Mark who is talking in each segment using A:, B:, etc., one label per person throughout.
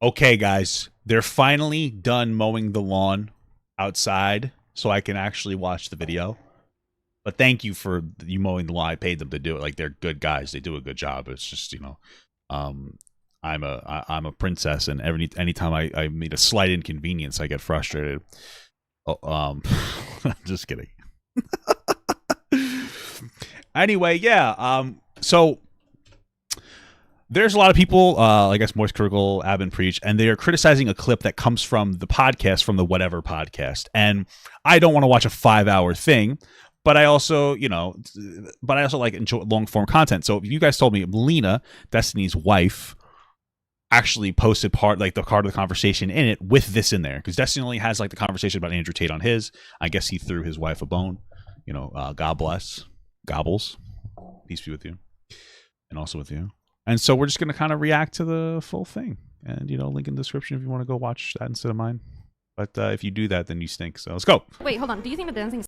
A: Okay, guys, they're finally done mowing the lawn outside, so I can actually watch the video. But thank you for you mowing the lawn. I paid them to do it. Like, they're good guys. They do a good job. It's just, you know, I'm a princess, and anytime I meet a slight inconvenience, I get frustrated. Oh, just kidding. Anyway, yeah. So there's a lot of people, I guess Moist Krugel, Abin Preach, and they are criticizing a clip that comes from the podcast, from the Whatever podcast. And I don't want to watch a 5-hour thing, but I also, you know, like enjoy long form content. So if you guys told me Melina, Destiny's wife, actually posted part of the conversation in it with this in there, because Destiny only has like the conversation about Andrew Tate on his. I guess he threw his wife a bone. You know, God bless. Gobbles. Peace be with you. And also with you. And so we're just going to kind of react to the full thing. And, you know, link in the description if you want to go watch that instead of mine. But if you do that, then you stink. So let's go.
B: Wait, hold on. Do you think the dancing is...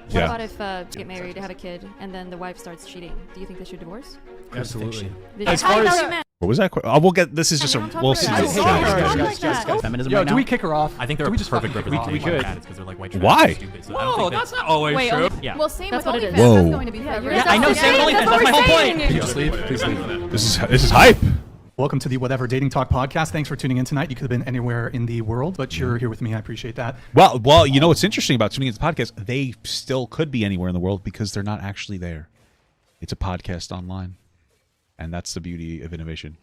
B: What about if they get married, they have a kid, and then the wife starts cheating? Do you think they should divorce?
C: Absolutely.
B: As far as...
A: What was that? We'll get. This is just a. We'll see.
C: Feminism right now. Do we kick her off?
D: I think they're a perfect representation.
C: We could.
D: Because they're like white.
A: Why?
D: Stupid, so
C: Whoa, that's not always true.
D: Yeah.
B: Well, same with OnlyFans.
A: Whoa.
B: That's going to be
D: Yeah, I know. Same with OnlyFans. That's my whole point.
C: Can you just leave? Please leave.
A: This is hype.
C: Welcome to the Whatever Dating Talk podcast. Thanks for tuning in tonight. You could have been anywhere in the world, but you're here with me. I appreciate that.
A: Well, you know what's interesting about tuning into the podcast? They still could be anywhere in the world because they're not actually there. It's a podcast online, and that's the beauty of innovation.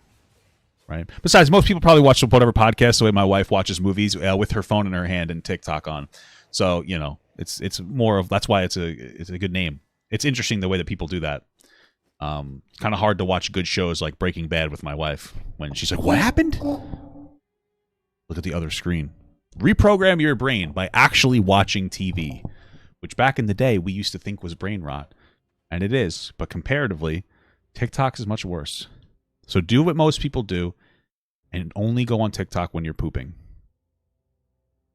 A: Right. Besides, most people probably watch the Whatever podcast the way my wife watches movies, with her phone in her hand and TikTok on. So, you know, it's more of, that's why it's a good name. It's interesting the way that people do that. Kind of hard to watch good shows like Breaking Bad with my wife when she's like, "What happened?" Look at the other screen. Reprogram your brain by actually watching TV, which back in the day we used to think was brain rot, and it is. But comparatively, TikTok is much worse. So do what most people do and only go on TikTok when you're pooping.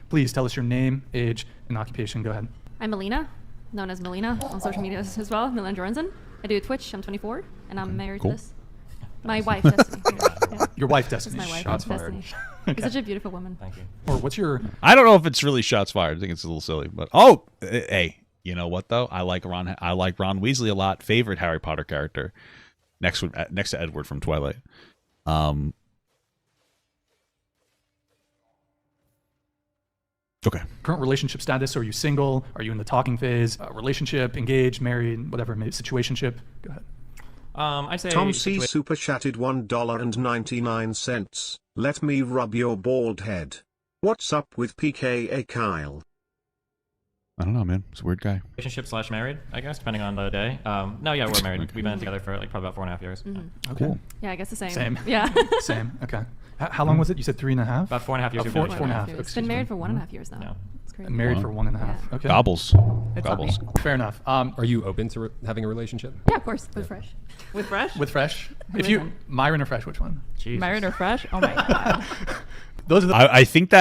C: Please tell us your name, age, and occupation. Go ahead.
B: I'm Melina, known as Melina on social media as well. Melina Jorensen. I do Twitch. I'm 24, and I'm married to this. My wife, Destiny. Yeah.
C: Your wife, Destiny.
B: This is my wife,
C: Shots
B: Destiny.
C: fired.
B: She's such a beautiful woman.
D: Thank you.
C: Or what's your...
A: I don't know if it's really shots fired. I think it's a little silly, but hey, you know what though? I like Ron Weasley a lot. Favorite Harry Potter character, next to Edward from Twilight. Okay.
C: Current relationship status? Are you single? Are you in the talking phase? Relationship, engaged, married, whatever, maybe situationship? Go ahead.
D: I say
E: Tom C. super chatted $1.99. Let me rub your bald head. What's up with PKA Kyle?
A: I don't know, man. It's a weird guy.
D: Relationship / married, I guess, depending on the day. No, yeah, we're married. We've been together for like probably about 4.5 years.
B: Mm-hmm.
C: Okay.
A: Cool.
B: Yeah, I guess the same.
C: Same.
B: Yeah.
C: Same. Okay. How long was it? You said 3.5?
D: About 4.5 years.
C: Oh,
D: we've
C: four
D: been
C: and a half.
B: Years.
C: Excuse
B: Been married
C: me.
B: for 1.5 years now.
D: Yeah.
B: It's crazy.
C: And married
A: Wow.
C: for 1.5.
B: Yeah.
C: Okay.
A: Gobbles.
B: It's
A: Gobbles.
C: Fair enough.
F: Are you open to having a relationship?
B: Yeah, of course. With Fresh. With Fresh?
C: With Fresh?
B: Who
C: If you...
B: isn't?
C: Myron or Fresh, which one?
D: Jesus.
B: Married or Fresh? Oh my God.
C: Those are the...
A: I think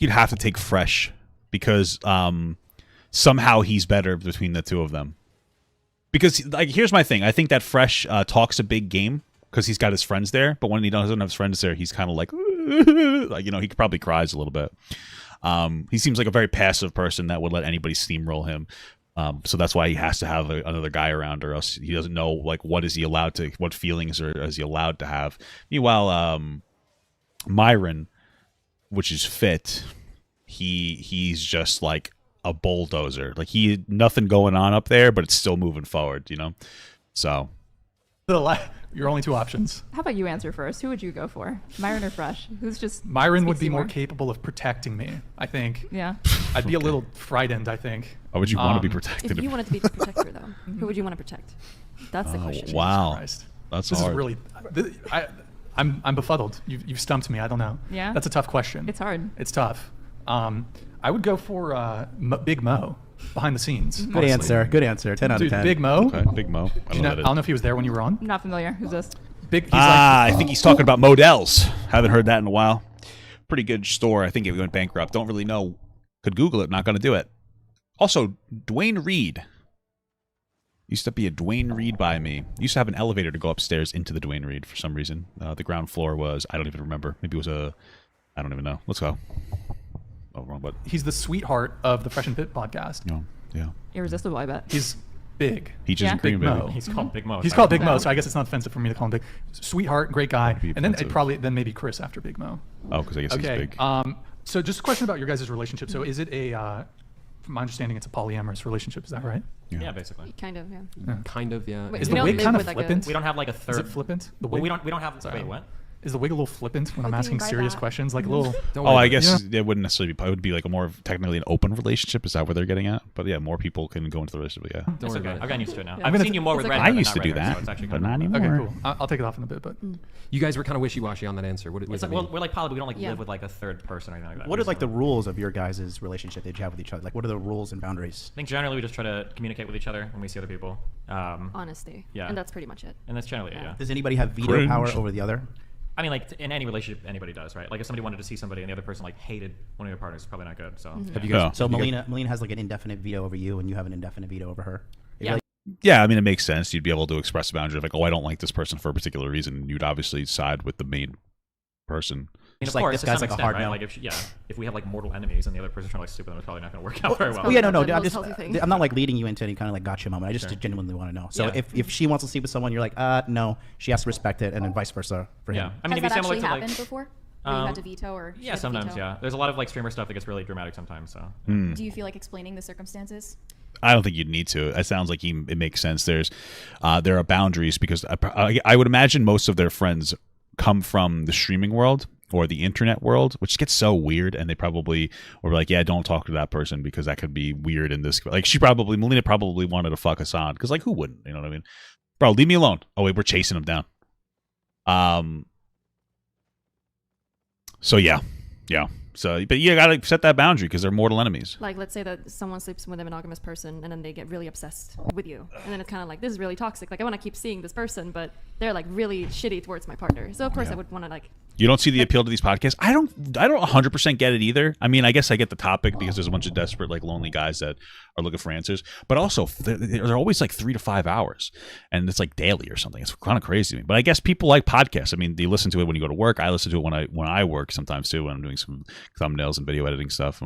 A: you'd have to take Fresh because somehow he's better between the two of them. Because like, here's my thing. I think that Fresh talks a big game because he's got his friends there, but when he doesn't have his friends there, he's kind of like, like, you know, he probably cries a little bit. He seems like a very passive person that would let anybody steamroll him. So that's why he has to have another guy around, or else he doesn't know like what feelings is he allowed to have. Meanwhile, Myron, which is Fit, he's just like a bulldozer. Like nothing going on up there, but it's still moving forward, you know? So
C: your only two options.
G: How about you answer first? Who would you go for? Myron or Fresh? Who's just
C: Myron would
G: speaks
C: be
G: you
C: more capable of protecting me, I think.
G: Yeah.
C: I'd be a little frightened, I think.
A: why would you want to be protected?
B: If you wanted to be the protector, though, who would you want to protect? That's the question.
A: Wow.
C: Christ.
A: That's
C: This
A: hard.
C: is really... I'm befuddled. You've stumped me. I don't know.
G: Yeah?
C: That's a tough question.
G: It's hard.
C: It's tough. I would go for Big Mo behind the scenes.
G: Mm-hmm.
F: Good
C: honestly.
F: answer. Good answer. 10 out
C: Dude,
F: of 10.
C: Big Mo.
A: Okay, Big Mo.
C: I don't know if he was there when you were on.
G: I'm not familiar. Who's this?
C: He's
A: I think he's talking about Modell's. Haven't heard that in a while. Pretty good store. I think it went bankrupt. Don't really know. Could Google it. Not going to do it. Also, Dwayne Reed. Used to be a Dwayne Reed by me. Used to have an elevator to go upstairs into the Dwayne Reed for some reason. The ground floor was, I don't even remember. Maybe it was a I don't even know. Let's go. Oh, wrong button.
C: He's the sweetheart of the Fresh and Fit podcast.
A: No. Yeah.
G: Irresistible, I bet.
C: He's big.
A: Peaches
G: Yeah.
A: and cream,
C: Big
A: baby.
C: Mo.
D: He's called Big Mo.
C: He's
D: so
C: called Big
D: I-
C: Mo, so I guess it's not offensive for me to call him big. Sweetheart, great guy,
A: That'd be
C: and then
A: offensive.
C: then maybe Chris after Big Mo.
A: Oh, because I guess he's
C: Okay.
A: big.
C: So just a question about your guys' relationship. So is it from my understanding, it's a polyamorous relationship? Is that right?
D: Yeah, basically.
B: Kind of, yeah.
F: Kind of, yeah.
B: Wait,
C: Is
B: we
C: the
B: don't
C: wig
B: live
C: kind of
B: with, like, a-
C: flippant?
D: We don't have like a
C: Is
D: third.
C: it flippant? The
D: Well,
C: wig?
D: we don't have.
C: Sorry.
D: Wait, what?
C: Is the wig a little flippant when I'm
B: What do you
C: asking
B: mean by
C: serious
B: that?
C: questions? Like a little.
F: Don't
A: Oh,
F: worry
A: I
F: about
A: guess
C: Yeah.
A: it wouldn't necessarily be. It would be like a more of technically an open relationship. Is that where they're getting at? But yeah, more people can go into the relationship. Yeah.
F: Don't
D: It's
F: worry
D: okay.
F: about
D: I've
F: it.
D: gotten used to it now.
B: Yeah.
D: I've
C: Even
D: seen
C: if-
D: you more with
B: It's
D: red.
B: okay.
A: I
D: but
A: used
D: not
A: to do
D: red hair,
A: that,
D: so it's actually
A: but
D: kind of
A: not
D: cool.
A: anymore.
C: Okay, cool. I'll take it off in a bit, but
F: You guys were kind of wishy-washy on that answer. What
D: It's
F: does
D: like,
F: it mean?
D: we're like poly, but we don't like
B: Yeah.
D: live with like a third person or anything like that.
H: What
D: We
H: are like
D: just-
H: the rules of your guys' relationship that you have with each other? Like, what are the rules and boundaries?
D: I think generally we just try to communicate with each other when we see other people.
B: Honesty.
D: Yeah.
B: And that's pretty much it.
D: And that's generally it, yeah.
H: Does anybody have veto
A: Cringe.
H: power over the other?
D: I mean, like in any relationship, anybody does, right? Like if somebody wanted to see somebody and the other person like hated one of your partners, it's probably not good. So
F: Have you
A: Yeah.
F: guys?
H: So
F: have you guys-
H: Melina has like an indefinite veto over you, and you have an indefinite veto over her. You're
D: Yeah.
H: like,
A: Yeah, I mean, it makes sense. You'd be able to express a boundary of like, oh, I don't like this person for a particular reason. You'd obviously side with the main person.
D: I mean,
H: Just
D: of
H: like,
D: course,
H: this
D: to
H: guy's
D: some
H: like a
D: extent,
H: hard
D: right?
H: no.
D: Like if we have like mortal enemies and the other person's trying to like sleep with them, it's probably not going to work out very well.
H: well, yeah, no,
B: That's the
H: I'm
B: most
H: just,
B: healthy thing.
H: I'm not like leading you into any kind of like gotcha moment. I just
D: Sure.
H: genuinely want to know. So
D: Yeah.
H: if she wants to sleep with someone, you're like, no, she has to respect it, and then vice versa for him.
D: Yeah, I mean,
I: Has
D: if you
I: that
D: say
I: actually
D: to like,
I: happened before? Where you had to veto or she
D: yeah,
I: had to
D: sometimes,
I: veto?
D: yeah. There's a lot of like streamer stuff that gets really dramatic sometimes. So
I: Do you feel like explaining the circumstances?
A: I don't think you'd need to. It sounds like it makes sense. There are boundaries because I would imagine most of their friends come from the streaming world or the internet world, which gets so weird, and they probably were like, yeah, don't talk to that person because that could be weird in this. Like Melina probably wanted to fuck Hassan because like who wouldn't? You know what I mean? Bro, leave me alone. Oh wait, we're chasing him down. So yeah. So, but you gotta set that boundary because they're mortal enemies.
B: Like, let's say that someone sleeps with a monogamous person and then they get really obsessed with you. And then it's kind of like, this is really toxic. Like, I want to keep seeing this person, but they're like really shitty towards my partner. So, of course, I would want to like.
A: You don't see the appeal to these podcasts. I don't 100% get it either. I mean, I guess I get the topic because there's a bunch of desperate, like lonely guys that are looking for answers. But also, they're always like 3 to 5 hours, and it's like daily or something. It's kind of crazy to me. But I guess people like podcasts. I mean, they listen to it when you go to work. I listen to it when I work sometimes too, when I'm doing some thumbnails and video editing stuff.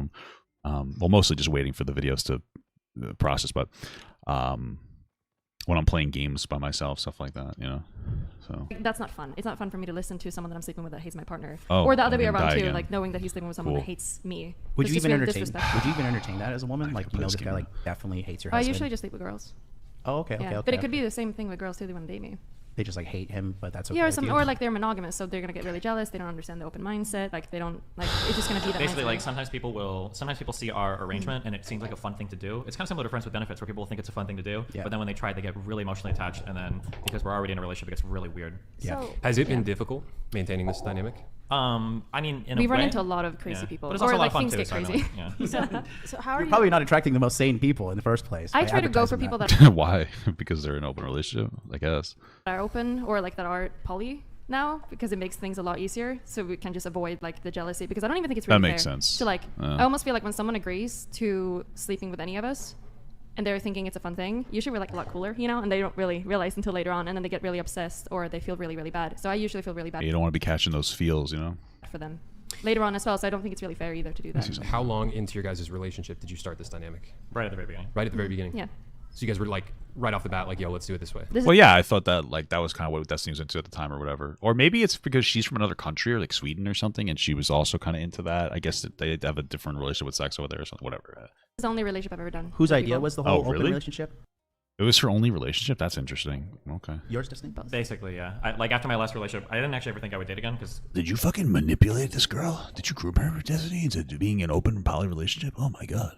A: Well, mostly just waiting for the videos to process, but when I'm playing games by myself, stuff like that, you know. So
B: That's not fun. It's not fun for me to listen to someone that I'm sleeping with that hates my partner.
A: Oh,
B: or the other
A: I'm
B: way
A: gonna
B: around
A: die
B: too,
A: again.
B: like knowing that he's sleeping with someone
A: Cool.
B: that hates me.
H: Would
B: It's
H: you
B: just
H: even
B: really
H: entertain?
B: disrespectful.
H: Would you even entertain that as a woman? Like, you know, this guy like definitely hates your
B: I
H: husband.
B: usually just sleep with girls.
H: Oh, okay,
B: Yeah.
H: okay.
B: But it could be the same thing with girls too. They want to date me.
H: They just like hate him, but that's okay.
B: Yeah, or
H: with
B: some,
H: you.
B: or like they're monogamous, so they're gonna get really jealous. They don't understand the open mindset. Like they don't like. It's just gonna be that.
D: basically,
B: mindset.
D: like sometimes people see our arrangement and it seems like a fun thing to do. It's kind of similar to Friends with Benefits, where people think it's a fun thing to do,
H: Yeah.
D: but then when they try it, they get really emotionally attached, and then because we're already in a relationship, it gets really weird.
H: Yeah.
I: So,
F: Has it been difficult maintaining this dynamic?
D: I mean, in
B: we
D: a
B: run
D: way,
B: into a lot of crazy
D: yeah.
B: people,
D: but it's
B: or
D: also a lot
B: like
D: of fun
B: things
D: too.
B: get
D: So I
B: crazy.
D: mean, yeah.
I: so how are
H: You're
I: you?
H: probably not attracting the most sane people in the first place.
B: I
H: by
B: try to go for
H: advertising
B: people
H: that.
B: that
A: why? Because they're in an open relationship, I guess.
B: are open or like that are poly now, because it makes things a lot easier, so we can just avoid like the jealousy, because I don't even think it's really
A: That makes
B: fair
A: sense.
B: to like
A: Yeah.
B: I almost feel like when someone agrees to sleeping with any of us and they're thinking it's a fun thing, usually we're like a lot cooler, you know, and they don't really realize until later on, and then they get really obsessed or they feel really, really bad. So I usually feel really bad
A: You don't want to be catching those feels, you know.
B: for them later on as well, so I don't think it's really fair either to do that.
F: How long into your guys' relationship did you start this dynamic?
D: right at the very beginning.
F: Right at the very beginning?
B: Yeah.
F: So you guys were like right off the bat, like, yo, let's do it this way.
B: This
A: Well, yeah, I thought that like that was kind of what Destiny was into at the time, or whatever. Or maybe it's because she's from another country, or like Sweden or something, and she was also kind of into that. I guess that they have a different relationship with sex over there, or something. Whatever.
B: is the only relationship I've ever done.
H: Whose
B: with
H: idea
B: people.
H: was the whole
A: Oh,
H: open
A: really?
H: relationship?
A: It was her only relationship. That's interesting. Okay.
H: Yours, Destiny?
D: Basically, yeah. Like after my last relationship, I didn't actually ever think I would date again because
A: Did you fucking manipulate this girl? Did you groom her, Destiny, into being an open poly relationship? Oh my god.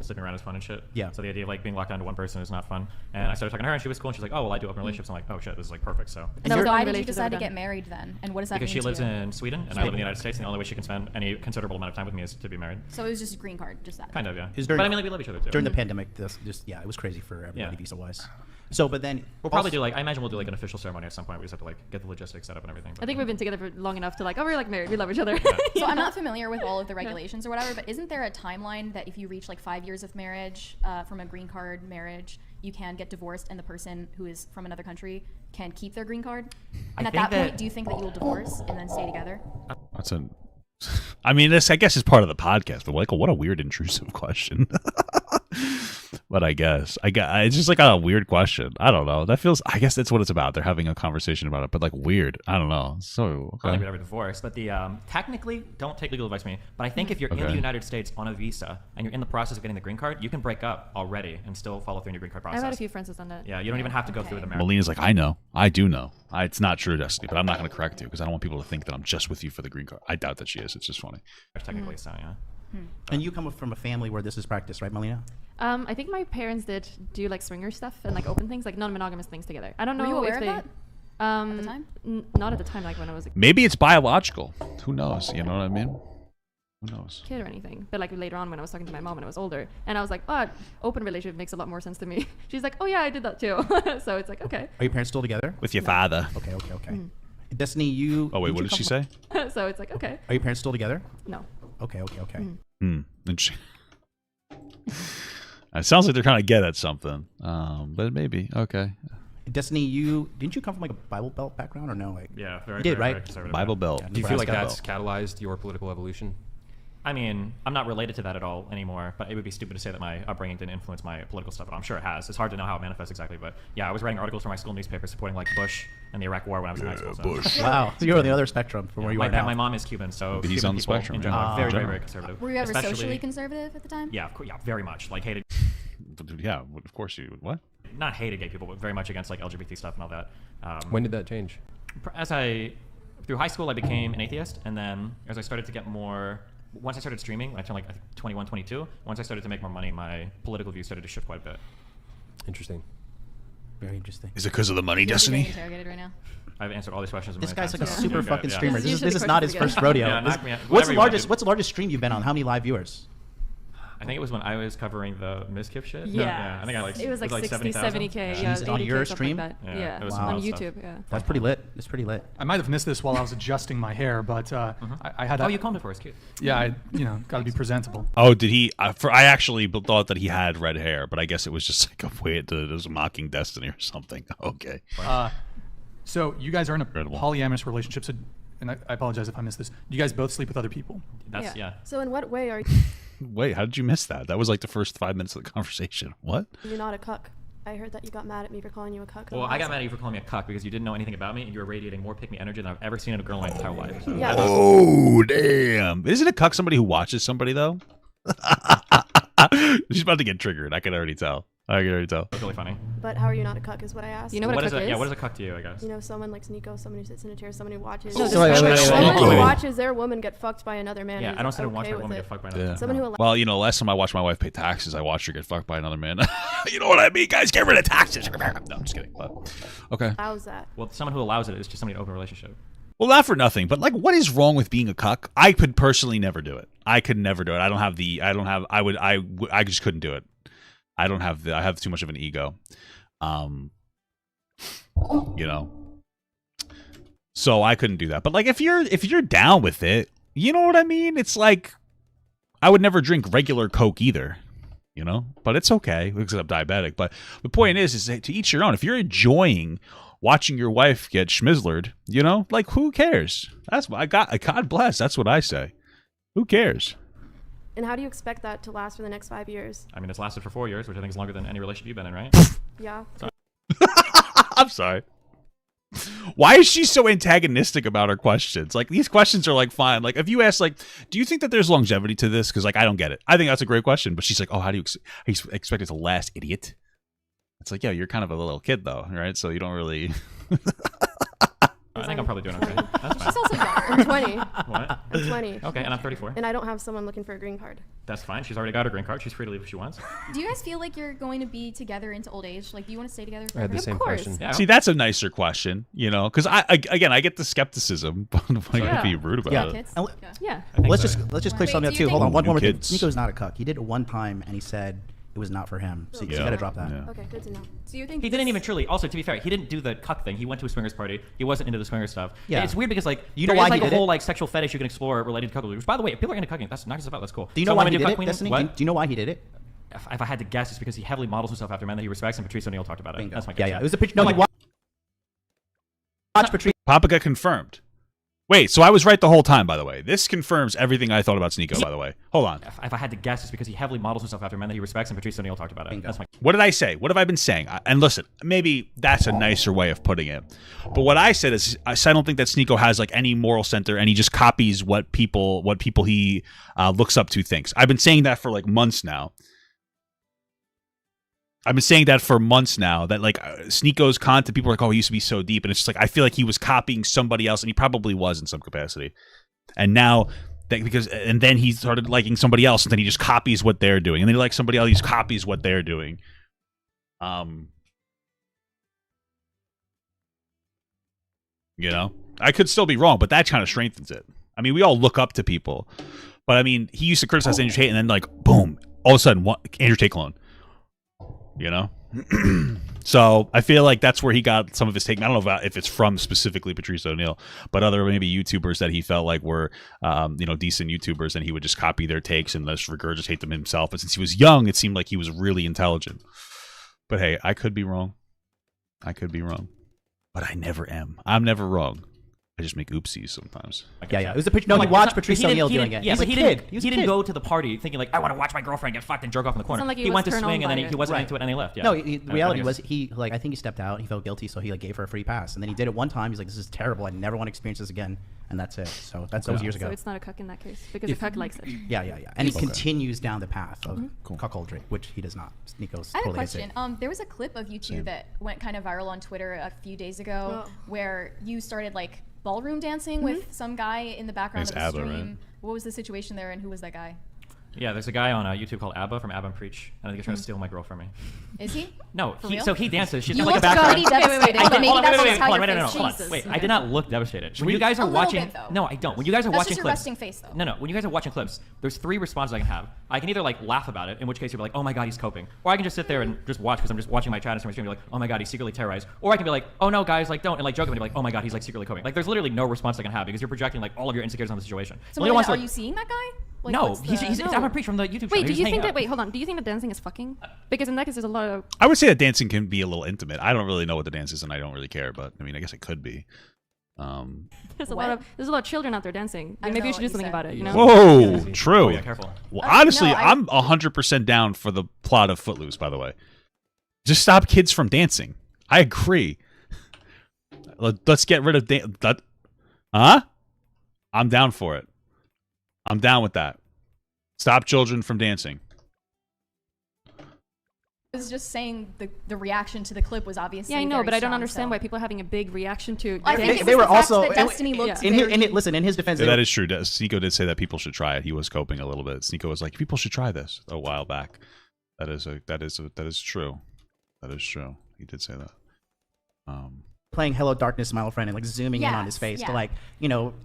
D: sleeping around is fun and shit.
H: Yeah.
D: So the idea of like being locked down to one person is not fun. And I started talking to her, and she was cool. And she's like, "Oh, well, I do open relationships." I'm like, "Oh shit, this is like perfect." So
B: And that was the
I: why
B: only
I: did you
B: relationship
I: decide to
B: I've
I: get
B: done.
I: married then? And what does that
D: because
I: mean
D: she lives
I: to you?
D: in Sweden and I live in the United States, and the only way she can spend any considerable amount of time with me is to be married.
I: So it was just a green card, just that.
D: Kind of, yeah.
H: Is there-
D: But I mean, like, we love each other too.
H: During the pandemic, it was crazy for everybody
D: Yeah.
H: visa-wise. So, but then
D: We'll probably
H: also-
D: do like, I imagine we'll do like an official ceremony at some point. We just have to like get the logistics set up and everything.
B: I think we've been together for long enough to like, oh, we're like married, we love each other.
I: So I'm not familiar with all of the regulations or whatever, but isn't there a timeline that if you reach like 5 years of marriage from a green card marriage, you can get divorced and the person who is from another country can keep their green card? And
D: I
I: at
D: think
I: that point,
D: that-
I: do you think that you'll divorce and then stay together?
A: That's a I mean, this I guess is part of the podcast, but like, what a weird intrusive question. But I guess it's just like a weird question. I don't know. That feels. I guess that's what it's about. They're having a conversation about it, but like weird. I don't know. So
D: I don't think we'd ever divorce, but the technically, don't take legal advice from me. But I think if you're in the United States on a visa and you're in the process of getting the green card, you can break up already and still follow through in your green card process.
B: I've had a few friends who've done that.
D: Yeah, you don't even have to go through the marriage.
A: Melina's like, I know. I do know. It's not true, Destiny, but I'm not going to correct you because I don't want people to think that I'm just with you for the green card. I doubt that she is. It's just funny.
D: Technically, so yeah.
H: And you come from a family where this is practiced, right, Melina?
B: I think my parents did do like swinger stuff and like open things, like non-monogamous things together. I don't know
I: Were you aware
B: if
I: of
B: they.
I: that at the time?
B: Not at the time, like when I was a
A: Maybe it's biological. Who knows? You know what I mean? Who knows?
B: kid or anything. But like later on when I was talking to my mom when I was older, and I was like, "Oh, open relationship makes a lot more sense to me." She's like, "Oh yeah, I did that too." So it's like, okay.
H: Are your parents still together?
A: With your father.
H: Okay. Destiny, you.
A: Oh wait, what did she say?
B: So it's like, okay.
H: Are your parents still together?
B: No.
H: Okay.
A: Interesting. It sounds like they're trying to get at something, but maybe okay.
H: Destiny, didn't you come from like a Bible Belt background or no? Like,
D: Yeah, very,
H: you did,
D: very,
H: right?
D: very conservative.
A: Bible Belt.
H: Yeah,
F: Do you feel like
H: Nebraska.
F: that's catalyzed your political evolution?
D: I mean, I'm not related to that at all anymore, but it would be stupid to say that my upbringing didn't influence my political stuff, but I'm sure it has. It's hard to know how it manifests exactly, but yeah, I was writing articles for my school newspaper supporting like Bush and the Iraq War when I was in high school. So.
A: Bush.
H: Wow, so you're on the other spectrum from where you are now.
D: My mom is Cuban, so
A: He's
D: Cuban
A: on the
D: people
A: spectrum,
D: in
A: yeah.
D: general are very,
A: In
D: very,
A: general.
D: very conservative.
I: Were you ever
D: Especially-
I: socially conservative at the time?
D: Yeah, very much. Like hated,
A: Yeah, of course you would. What?
D: not hated gay people, but very much against like LGBT stuff and all that.
F: When did that change?
D: Through high school, I became an atheist, and then as I started to get more, once I started streaming, when I turned like I think 21, 22, once I started to make more money, my political views started to shift quite a bit.
F: Interesting.
H: Very interesting.
A: Is it because of the money,
I: You're getting
A: Destiny?
I: interrogated right now.
D: I've answered all these questions.
H: This
D: many
H: guy's like a
D: times, so
H: super
D: you're good,
H: fucking
D: yeah.
H: streamer.
B: This is
H: This
B: usually
H: is
B: the
H: not his
B: question
H: first rodeo.
D: Yeah,
H: This-
D: knock me out.
H: what's
D: Whatever
H: the
D: you
H: largest?
D: wanted.
H: What's the largest stream you've been on? How many live viewers?
D: I think it was when I was covering the Miskiff shit.
B: Yeah.
D: I think I like
B: It was like 60,
D: 70,000.
B: 70K.
H: Yeah.
B: Yeah,
H: Jeez, on
B: 80K,
H: your
B: stuff
H: stream?
B: Like that.
D: Yeah,
B: Yeah,
D: it was
B: on
D: some
B: YouTube.
D: stuff.
B: Yeah.
H: That's pretty lit. It's pretty lit.
C: I might have missed this while I was adjusting my hair, but I had.
D: Oh, you combed it for us, cute.
C: Yeah, I got to be presentable.
A: Oh, did he? I actually thought that he had red hair, but I guess it was just like a way to just mocking Destiny or something. Okay.
C: So you guys are in a
A: Incredible.
C: polyamorous relationship. So, and I apologize if I missed this. Do you guys both sleep with other people?
D: That's
B: Yeah.
J: So in what way are
A: Wait, how did you miss that? That was like the first 5 minutes of the conversation. What?
J: you not a cuck? I heard that you got mad at me for calling you a cuck.
D: Well, I got mad at you for calling me a cuck because you didn't know anything about me and you were radiating more pick me energy than I've ever seen in a girl in my entire life. So
J: Yeah.
A: Oh, damn. Isn't a cuck somebody who watches somebody, though? She's about to get triggered. I can already tell.
D: That's really funny.
J: But how are you not a cuck is what I asked.
B: You know what
D: What
B: a
D: is
B: cuck
D: it?
B: is?
D: Yeah, what is a cuck to you, I guess?
J: You know, someone like Nico, someone who sits in a chair, someone who watches.
B: No,
H: So wait, wait, wait, wait,
J: Someone
H: wait,
J: who
H: wait.
J: watches their woman get fucked by another man.
D: Yeah,
J: and
D: I don't
J: is
D: sit and watch
J: okay
D: my
J: with
D: woman
J: it.
D: get fucked by another
A: Yeah.
D: man.
J: Someone who
D: No.
J: allows.
A: Well, last time I watched my wife pay taxes, I watched her get fucked by another man. You know what I mean, guys? Get rid of taxes. No, I'm just kidding. But, okay.
J: Allows that.
D: Well, someone who allows it is just somebody in an open relationship.
A: Well, not for nothing, but like, what is wrong with being a cuck? I could personally never do it. I could never do it. I just couldn't do it. I have too much of an ego. So I couldn't do that. But like, if you're down with it, you know what I mean? It's like, I would never drink regular Coke either, but it's okay because I'm diabetic. But the point is that to each your own. If you're enjoying watching your wife get schmizzlered, like, who cares? That's what I got. God bless. That's what I say. Who cares?
J: And how do you expect that to last for the next 5 years?
D: I mean, it's lasted for 4 years, which I think is longer than any relationship you've been in, right?
J: Yeah.
A: I'm sorry. Why is she so antagonistic about her questions? Like, these questions are like fine. Like, if you ask, like, do you think that there's longevity to this? Because like, I don't get it. I think that's a great question. But she's like, oh, how do you expect it to last, idiot? It's like, yeah, you're kind of a little kid though, right? So you don't really.
D: I think I'm probably doing okay. That's fine.
I: She's also young.
J: I'm 20.
D: What?
J: I'm 20.
D: Okay, and I'm 34.
J: And I don't have someone looking for a green card.
D: That's fine. She's already got her green card. She's free to leave if she wants.
I: Do you guys feel like you're going to be together into old age? Like, do you want to stay together
F: I had the
I: forever?
F: same
B: course.
F: question.
D: Yeah.
A: See, that's a nicer question, because I get the skepticism, but I
B: Yeah.
A: can't be rude about
H: Yeah.
A: it.
I: Kids?
H: And
I: Yeah.
B: Yeah.
D: I think
H: let's
D: so.
H: just clear
I: Wait,
H: something up
I: do you
H: too. Hold on,
A: think-
H: one more
A: New
H: thing.
A: kids.
H: Nico's not a cuck. He did it one time, and he said it was not for him. So you
A: Yeah.
H: gotta drop that.
A: Yeah.
J: Okay, good to know.
I: Do you think
D: He didn't even truly. Also, to be fair, he didn't do the cuck thing. He went to a swingers party. He wasn't into the swinger stuff.
H: Yeah.
D: It's weird because like
H: You know
D: there
H: why
D: is,
H: he
D: like a
H: did
D: whole
H: it?
D: like sexual fetish you can explore related to cuckoldry. Which, by the way, if people are into cucking, that's knock yourself out. That's cool.
H: Do you know
D: Some
H: why
D: women
H: he
D: do
H: did
D: cuck
H: it,
D: queen-
H: Destiny?
D: What?
H: Do you know why he did it?
D: If I had to guess, it's because he heavily models himself after men that he respects, and Patrice O'Neal talked about it.
H: Bingo.
D: That's my
H: Yeah,
D: guess.
H: yeah. It was a picture. No, he watched Patrice.
A: Papa got confirmed. Wait, so I was right the whole time, by the way. This confirms everything I thought about Sneeko, by the way. Hold on.
D: If I had to guess, it's because he heavily models himself after men that he respects, and Patrice O'Neal talked about it. That's my.
A: What did I say? What have I been saying? And listen, maybe that's a nicer way of putting it. But what I said is, I don't think that Sneeko has like any moral center, and he just copies what people he looks up to thinks. I've been saying that for like months now. That like Sneeko's content, people are like, oh, he used to be so deep, and it's just like I feel like he was copying somebody else, and he probably was in some capacity. And now and then he started liking somebody else, and then he just copies what they're doing, and then he likes somebody else, he just copies what they're doing. You know, I could still be wrong, but that kind of strengthens it. I mean, we all look up to people, but I mean, he used to criticize Andrew Tate, and then like boom, all of a sudden, Andrew Tate clone. You know, so I feel like that's where he got some of his take. I don't know if it's from specifically Patrice O'Neal, but other maybe YouTubers that he felt like were, decent YouTubers, and he would just copy their takes and just regurgitate them himself. But since he was young, it seemed like he was really intelligent. But hey, I could be wrong. But I never am. I'm never wrong. I just make oopsies sometimes.
H: Yeah. It was he watched Patrice O'Neal doing it.
D: Yeah,
H: He's
D: but
H: a
D: he
H: kid.
D: didn't go to the party thinking like, I want to watch my girlfriend get fucked and jerk off in the corner.
B: Like
D: he went to swing and then he wasn't into it and he left. Yeah.
H: No, the reality was the I think he stepped out. He felt guilty, so he like gave her a free pass, and then he did it one time. He's like, this is terrible. I never want to experience this again, and that's it. So that was years ago.
B: So it's not a cuck in that case because the cuck likes it.
H: Yeah. And he continues down the path of cuckoldry, which he does not. Sneeko's
I: I had
H: totally
I: a question. There was a clip of you two that went kind of viral on Twitter a few days ago where you started like ballroom dancing with some guy in the background of the stream. Right? What was the situation there, and who was that guy?
D: Yeah, there's a guy on YouTube called Abba from Abba and Preach, and I think he's trying to steal my girl from me.
I: Is he?
D: No,
I: real?
D: So he dances. She's
I: You
D: got like a
I: looked
D: background.
I: pretty devastated.
D: Hold on. Wait, I did not look devastated. When you guys are watching, no, I don't. When you guys are watching
I: just your
D: clips,
I: resting face, though.
D: No. When you guys are watching clips, there's three responses I can have. I can either like laugh about it, in which case you'll be like, oh my god, he's coping, or I can just sit there and just watch because I'm just watching my chat and stream and be like, oh my god, he's secretly terrorized, or I can be like, oh no, guys, like don't, and like joke and be like, oh my god, he's like secretly coping. Like there's literally no response I can have because you're projecting like all of your insecurities on the situation.
I: So are you seeing that guy? Like,
D: no, he's Abba and Preach from the YouTube.
B: Wait, do you think that? Wait, hold on. Do you think that dancing is fucking? Because in that case, there's a lot of.
A: I would say that dancing can be a little intimate. I don't really know what the dance is, and I don't really care. But I mean, I guess it could be.
B: There's a lot of children out there dancing. Maybe you should do something about it. You know.
A: Whoa, true.
D: Oh, yeah, careful.
A: Well, honestly, I'm 100% down for the plot of Footloose. By the way, just stop kids from dancing. I agree. Let's get rid of that. Huh? I'm down for it. I'm down with that. Stop children from dancing.
I: I was just saying the reaction to the clip was obviously.
B: Yeah, I know,
I: very
B: but I don't
I: strong,
B: understand why people are having a big reaction to.
I: I think
H: they were also
I: that Destiny looked.
H: Listen, in his defense,
A: that is true. Sneeko did say that people should try it. He was coping a little bit. Sneeko was like, people should try this a while back. That is true. That is true. He did say that.
H: Playing Hello Darkness, My Old Friend, and like zooming in on his face to like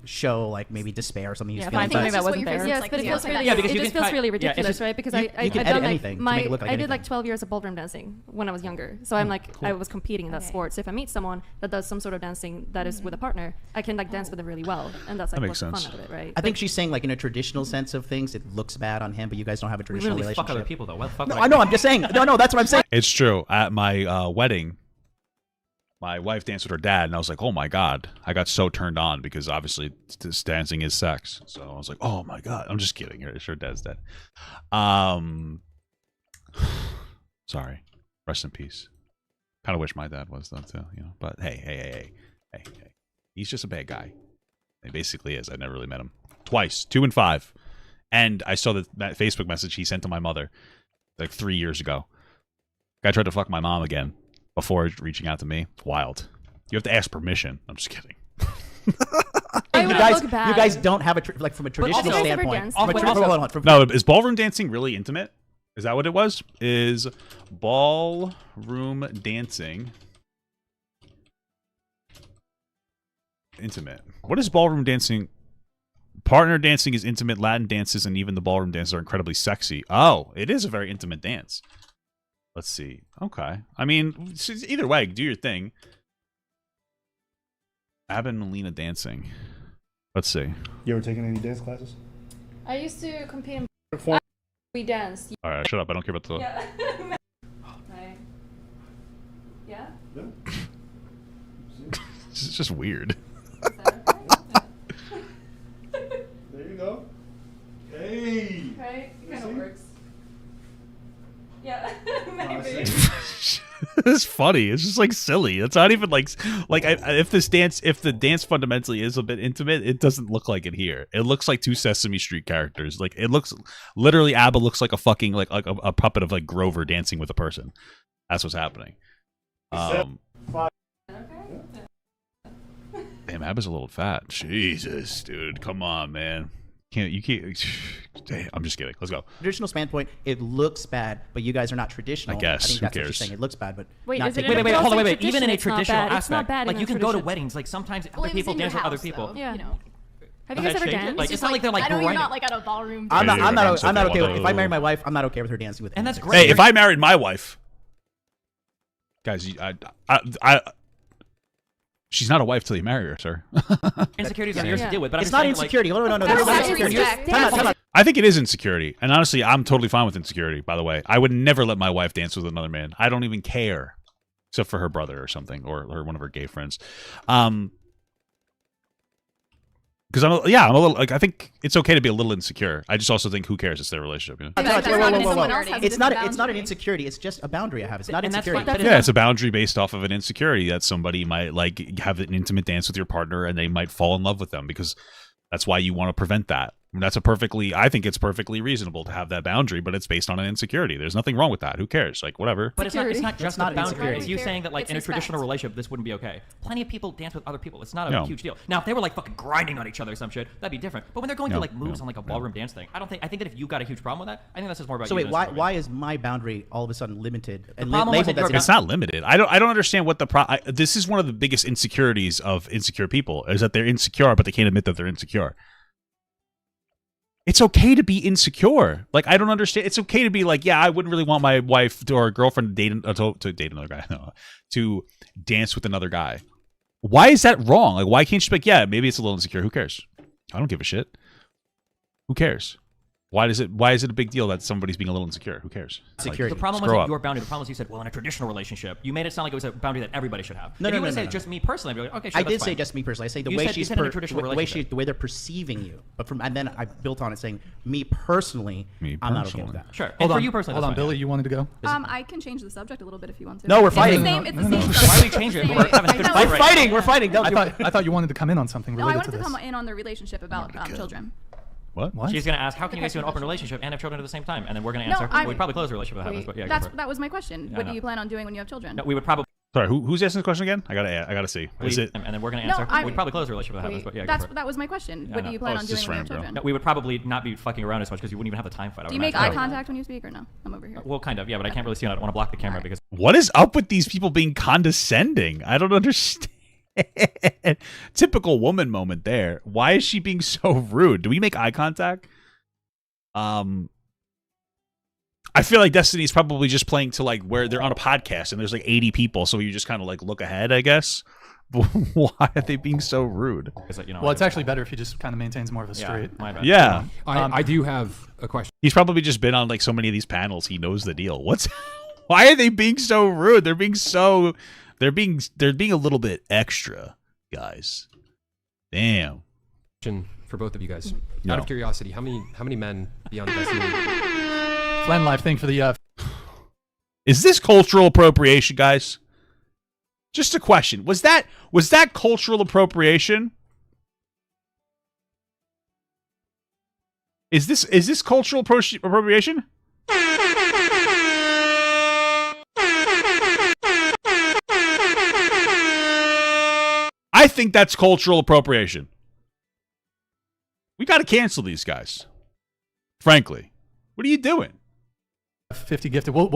H: show like maybe despair or something.
G: Yeah, find something that wasn't there.
B: Yes, but it feels really,
D: because
B: it just feels really ridiculous, right? Because I've done like I did like 12 years of ballroom dancing when I was younger. So I'm like I was competing in that sport. So if I meet someone that does some sort of dancing that is with a partner, I can like dance with them really well, and that's like what's the fun out of it, right?
H: I think she's saying like in a traditional sense of things, it looks bad on him, but you guys don't have a traditional relationship.
D: Fuck other people though. What the fuck?
H: No, I know. I'm just saying. No, that's what I'm saying.
A: It's true. At my wedding, my wife danced with her dad, and I was like, oh my god. I got so turned on because obviously this dancing is sex. So I was like, oh my god. I'm just kidding. Her dad's dead. Sorry. Rest in peace. Kind of wish my dad was though too, you know. But hey. He's just a bad guy. He basically is. I never really met him. Twice. 2 and 5. And I saw that Facebook message he sent to my mother like 3 years ago. Guy tried to fuck my mom again before reaching out to me. It's wild. You have to ask permission. I'm just kidding.
H: You guys don't have from a traditional standpoint.
A: No, is ballroom dancing really intimate? Is that what it was? Is ballroom dancing intimate? What is ballroom dancing? Partner dancing is intimate. Latin dances and even the ballroom dances are incredibly sexy. Oh, it is a very intimate dance. Let's see. Okay. I mean, either way, do your thing. Abba and Melina dancing. Let's see.
K: You ever taken any dance classes?
B: I used to compete in. We danced.
A: All right, shut up. I don't care about the.
B: Yeah. Right. Yeah.
A: It's just weird. It's funny. It's just like silly. It's not even like if the dance fundamentally is a bit intimate, it doesn't look like it here. It looks like two Sesame Street characters. Like it looks literally ABBA looks like a fucking like a puppet of like Grover dancing with a person. That's what's happening. Damn, ABBA's a little fat. Jesus, dude, come on, man. You can't. I'm just kidding. Let's go.
H: Traditional standpoint, it looks bad, but you guys are not traditional.
A: I guess.
H: think
A: Who
H: that's what you're
A: cares?
H: saying. It looks bad, but
B: Wait,
H: not
B: is it
H: taking
B: in
H: it
B: a
H: back.
D: Hold on, wait.
B: tradition,
D: Even in a
B: it's not
D: traditional
B: bad. It's not
D: aspect,
B: bad
D: like
B: in
D: you
B: a
D: can go to
B: tradition.
D: weddings. Like sometimes
I: Well,
D: other
I: it was
D: people
I: in your
D: dance with other
I: house,
D: people.
I: though,
B: Yeah.
I: you know.
B: Have you guys ever danced?
D: Like it's not like they're like
I: I know you're
D: grinding.
I: not like at a ballroom.
H: I'm not
A: Yeah,
H: okay with. If I marry my wife, I'm not okay with her dancing with.
D: And that's
H: anyone.
D: great.
A: Hey, if I married my wife, guys, she's not a wife till you marry her, sir.
D: Insecurities are yours to deal with, but
H: It's
D: I'm
H: not
D: saying,
H: insecurity. No,
I: That's
H: that's not
I: not
H: insecurity.
I: respect.
H: Time out.
A: I think it is insecurity, and honestly, I'm totally fine with insecurity. By the way, I would never let my wife dance with another man. I don't even care, except for her brother or something, or one of her gay friends. Because I'm a little like I think it's okay to be a little insecure. I just also think who cares? It's their relationship. You know?
H: It's not an insecurity. It's just a boundary I have. It's not
D: And that's
H: insecurity.
D: fine.
A: Yeah, it's a boundary based off of an insecurity that somebody might like have an intimate dance with your partner and they might fall in love with them because that's why you want to prevent that. And that's I think it's perfectly reasonable to have that boundary, but it's based on an insecurity. There's nothing wrong with that. Who cares? Like whatever.
D: But it's not just
H: not
D: a boundary.
H: insecurity.
D: It's you saying that like
I: It's
D: in a
I: respect.
D: traditional relationship this wouldn't be okay. Plenty of people dance with other people. It's not a
A: No.
D: huge deal. Now if they were like fucking grinding on each other or some shit, that'd be different. But when they're going
A: No,
D: to like moves
A: no,
D: on like a
A: no.
D: ballroom dance thing, I think that if you got a huge problem with that, I think that's just more about
H: So
D: you.
H: wait, why is my boundary all of a sudden limited and
D: problem
H: labeled
D: wasn't
H: as
D: your
A: It's not limited. I don't understand what this is one of the biggest insecurities of insecure people is that they're insecure but they can't admit that they're insecure. It's okay to be insecure. Like I don't understand. It's okay to be like, yeah, I wouldn't really want my wife or girlfriend to date another guy, to dance with another guy. Why is that wrong? Like, why can't you be like, yeah, maybe it's a little insecure. Who cares? I don't give a shit. Who cares? Why is it a big deal that somebody's being a little insecure? Who cares?
H: Security.
D: The problem
A: Grow
D: wasn't
A: up.
D: your boundary. The problem was you said, well, in a traditional relationship, you made it sound like it was a boundary that everybody should have.
H: No,
D: if
H: no,
D: you
H: no,
D: would
H: no,
D: say
H: no.
D: just me personally, I'd be like, okay, sure,
H: I
D: that's
H: did say
D: fine.
H: just me personally. I say the
D: You
H: way
D: said- you
H: she's
D: said in a traditional
H: the way they're perceiving you. But and then I built on it saying me personally, I'm not okay with that.
D: Sure. And
C: Hold
D: for
C: on,
D: you personally,
C: hold
D: that's
C: on,
D: fine.
C: Billy, you wanted to go?
G: I can change the subject a little bit if you want to.
H: No, we're
G: It's
H: fighting.
G: the same. It's the
C: No, no,
G: same.
C: no.
G: subject.
D: Why are we changing it? We're having a good fight right now.
H: We're fighting. Don't
C: I thought you wanted to come in on something
G: No, I
C: related
G: wanted
C: to
G: to
C: this.
G: come in on the relationship about children.
A: What?
D: She's going to ask, how can you guys do an open relationship and have children at the same time? And then we're going to
G: No,
D: answer.
G: I-
D: We'd probably close the relationship if that happens, but yeah, go for it.
G: That was my question.
D: Yeah, I
G: What
D: know.
G: do you plan on doing when you have children?
D: No, we would probably.
A: Sorry, who's asking the question again? I gotta see. Is it?
D: And then we're going to
G: No,
D: answer. We'd probably close the relationship if that happens, but yeah, go for it.
G: That was my question.
D: Yeah,
G: What
D: no.
G: do you plan
A: Oh,
G: on
A: it's
G: doing
A: just
G: when you have
A: random, bro.
G: children?
D: No, we would probably not be fucking around as much because you wouldn't even have the time for it. I
G: Do you
D: would
G: make
D: imagine.
G: eye contact when you speak or no? I'm over here.
D: Well, kind of, yeah, but I can't really see it. I don't want to block the camera because
A: What is up with these people being condescending? I don't understand. Typical woman moment there. Why is she being so rude? Do we make eye contact? I feel like Destiny's probably just playing to like where they're on a podcast and there's like 80 people, so you just kind of like look ahead, I guess. Why are they being so rude?
C: Well, it's actually better if he just kind of maintains more of a straight.
D: my bad.
A: Yeah.
F: I do have a question.
A: He's probably just been on like so many of these panels. He knows the deal. Why are they being so rude? They're being a little bit extra, guys. Damn.
F: For both of you guys.
A: No.
F: Out of curiosity, how many men beyond Destiny?
C: Flan Life, thank you for the
A: Is this cultural appropriation, guys? Just a question. Was that cultural appropriation? Is this cultural appropriation? I think that's cultural appropriation. We got to cancel these guys. Frankly. What are you doing?
C: 50 gifted. We'll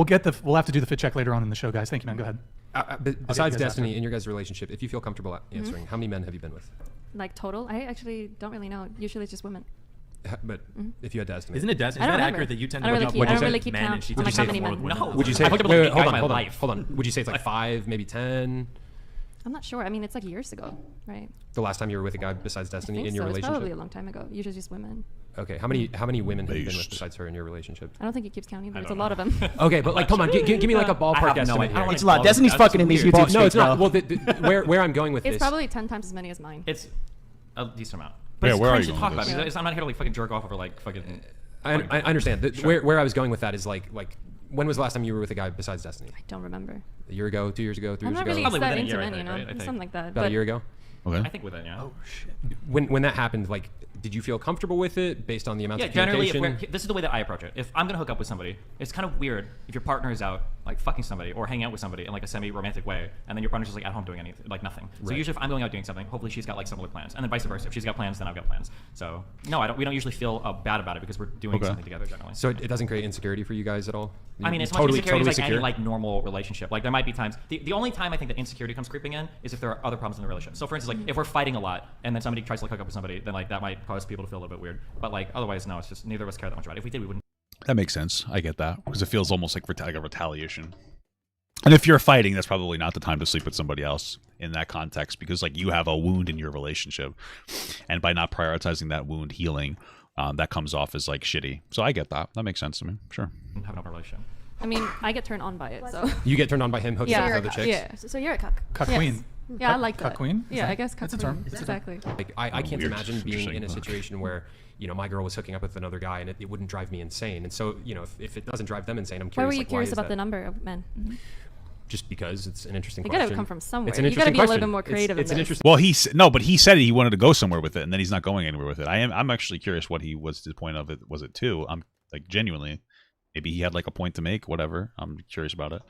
C: have to do the fit check later on in the show, guys. Thank you, man. Go ahead.
F: Besides
C: you guys
F: Destiny,
C: after.
F: in your guys' relationship, if you feel comfortable answering, how many men have you been with?
B: Like total? I actually don't really know. Usually it's just women.
F: But if you had to estimate.
K: Isn't it Destiny?
B: I
K: Is
B: don't
K: that
B: remember.
K: accurate that you tend
B: I
K: to
B: don't
K: look
B: really
K: up
B: keep- I don't
K: women
B: really keep
K: men and
B: count
K: she
B: on
K: tends
B: how
K: to
B: many
K: say more
B: men.
K: with
D: No.
K: women?
F: Would you say?
D: I
F: Wait,
D: looked up
F: wait,
D: guy
F: hold
D: my
F: on,
D: life.
F: hold on. Would you say it's like 5, maybe 10?
B: I'm not sure. I mean, it's like years ago, right?
F: The last time you were with a guy besides
B: I
F: Destiny
B: think
F: in your
B: so. It's
F: relationship?
B: probably a long time ago. Usually just women.
F: Okay, how many women have you been with
A: Based.
F: besides her in your relationship?
B: I don't think he keeps counting, but it's a
K: don't
B: lot of them.
F: Okay, but like, come on, give me like a ballpark
D: have no
F: estimate
D: idea.
F: here.
D: I don't
H: It's a lot.
D: Well,
H: Destiny's
D: that's
H: fucking in these
D: weird.
H: YouTube
F: No, it's
H: streets,
F: not.
H: bro.
F: Well, where I'm going with
B: It's
F: this.
B: probably 10 times as many as mine.
D: It's a decent amount. But
A: Yeah,
D: it's
A: where are
D: cringe
A: you
D: to
A: going
D: talk
A: with
D: about
A: this?
D: because I'm not here to like fucking jerk off over like fucking.
F: I understand.
D: Sure.
F: Where I was going with that is like when was the last time you were with a guy besides Destiny?
B: I don't remember.
F: A year ago, 2 years ago, 3
B: I'm
F: years
B: not
F: ago?
B: really
D: Probably
B: that
D: within a
B: into
D: year,
B: men,
D: I
B: you know,
D: think, right?
B: something like that.
F: About a year ago?
A: Okay.
D: I think within, yeah.
C: Oh shit.
F: When that happened, like, did you feel comfortable with it based on the amount
D: Yeah,
F: of
D: generally,
F: communication?
D: this is the way that I approach it. If I'm gonna hook up with somebody, it's kind of weird if your partner is out like fucking somebody or hanging out with somebody in like a semi-romantic way, and then your partner's just like at home doing anything, like nothing. So
F: Right.
D: usually, if I'm going out doing something, hopefully she's got like similar plans, and then vice versa. If she's got plans, then I've got plans. So no, we don't usually feel bad about it because we're doing something together generally.
F: So it doesn't create insecurity for you guys at all?
D: I mean,
F: You're
D: as much insecurity as like
F: secure?
D: any like normal relationship. Like there might be times. The only time I think that insecurity comes creeping in is if there are other problems in the relationship. So for instance, like if we're fighting a lot and then somebody tries to like hook up with somebody, then like that might cause people to feel a little bit weird. But like otherwise, no, it's just neither of us care that much about it. If we did, we wouldn't.
A: That makes sense. I get that because it feels almost like a retaliation. And if you're fighting, that's probably not the time to sleep with somebody else in that context because like you have a wound in your relationship, and by not prioritizing that wound healing, that comes off as like shitty. So I get that. That makes sense to me. Sure.
D: Have an open relationship.
B: I mean, I get turned on by it, so.
F: You get turned on by him hooking
B: Yeah.
F: up with other chicks?
B: Yeah.
J: So you're a cuck.
C: Cuck
B: Yes.
C: queen.
B: Yeah, I like that.
C: Cuck queen? Is
B: Yeah,
C: that-
B: I guess cuck
C: that's a
B: queen.
C: term. It's a term.
B: Exactly.
F: Like, I can't
A: Weird.
F: imagine being in a
A: Interesting.
F: situation where, you know, my girl was hooking up with another guy and it wouldn't drive me insane. And so, you know, if it doesn't drive them insane, I'm
B: Why
F: curious.
B: were you
F: like,
B: curious
F: is
B: about
F: that?
B: the number of men?
F: Just because it's an interesting
B: It
F: question.
B: gotta come from somewhere.
F: It's an
B: You gotta
F: interesting
B: be a little
F: question.
B: bit more creative
F: It's
B: in
F: an
B: this.
F: interesting.
A: Well, he said he wanted to go somewhere with it, and then he's not going anywhere with it. I'm actually curious what he was the point of it. Was it too? I'm like genuinely, maybe he had like a point to make. Whatever. I'm curious about it.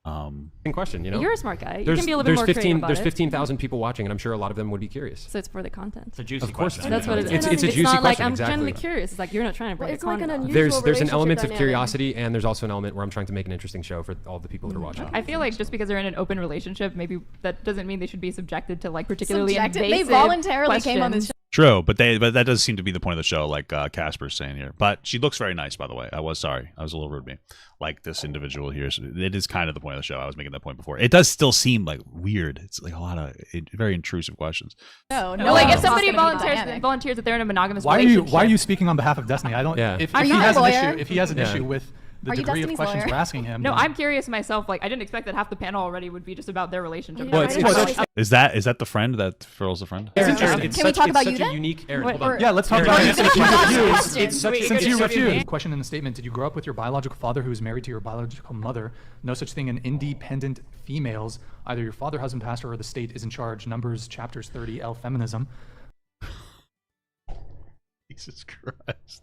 F: Interesting question, you know.
B: You're a smart guy. You can be a little bit more
F: 15,
B: creative about
F: There's
B: it.
F: 15,000 people watching, and I'm sure a lot of them would be curious.
B: So it's for the content.
D: It's a juicy
F: Of course
D: question.
B: That's what it is.
F: It's a juicy
B: not like
F: question,
B: I'm
F: exactly.
B: genuinely curious. It's like you're not trying to
J: Well,
B: bring
J: it's
B: a
J: like an
B: con.
J: unusual
F: There's an
J: relationship
F: element of
J: dynamic.
F: curiosity, and there's also an element where I'm trying to make an interesting show for all the people that are watching.
G: I feel like just because they're in an open relationship, maybe that doesn't mean they should be subjected to like particularly
I: Subjected? They
G: invasive
I: voluntarily came on this
G: questions.
A: True, but that does seem to be the point of the show, like Casper's saying here. But she looks very nice, by the way. I was sorry. I was a little rude to me. Like this individual here. So it is kind of the point of the show. I was making that point before. It does still seem like weird. It's like a lot of very intrusive questions.
I: No,
G: No, like if
I: it's
G: somebody
I: not gonna be
G: volunteers
I: dynamic.
G: that they're in a monogamous
C: Why
G: relationship.
C: are you speaking on behalf of Destiny? I don't.
F: Yeah.
C: If
I: Are
C: he
I: you a
C: has an
I: lawyer?
C: issue, if he has an
F: Yeah.
C: issue with the
I: Are you
C: degree of
I: Destiny's
C: questions
I: lawyer?
C: we're asking him,
G: No,
C: then-
G: I'm curious myself. Like I didn't expect that half the panel already would be just about their relationship.
J: Well, it's
A: Is that the friend that Feral's the friend?
F: Aaron,
C: interesting.
F: it's
I: Can we
F: such-
I: talk
F: it's
I: about
F: such
I: you
F: a
I: then?
F: unique. Aaron,
I: What-
F: hold on.
C: Yeah, let's talk
F: Aaron,
C: about it.
F: it's
C: Since you
F: such-
C: refused.
F: It's such
C: Since you
F: such a-
C: refused. Question in the statement: did you grow up with your biological father who was married to your biological mother? No such thing in independent females. Either your father, husband, pastor, or the state is in charge. Numbers chapters 30. L feminism.
A: Jesus Christ.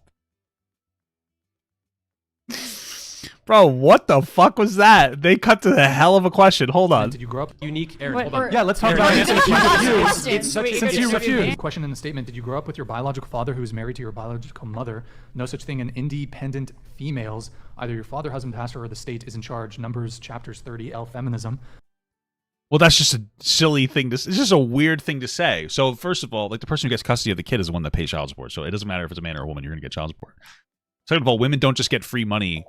A: Bro, what the fuck was that? They cut to the hell of a question. Hold on.
C: Did you grow up?
F: Unique. Aaron,
G: What-
F: hold on.
G: or-
C: Yeah, let's talk
F: Aaron,
C: about it.
F: it's
C: Since you
F: such a-
C: refused.
F: It's such a-
C: Since you
F: it's such a-
C: refused. Question in the statement: did you grow up with your biological father who was married to your biological mother? No such thing in independent females. Either your father, husband, pastor, or the state is in charge. Numbers chapters 30. L feminism.
A: Well, that's just a silly thing. It's just a weird thing to say. So, first of all, like the person who gets custody of the kid is the one that pays child support. So it doesn't matter if it's a man or a woman, you're going to get child support. Second of all, women don't just get free money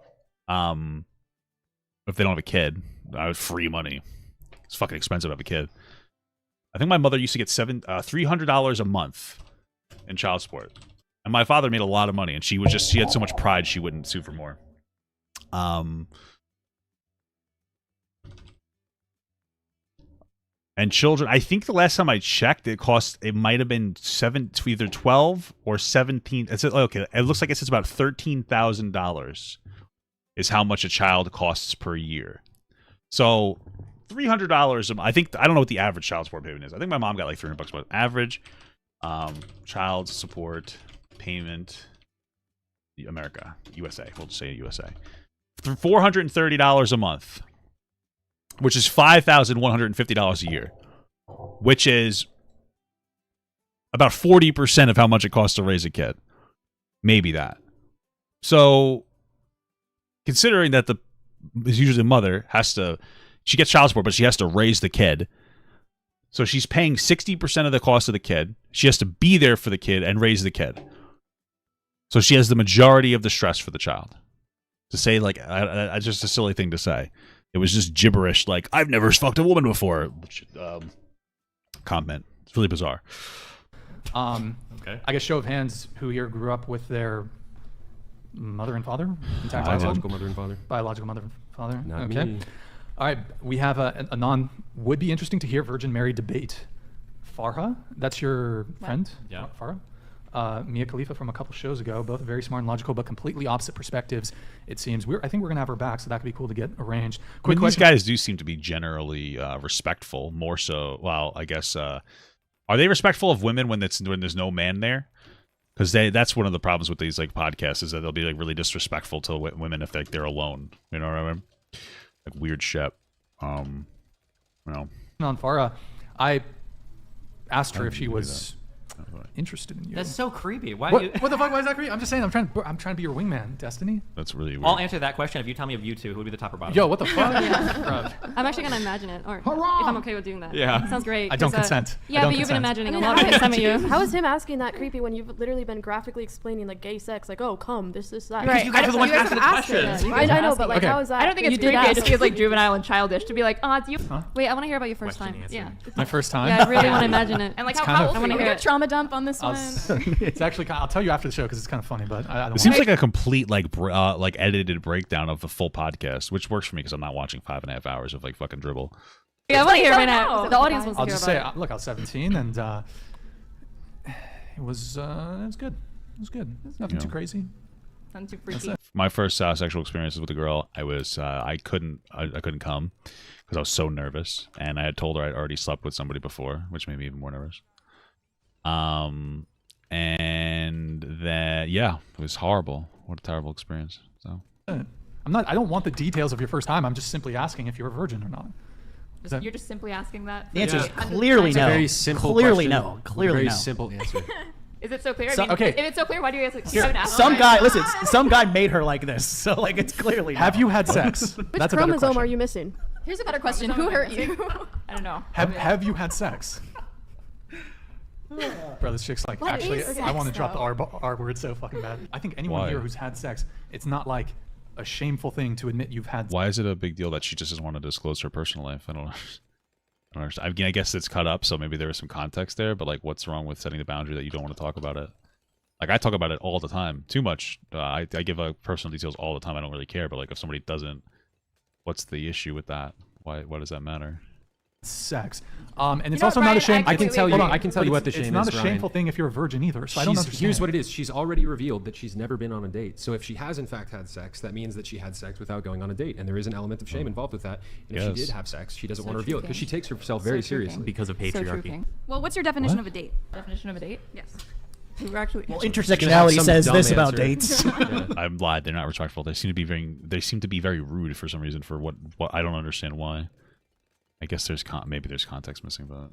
A: if they don't have a kid. Free money. It's fucking expensive to have a kid. I think my mother used to get $300 a month in child support. And my father made a lot of money, and she had so much pride she wouldn't sue for more. And children, I think the last time I checked, it might have been either 12 or 17. Okay, it looks like it's about $13,000 is how much a child costs per year. So $300. I don't know what the average child support payment is. I think my mom got like $300 but average child support payment. America, USA. We'll just say USA. For $430 a month, which is $5,150 a year, which is about 40% of how much it costs to raise a kid. Maybe that. So, considering that is usually the mother she gets child support, but she has to raise the kid. So she's paying 60% of the cost of the kid. She has to be there for the kid and raise the kid. So she has the majority of the stress for the child. To say, like, it's just a silly thing to say. It was just gibberish, like, I've never fucked a woman before. Comment. It's really bizarre.
D: Okay.
C: I guess show of hands, who here grew up with their mother and father? Intact
F: Biological mother and father.
C: Biological mother and father?
F: Not
C: okay.
F: me.
C: All right, we have a would be interesting to hear Virgin Mary debate. Farha, that's your friend?
D: Yeah.
C: Farha? Mia Khalifa from a couple shows ago. Both very smart and logical, but completely opposite perspectives. It seems. I think we're gonna have her back, so that could be cool to get arranged. Quick question.
A: These guys do seem to be generally respectful, more so. Well, I guess are they respectful of women when there's no man there? Because that's one of the problems with these like podcasts is that they'll be like really disrespectful to women if they're alone. You know what I mean? Like weird shit. You know.
C: On Farah, I asked her if she was interested in you.
D: That's so creepy. Why?
C: What the fuck? Why is that creepy? I'm just saying. I'm trying to be your wingman, Destiny.
A: That's really weird.
D: I'll answer that question if you tell me of you two. Who would be the top or bottom?
C: Yo, what the fuck?
B: I'm actually gonna imagine it, or if I'm okay with doing that.
C: Yeah.
B: Sounds great.
C: I don't consent.
B: Yeah, but you've been imagining a lot of it. Some of you.
J: How is him asking that creepy when you've literally been graphically explaining like gay sex, like oh come this that.
D: Because you guys are the ones asking the questions.
J: I know, but like how is that?
G: I don't think it's creepy. It just feels like juvenile and childish to be like, oh, it's you.
B: Wait, I want to hear about your first time. Yeah.
C: My first time.
B: Yeah, I really want to imagine it.
G: And like how old
I: I want to hear a trauma dump on this one.
C: It's actually. I'll tell you after the show because it's kind of funny, but I don't.
A: It seems like a complete like edited breakdown of the full podcast, which works for me because I'm not watching 5.5 hours of like fucking dribble.
B: Yeah, I want to hear right now. The audience wants to
C: I'll
B: hear
C: just
B: about
C: say, look, I was 17 and it was good. It was good. It's nothing too crazy.
G: Nothing too freaky.
A: My first sexual experiences with a girl, I couldn't come because I was so nervous, and I had told her I'd already slept with somebody before, which made me even more nervous. And then it was horrible. What a terrible experience. So
C: I don't want the details of your first time. I'm just simply asking if you're a virgin or not.
G: You're just simply asking that?
H: The answer is clearly no.
F: Very simple
H: Clearly
F: question.
H: no. Clearly
F: very
H: no.
F: simple answer.
G: Is it so clear?
C: So,
G: I mean,
C: okay.
G: If it's so clear, why do you guys like?
H: Some guy made her like this, so like it's clearly.
C: Have you had sex?
J: Which
C: That's a better
J: chromosome
C: question.
J: are you missing?
I: Here's a better question. Who hurt you?
G: I don't know.
C: Have you had sex? Bro, this chick's like,
I: What
C: actually,
I: is sex,
C: I want to drop the
I: though?
C: R word so fucking bad. I think anyone
A: Why?
C: here who's had sex, it's not like a shameful thing to admit you've had.
A: why is it a big deal that she just doesn't want to disclose her personal life? I don't understand. I mean, I guess it's cut up, so maybe there was some context there. But like, what's wrong with setting the boundary that you don't want to talk about it? Like, I talk about it all the time, too much. I give personal details all the time. I don't really care. But like, if somebody doesn't, what's the issue with that? Why does that matter?
C: Sex. And it's
G: know
C: also
G: what,
C: not a
G: Ryan,
C: shame.
F: I can tell you.
C: Hold on,
F: I can tell you what the shame is.
C: It's not a
F: Ryan.
C: shameful thing if you're a virgin either. So I don't understand.
F: Here's what it is. She's already revealed that she's never been on a date. So if she has in fact had sex, that means that she had sex without going on a date, and there is an element of shame involved with that. And if she did have sex, she doesn't want to reveal it because she takes herself very seriously.
K: Because of patriarchy.
I: Well, what's your definition of a date?
G: Definition of a date?
I: Yes.
G: We're actually.
H: Well, intersectionality says this about dates.
A: I'm lied. They're not respectful. They seem to be very rude for some reason. For what I don't understand why. I guess maybe there's context missing, but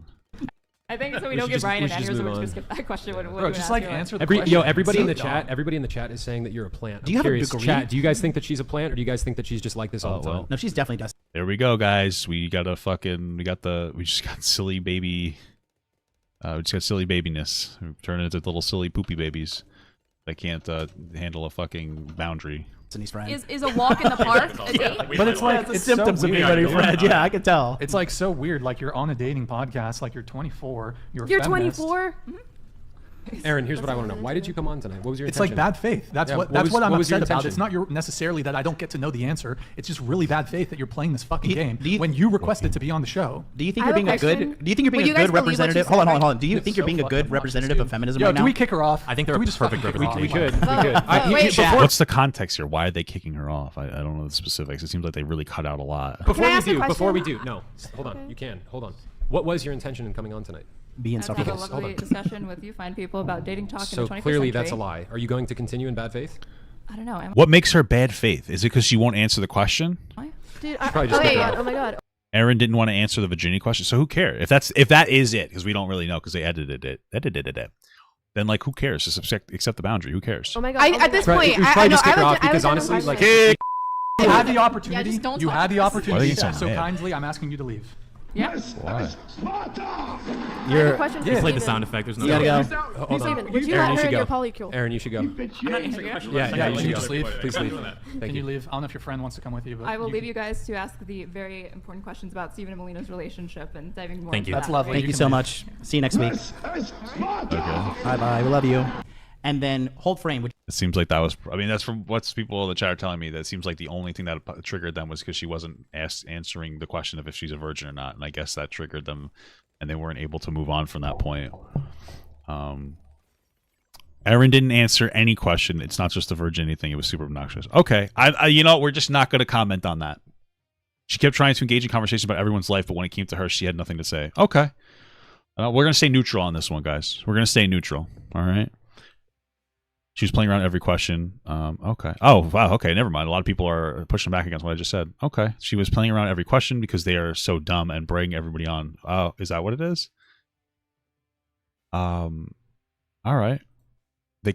G: I think so. We don't give Brian an answer, so we're just gonna skip that question.
C: Bro, just like answer the question.
F: Everybody in the chat. Everybody in the chat is saying that you're a plant.
H: Do you have a degree?
F: Chat, do you guys think that she's a plant, or do you guys think that she's just like this all the time?
H: No, she's definitely does.
A: there we go, guys. We just got silly baby. We just got silly babiness. We turn into little silly poopy babies that can't handle a fucking boundary.
I: Is a walk in the park a date?
C: But it's like it's
H: symptoms of being ready for it. Yeah, I can tell.
C: It's like so weird. Like you're on a dating podcast. Like you're 24. You're
J: You're
C: feminist.
J: 24.
F: Aaron, here's what I want to know. Why did you come on tonight? What was your
C: It's
F: intention?
C: like bad faith. That's
F: Yeah,
C: what
F: what
C: I'm
F: was your
C: upset about.
F: intention?
C: It's not necessarily that I don't get to know the answer. It's just really bad faith that you're playing this fucking game
H: do you-
C: when you requested to be on the show.
H: Do you think
J: I
H: you're
J: have
H: being
J: a
H: a good?
J: question.
H: Do you think you're being
I: Will you
H: a
I: guys
H: good
I: believe what you
H: representative?
I: said,
H: Hold on.
I: right?
H: Do you think you're being a good representative of feminism
C: Yo,
H: right
C: do
H: now?
C: we kick her off?
K: I think
C: Do
K: they're
C: we just
K: perfect
C: fucking-
K: representation.
F: We could.
I: wait,
A: What's the context here? Why are they kicking her off? I don't know the specifics. It seems like they really cut out a lot.
F: Before
J: I
F: we
J: ask a
F: do,
J: question?
F: no, hold on. You can. Hold on. What was your intention in coming on tonight?
H: Be
G: Let's have a
H: insufferable.
G: lovely discussion with you fine people about dating talk in
F: So
G: the 21st
F: clearly
G: century.
F: that's a lie. Are you going to continue in bad faith?
G: I don't know.
A: What makes her bad faith? Is it because she won't answer the question?
J: Dude,
F: probably just
J: oh,
F: got
J: oh my god.
A: Aaron didn't want to answer the virginity question, so who cares? If that is it, because we don't really know because they edited it. Then like who cares? Just accept the boundary. Who cares?
J: Oh my god.
I: At this
F: Right,
I: point,
F: we
I: I
F: probably
I: know.
F: just kick her
I: I
F: off because
I: was
F: honestly,
I: having a
F: like,
I: question.
C: You had the opportunity.
I: just don't
C: You
I: talk
C: had the
I: to us.
C: opportunity.
A: Why are you so
C: So
A: mad?
C: kindly, I'm asking you to leave.
G: Yeah.
A: Why?
J: I have a question for
K: Play the
J: Steven.
K: sound effect. There's no.
H: You gotta go.
F: Hold on.
J: Steven, would you
F: Aaron,
J: let
F: you
J: her
F: should
J: in your
F: go.
J: polycule?
F: Aaron, you should go.
G: I'm not answering your question.
F: Yeah, you
C: Can
F: should
C: you
F: go.
C: just leave?
F: Please leave.
C: Can
F: Thank
C: you
F: you.
C: leave? I don't know if your friend wants to come with you, but
G: I will leave you guys to ask the very important questions about Stephen and Melina's relationship and diving more
K: Thank
G: into
K: you.
C: That's
G: that.
C: lovely.
H: Thank you
C: can
H: so
C: leave.
H: much. See you next week. Bye bye. We love you. And then hold frame. Which
A: It seems like that was. I mean, that's from what people in the chat are telling me. That seems like the only thing that triggered them was because she wasn't answering the question of if she's a virgin or not, and I guess that triggered them, and they weren't able to move on from that point. Erin didn't answer any question. It's not just a virginity thing. It was super obnoxious. Okay. You know, we're just not going to comment on that. She kept trying to engage in conversations about everyone's life, but when it came to her, she had nothing to say. Okay. We're going to stay neutral on this one, guys. We're going to stay neutral. All right. She was playing around every question. Okay. Oh, wow. Okay. Never mind. A lot of people are pushing back against what I just said. Okay. She was playing around every question because they are so dumb and bring everybody on. Oh, is that what it is? All right. They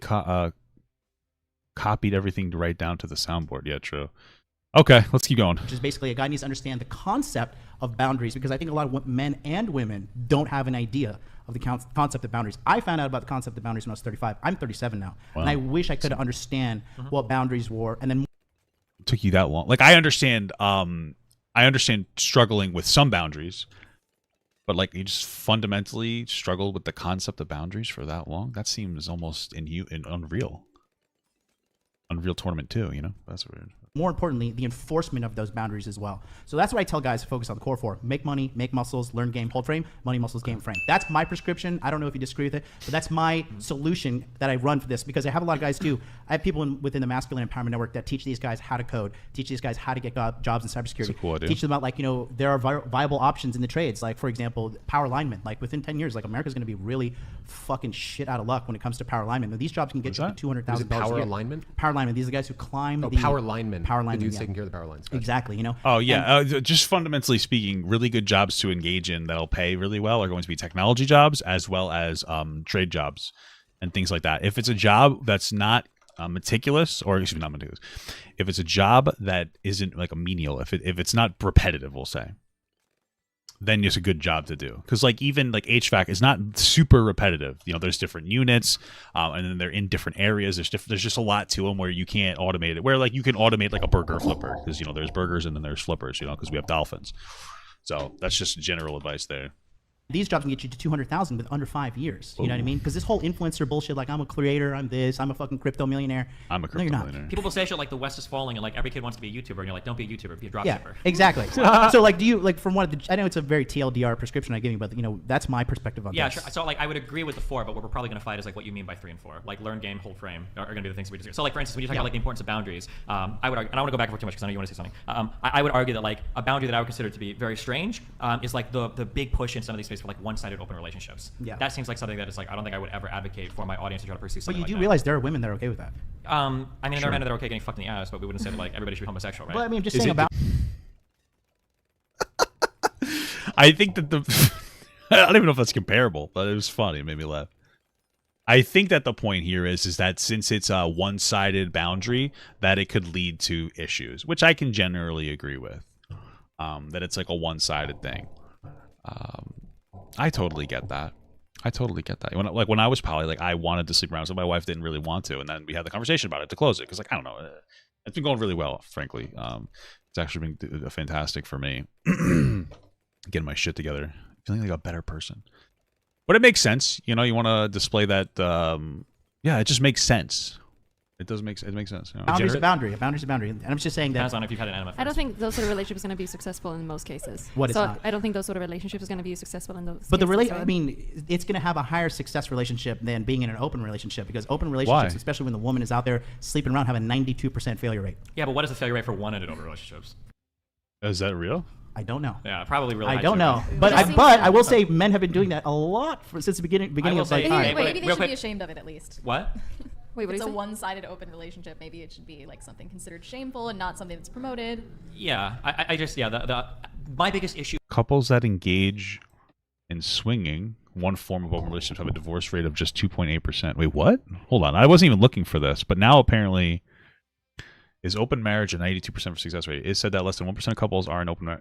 A: copied everything right down to the soundboard. Yeah, true. Okay, let's keep going.
H: Which is basically a guy needs to understand the concept of boundaries, because I think a lot of men and women don't have an idea of the concept of boundaries. I found out about the concept of boundaries when I was 35. I'm 37 now. Wow. And I wish I could understand what boundaries were. And then
A: it took you that long. Like, I understand struggling with some boundaries, but like you just fundamentally struggled with the concept of boundaries for that long. That seems almost unreal. Unreal Tournament 2, you know? That's weird.
H: More importantly, the enforcement of those boundaries as well. So that's what I tell guys to focus on the core four. Make money, make muscles, learn game, hold frame, money, muscles, game, frame. That's my prescription. I don't know if you disagree with it, but that's my solution that I run for this, because I have a lot of guys too. I have people within the Masculine Empowerment Network that teach these guys how to code, teach these guys how to get jobs in cybersecurity,
A: cool idea.
H: Teach them about, like, you know, there are viable options in the trades. Like, for example, power lineman. Like, within 10 years, like, America's going to be really fucking shit out of luck when it comes to power linemen. Now, these jobs can get you $200,000
F: power alignment?
H: Power linemen. These are the guys who climb
F: power linemen.
H: Power linemen,
F: the dudes taking care of the power lines. Gotcha.
H: Exactly, you know.
A: Oh yeah, just fundamentally speaking, really good jobs to engage in that'll pay really well are going to be technology jobs as well as trade jobs and things like that. If it's a job that's not meticulous, or excuse me, not meticulous, if it's a job that isn't like a menial, if it's not repetitive, we'll say, then it's a good job to do. Because like even like HVAC is not super repetitive. You know, there's different units, and then they're in different areas. There's just a lot to them where you can't automate it. Where like you can automate like a burger flipper, because you know there's burgers and then there's flippers. You know, because we have dolphins. So that's just general advice there.
H: These jobs can get you to 200,000 with under 5 years. You know what I mean? Because this whole influencer bullshit, like I'm a creator, I'm this, I'm a fucking crypto millionaire.
A: I'm a crypto millionaire.
D: People will say shit like the West is falling and like every kid wants to be a YouTuber, and you're like, don't be a YouTuber, be a dropshipper.
H: Yeah, exactly. So like, do you like from one of the? I know it's a very TLDR prescription I give you, but you know that's my perspective on this.
D: Yeah, sure. So like I would agree with the 4, but what we're probably going to fight is like what you mean by 3 and 4. Like learn game, hold frame are going to be the things we disagree. So like for instance, when you talk about like the importance of boundaries, I would argue, and I don't want to go back and forth too much because I know you want to say something. I would argue that like a boundary that I would consider to be very strange is like the big push in some of these spaces for like one-sided open relationships.
H: Yeah.
D: That seems like something that is like I don't think I would ever advocate for my audience to try to pursue something.
H: But you
D: do
H: realize there are women that are okay with that.
D: I mean, there are men that are okay getting fucked in the ass, but we wouldn't say that like everybody should be homosexual, right?
H: Well, I mean, I'm just saying about.
A: I think that I don't even know if that's comparable, but it was funny. It made me laugh. I think that the point here is that since it's a one-sided boundary, that it could lead to issues, which I can generally agree with. That it's like a one-sided thing. I totally get that. When I was poly, like I wanted to sleep around, so my wife didn't really want to, and then we had the conversation about it to close it because, like, I don't know, it's been going really well, frankly. It's actually been fantastic for me getting my shit together, feeling like a better person. But it makes sense, you know. You want to display that. Yeah, it just makes sense. It makes sense. You know?
H: Boundary's a boundary. A boundary's a boundary. And I'm just saying that.
D: Depends on if you've had an enema.
B: I don't think those sort of relationships are going to be successful in most cases.
H: What is not?
B: I don't think those sort of relationships is going to be successful in those.
H: But
B: cases,
H: I mean, it's going to have a higher success relationship than being in an open relationship, because open relationships,
A: Why?
H: especially when the woman is out there sleeping around, have a 92% failure rate.
D: Yeah, but what is the failure rate for one-ended open relationships?
A: Is that real?
H: I don't know.
D: Yeah, probably really.
H: I don't know, but I will say men have been doing that a lot since the beginning of
I: maybe
H: time.
I: Maybe they should be ashamed of it at least.
D: What?
B: Wait, what
I: it's a one-sided open relationship. Maybe it should be like something considered shameful and not something that's promoted.
D: Yeah, I just my biggest issue.
A: Couples that engage in swinging, one form of open relationships, have a divorce rate of just 2.8%. Wait, what? Hold on, I wasn't even looking for this, but now apparently is open marriage a 92% for success rate. It said that less than 1% of couples are in open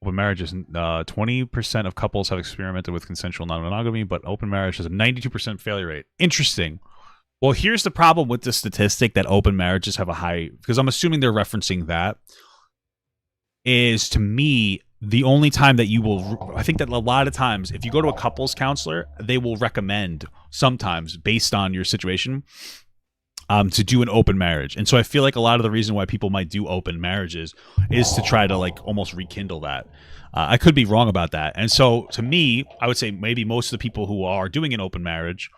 A: marriages. 20% of couples have experimented with consensual non-monogamy, but open marriage has a 92% failure rate. Interesting. Well, here's the problem with the statistic that open marriages have a high, because I'm assuming they're referencing that, is to me, the only time that you will, I think that a lot of times, if you go to a couples counselor, they will recommend sometimes, based on your situation, to do an open marriage. And so I feel like a lot of the reason why people might do open marriages is to try to like almost rekindle that. I could be wrong about that. And so to me, I would say maybe most of the people who are doing an open marriage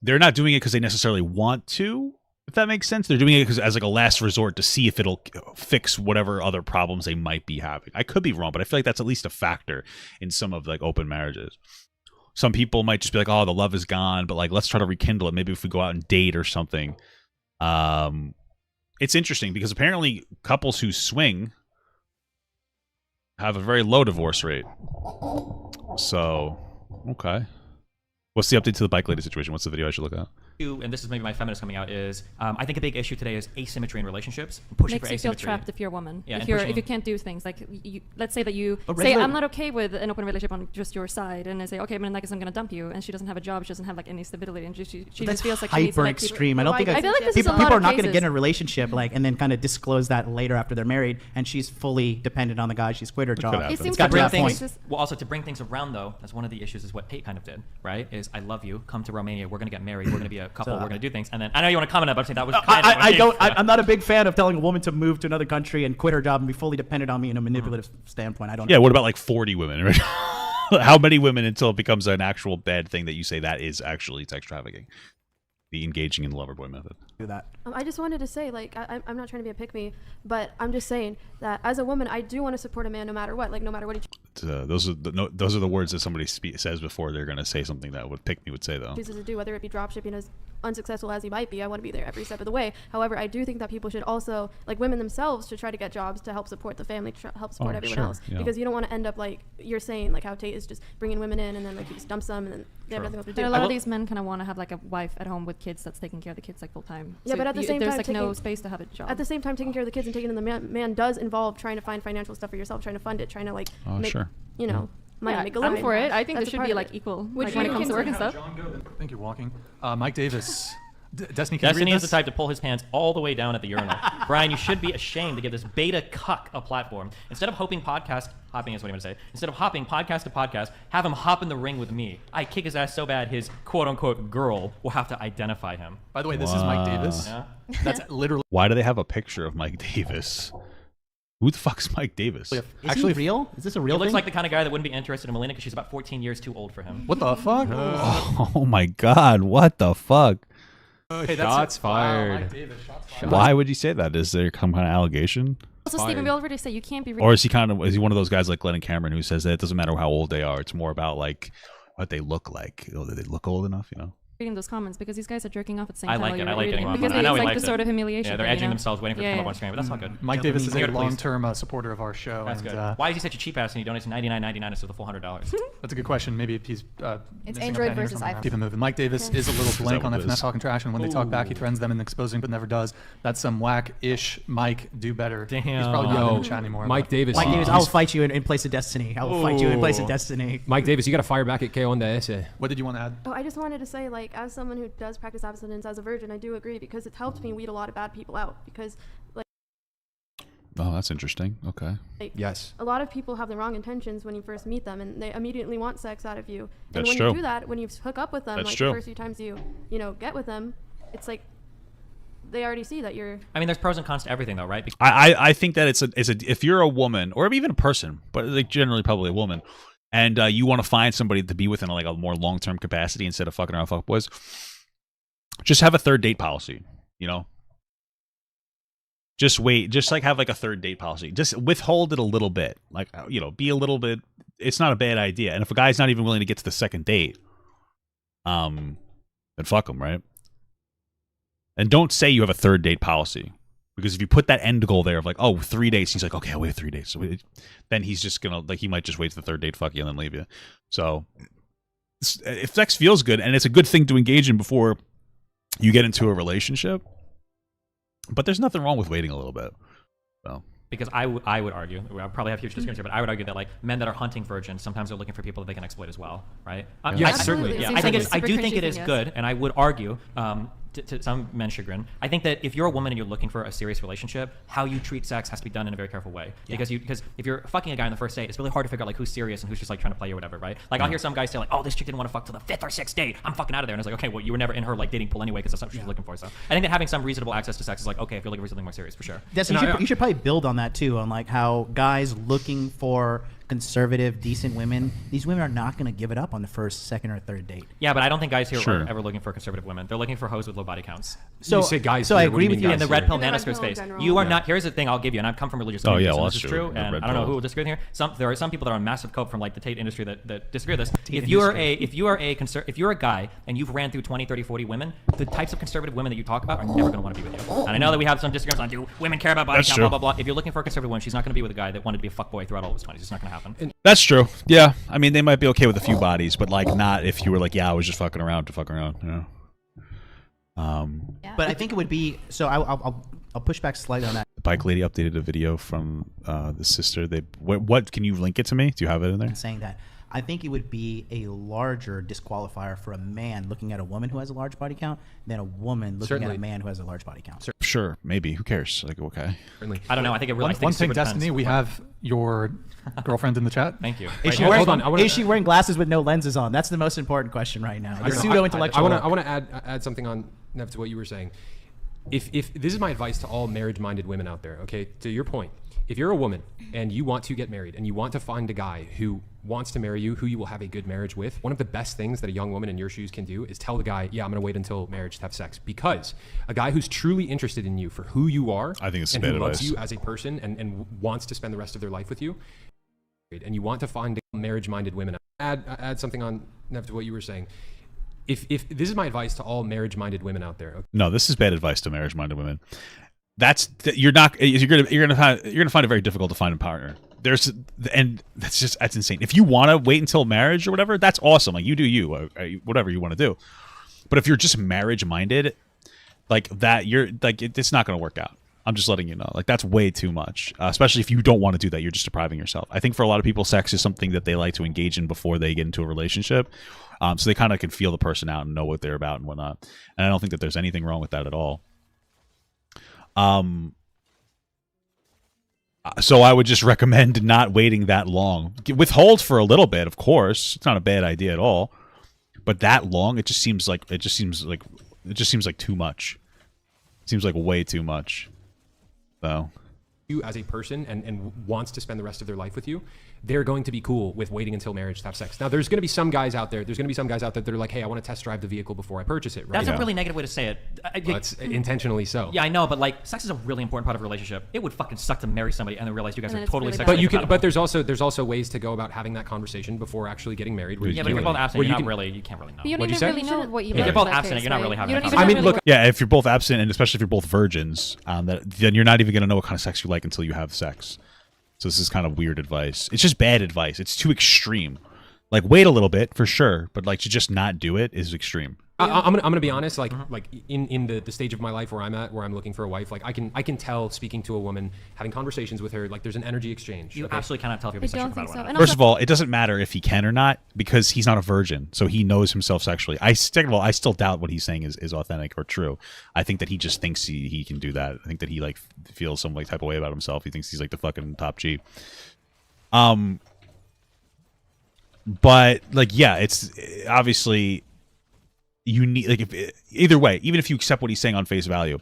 A: they're not doing it because they necessarily want to, if that makes sense. They're doing it as like a last resort to see if it'll fix whatever other problems they might be having. I could be wrong, but I feel like that's at least a factor in some of like open marriages. Some people might just be like, oh, the love is gone, but like, let's try to rekindle it. Maybe if we go out and date or something. It's interesting because apparently couples who swing have a very low divorce rate. So, okay. What's the update to the bike lady situation? What's the video I should look at?
D: And this is maybe my feminist coming out, is I think a big issue today is asymmetry in relationships. Pushing
B: Makes
D: for
B: you feel
D: asymmetry.
B: trapped if you're a woman.
D: Yeah,
B: if you can't do things like let's say that you say I'm not okay with an open relationship on just your side, and I say okay, but in that case I'm gonna dump you, and she doesn't have a job, she doesn't have like any stability, and she just feels like she needs to, like,
H: extreme. I don't think
B: I feel like this is a lot
H: people are
B: of
H: not going to
B: cases.
H: get in a relationship like and then kind of disclose that later after they're married, and she's fully dependent on the guy. She's quit her job.
B: It seems
H: It's got
B: to
H: to
B: bring
H: that point.
B: things.
D: Well, also to bring things around though, that's one of the issues is what Pate kind of did, right? Is I love you, come to Romania, we're gonna get married, we're gonna be a couple, we're gonna do things, and then I know you want to comment on it, but I'm saying that was kind of
H: I'm not a big fan of telling a woman to move to another country and quit her job and be fully dependent on me in a manipulative standpoint. I don't know.
A: Yeah, what about like 40 women? Right? How many women until it becomes an actual bad thing that you say that is actually sex trafficking? The engaging in the lover boy method.
H: Do that.
J: I just wanted to say, like, I'm not trying to be a pick-me, but I'm just saying that as a woman, I do want to support a man no matter what, like no matter what he
A: Those are the words that somebody says before they're going to say something that would pick me would say though.
J: chooses to do, whether it be dropshipping, as unsuccessful as he might be. I want to be there every step of the way. However, I do think that people should also, like women themselves, should try to get jobs to help support the family, to help support everyone
A: sure,
J: else.
A: yeah.
J: Because you don't want to end up like you're saying, like how Tate is just bringing women in and then like he just dumps them and then they have nothing else to do.
B: But a lot of these men kind of want to have like a wife at home with kids that's taking care of the kids like full time.
J: Yeah, but at the same
B: there's
J: time,
B: like no space to have a job.
J: At the same time, taking care of the kids and taking in the man does involve trying to find financial stuff for yourself, trying to fund it, trying to like make,
A: sure.
J: you know, money,
B: Yeah,
J: make a
B: I'm
J: living.
B: for it. I think
J: That's
B: there
J: a
B: should be
J: part of
B: like
J: it.
B: equal
G: Which
B: like, when it
G: you
B: comes to
G: can
B: work and stuff.
C: John, go. Thank you, Walking. Mike Davis. Destiny, can you
D: Destiny
C: read
D: is the
C: this?
D: type to pull his pants all the way down at the urinal. Brian, you should be ashamed to give this beta cuck a platform. Instead of hopping podcast is what I'm going to say. Instead of hopping podcast to podcast, have him hop in the ring with me. I kick his ass so bad his quote-unquote girl will have to identify him.
C: By the way, this is Mike Davis.
D: Yeah.
C: That's literally.
A: Why do they have a picture of Mike Davis? Who the fuck's Mike Davis?
H: Is he real? Is this a real
D: He looks
H: thing?
D: like the kind of guy that wouldn't be interested in Melina because she's about 14 years too old for him.
C: What the fuck?
A: Oh my god, what the fuck?
C: Hey,
F: Shots fired.
C: Wow, Mike Davis, shots fired.
A: Why would you say that? Is there some kind of allegation?
B: Also, Stephen, we already say you can't be.
A: Or is he one of those guys like Glenn Cameron who says that it doesn't matter how old they are, it's more about like what they look like. Do they look old enough, you know?
B: Reading those comments because these guys are jerking off at the same
D: I
B: time.
D: like
B: while
D: it.
B: you're
D: I like
B: reading
D: getting
B: it.
D: off
B: Because
D: on it. I know
B: it's
D: he
B: like
D: likes
B: the
D: it.
B: sort of humiliation.
D: Yeah, they're
B: thing,
D: edging
B: you know?
D: themselves, waiting for it to come up on screen, but that's not good.
C: Mike Davis is a
D: Good, please.
C: long-term supporter of our show.
D: That's
C: and,
D: good. Why is he such a cheap ass and he donates $99.99 instead of the full $100?
C: That's a good question. Maybe if he's
I: It's
C: missing a
I: Android
C: penny or
I: versus
C: something.
I: iPhone.
C: Keep it moving. Mike Davis is a little blank on
A: what
C: that
A: it is.
C: FNF Talking Trash, and when they talk back, he threatens them in exposing, but never does. That's some whack-ish Mike. Do better.
D: Damn.
C: He's probably not
F: Yo,
C: in the chat anymore.
F: Mike
C: but-
F: Davis.
H: Mike Davis,
F: he's-
H: I'll fight you in place of Destiny. I will fight you in place of Destiny.
F: Mike Davis, you got to fire back at KO on the essay.
C: What did you want to add?
J: Oh, I just wanted to say, like, as someone who does practice abstinence as a virgin, I do agree because it's helped me weed a lot of bad people out. Because, like,
A: Oh, that's interesting. Okay.
F: Yes.
J: a lot of people have the wrong intentions when you first meet them, and they immediately want sex out of you. And
A: That's
J: when
A: true.
J: you do that, when you hook up with them,
A: That's
J: like
A: true.
J: the first few times you get with them, it's like they already see that you're.
D: I mean, there's pros and cons to everything, though, right?
A: I think that it's a if you're a woman or even a person, but like generally probably a woman, and you want to find somebody to be with in like a more long-term capacity instead of fucking around fuckboys, just have a third date policy, you know? Just wait, just like have like a third date policy. Just withhold it a little bit. Like, you know, be a little bit, it's not a bad idea. And if a guy's not even willing to get to the second date, then fuck him, right? And don't say you have a third date policy. Because if you put that end goal there of like, oh, 3 dates, he's like, okay, I'll wait 3 days. So then he's just gonna, like, he might just wait to the third date, fuck you, and then leave you. So if sex feels good, and it's a good thing to engage in before you get into a relationship, but there's nothing wrong with waiting a little bit. So.
D: Because I would argue, I probably have huge disagreements here, but I would argue that like men that are hunting virgins, sometimes they're looking for people that they can exploit as well, right?
F: Yes, certainly.
D: Yeah,
B: It
D: I
B: seems
D: think
B: like
D: I
B: a
D: do
B: super
D: think it
B: cringy
D: is
B: thing,
D: good, and I would argue to some men's chagrin. I think that if you're a woman and you're looking for a serious relationship, how you treat sex has to be done in a very careful way. Because if you're fucking a guy on the first date, it's really hard to figure out like who's serious and who's just like trying to play or whatever, right? Like I'll hear some guys say like, oh, this chick didn't want to fuck till the 5th or 6th date. I'm fucking out of there. And it's like, okay, well, you were never in her like dating pool anyway because that's not what she's looking for. So I think that having some reasonable access to sex is like, okay, if you're looking for something more serious, for sure.
H: Destiny, you should probably build on that too, on like how guys looking for conservative, decent women, these women are not going to give it up on the first, second, or third date.
D: Yeah, but I don't think guys here are ever looking for conservative women. They're looking for hoes with low body counts.
F: So you say guys.
H: So I agree with you
D: in the red pill manosphere space. You are not. Here's the thing I'll give you, and I've come from religious communities. This is true, and I don't know who will disagree with here. There are some people that are on massive coke from like the Tate industry that disagree with this. If you are a guy and you've ran through 20, 30, 40 women, the types of conservative women that you talk about are never going to want to be with you. And I know that we have some disagreements on do women care about body count, blah blah blah. If you're looking for a conservative woman, she's not going to be with a guy that wanted to be a fuckboy throughout all his 20s. It's not going to happen.
A: That's true. Yeah, I mean they might be okay with a few bodies, but like not if you were like, yeah, I was just fucking around to fuck around. You know.
H: But I think it would be so. I'll push back slightly on that.
A: The bike lady updated a video from the sister. What can you link it to me? Do you have it in there?
H: Saying that, I think it would be a larger disqualifier for a man looking at a woman who has a large body count than a woman looking at a man who has a large body count.
A: Sure, maybe. Who cares? Like, okay.
D: Certainly. I don't know. I think it really.
C: One thing, Destiny, we have your girlfriend in the chat.
D: Thank you.
H: Is she wearing glasses with no lenses on? That's the most important question right now. Pseudo-intellectual.
F: I want to add something on Nev to what you were saying. If this is my advice to all marriage-minded women out there, okay, to your point, if you're a woman and you want to get married and you want to find a guy who wants to marry you, who you will have a good marriage with, one of the best things that a young woman in your shoes can do is tell the guy, yeah, I'm going to wait until marriage to have sex. Because a guy who's truly interested in you for who you are,
A: I think it's
F: and
A: bad
F: who loves
A: advice.
F: you as a person and wants to spend the rest of their life with you, and you want to find marriage-minded women. Add something on Nev to what you were saying. If this is my advice to all marriage-minded women out there. Okay?
A: No, this is bad advice to marriage-minded women. You're gonna find it very difficult to find a partner. That's insane. If you want to wait until marriage or whatever, that's awesome. Like you do you, whatever you want to do. But if you're just marriage-minded, like that, it's not gonna work out. I'm just letting you know. Like that's way too much, especially if you don't want to do that. You're just depriving yourself. I think for a lot of people, sex is something that they like to engage in before they get into a relationship. So they kind of can feel the person out and know what they're about and whatnot. And I don't think that there's anything wrong with that at all. So I would just recommend not waiting that long. Withhold for a little bit, of course. It's not a bad idea at all. But that long, it just seems like too much. It seems like way too much. So
F: you as a person and wants to spend the rest of their life with you, they're going to be cool with waiting until marriage to have sex. Now, there's going to be some guys out there. That are like, hey, I want to test drive the vehicle before I purchase it. Right?
D: That's a really negative way to say it.
F: It's intentionally so.
D: Yeah, I know, but like, sex is a really important part of a relationship. It would fucking suck to marry somebody and then realize you guys are totally sexually
F: incompatible. But there's also ways to go about having that conversation before actually getting married.
D: Yeah, but if you're both absent, you can't really know.
B: You don't even really know what you.
D: If you're both absent, you're not really having.
A: I mean, look. Yeah, if you're both absent, and especially if you're both virgins, then you're not even going to know what kind of sex you like until you have sex. So this is kind of weird advice. It's just bad advice. It's too extreme. Like wait a little bit for sure, but like to just not do it is extreme.
F: I'm gonna be honest. Like in the stage of my life where I'm at, where I'm looking for a wife, like I can tell speaking to a woman, having conversations with her, like there's an energy exchange.
D: You absolutely cannot tell if you're bisexual about it.
A: First of all, it doesn't matter if he can or not because he's not a virgin, so he knows himself sexually. I still doubt what he's saying is authentic or true. I think that he just thinks he can do that. I think that he like feels some like type of way about himself. He thinks he's like the fucking top G. But like yeah, it's obviously. You need either way, even if you accept what he's saying on face value,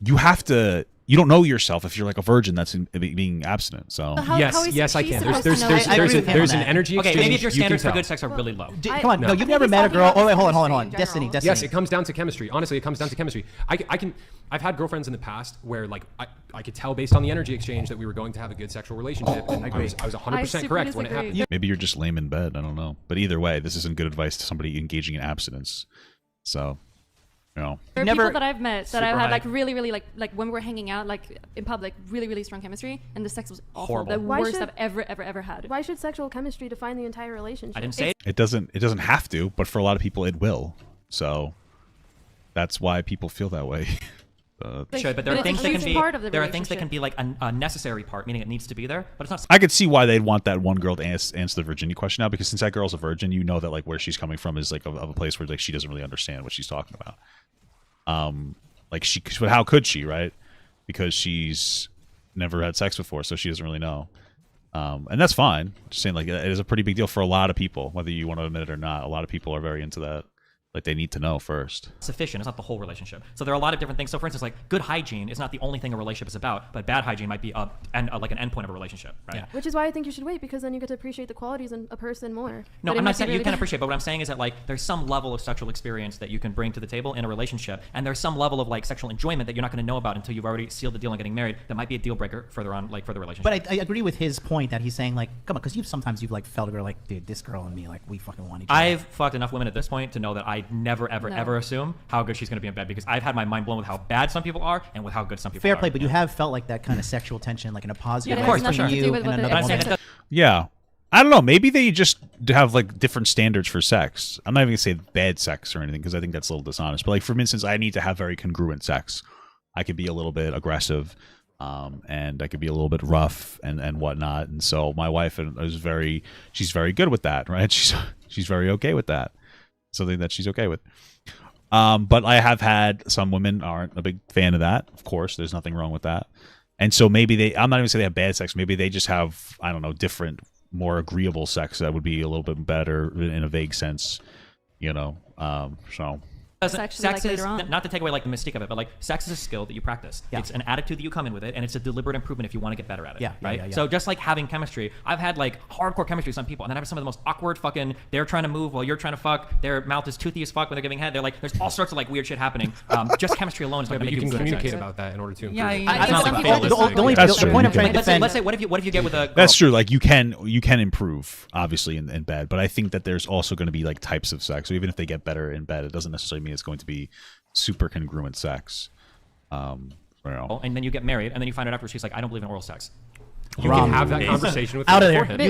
A: you don't know yourself if you're like a virgin that's being abstinent. So
F: yes, I can. There's an energy exchange.
D: Okay, maybe if your standards for good sex are really low.
H: Come on, no, you've never met a girl. Oh wait, hold on. Destiny.
F: Yes, it comes down to chemistry. Honestly, it comes down to chemistry. I've had girlfriends in the past where like I could tell based on the energy exchange that we were going to have a good sexual relationship, and I was 100% correct when it happened.
A: Maybe you're just lame in bed. I don't know, but either way, this isn't good advice to somebody engaging in abstinence. So, you know.
B: There are people that I've met that I've had like really like when we're hanging out like in public, really strong chemistry, and the sex was awful.
D: Horrible.
B: The worst I've ever had.
J: Why should sexual chemistry define the entire relationship?
D: I didn't say
A: it doesn't have to, but for a lot of people it will. So that's why people feel that way.
D: But there are things that can be like a necessary part, meaning it needs to be there, but it's not.
A: I could see why they'd want that one girl to answer the virginity question now, because since that girl's a virgin, you know that like where she's coming from is like of a place where like she doesn't really understand what she's talking about. But how could she, right? Because she's never had sex before, so she doesn't really know. And that's fine. Just saying, like it is a pretty big deal for a lot of people, whether you want to admit it or not. A lot of people are very into that. Like they need to know first.
D: Sufficient. It's not the whole relationship. So there are a lot of different things. So for instance, like good hygiene is not the only thing a relationship is about, but bad hygiene might be like an endpoint of a relationship, right?
J: Yeah. Which is why I think you should wait, because then you get to appreciate the qualities in a person more.
D: No, I'm not saying you can appreciate, but what I'm saying is that like there's some level of sexual experience that you can bring to the table in a relationship, and there's some level of like sexual enjoyment that you're not going to know about until you've already sealed the deal and getting married. That might be a deal breaker further on, like for the relationship.
H: But I agree with his point that he's saying like, come on, because sometimes you've like felt a girl like, dude, this girl and me, like we fucking want each other.
D: I've fucked enough women at this point to know that I never ever assume how good she's going to be in bed, because I've had my mind blown with how bad some people are and with how good some people are.
H: Fair play, but you have felt like that kind of sexual tension, like in a positive way.
D: Of course, for sure.
H: You and another woman.
A: Yeah. I don't know. Maybe they just have like different standards for sex. I'm not even going to say bad sex or anything, because I think that's a little dishonest. But like, for instance, I need to have very congruent sex. I could be a little bit aggressive, and I could be a little bit rough and whatnot. And so my wife she's very good with that, right? She's very okay with that. Something that she's okay with. But I have had some women aren't a big fan of that. Of course, there's nothing wrong with that. And so maybe I'm not even saying they have bad sex. Maybe they just have, I don't know, different, more agreeable sex that would be a little bit better in a vague sense, you know. So.
D: Sex is not to take away like the mystique of it, but like sex is a skill that you practice. Yeah. It's an attitude that you come in with it, and it's a deliberate improvement if you want to get better at it. Right. So just like having chemistry, I've had like hardcore chemistry with some people, and then I have some of the most awkward fucking. They're trying to move while you're trying to fuck. Their mouth is toothy as fuck when they're giving head. They're like, there's all sorts of like weird shit happening. Just chemistry alone is not going to make
F: you can communicate
D: sex.
F: about that in order to improve.
H: The point I'm trying to defend.
D: Let's say, what if you get with a girl?
A: That's true. Like you can improve obviously in bed, but I think that there's also going to be like types of sex. So even if they get better in bed, it doesn't necessarily mean it's going to be super congruent sex.
D: And then you get married, and then you find out after she's like, I don't believe in oral sex.
F: You can have that conversation with
H: out of
F: her.
H: there.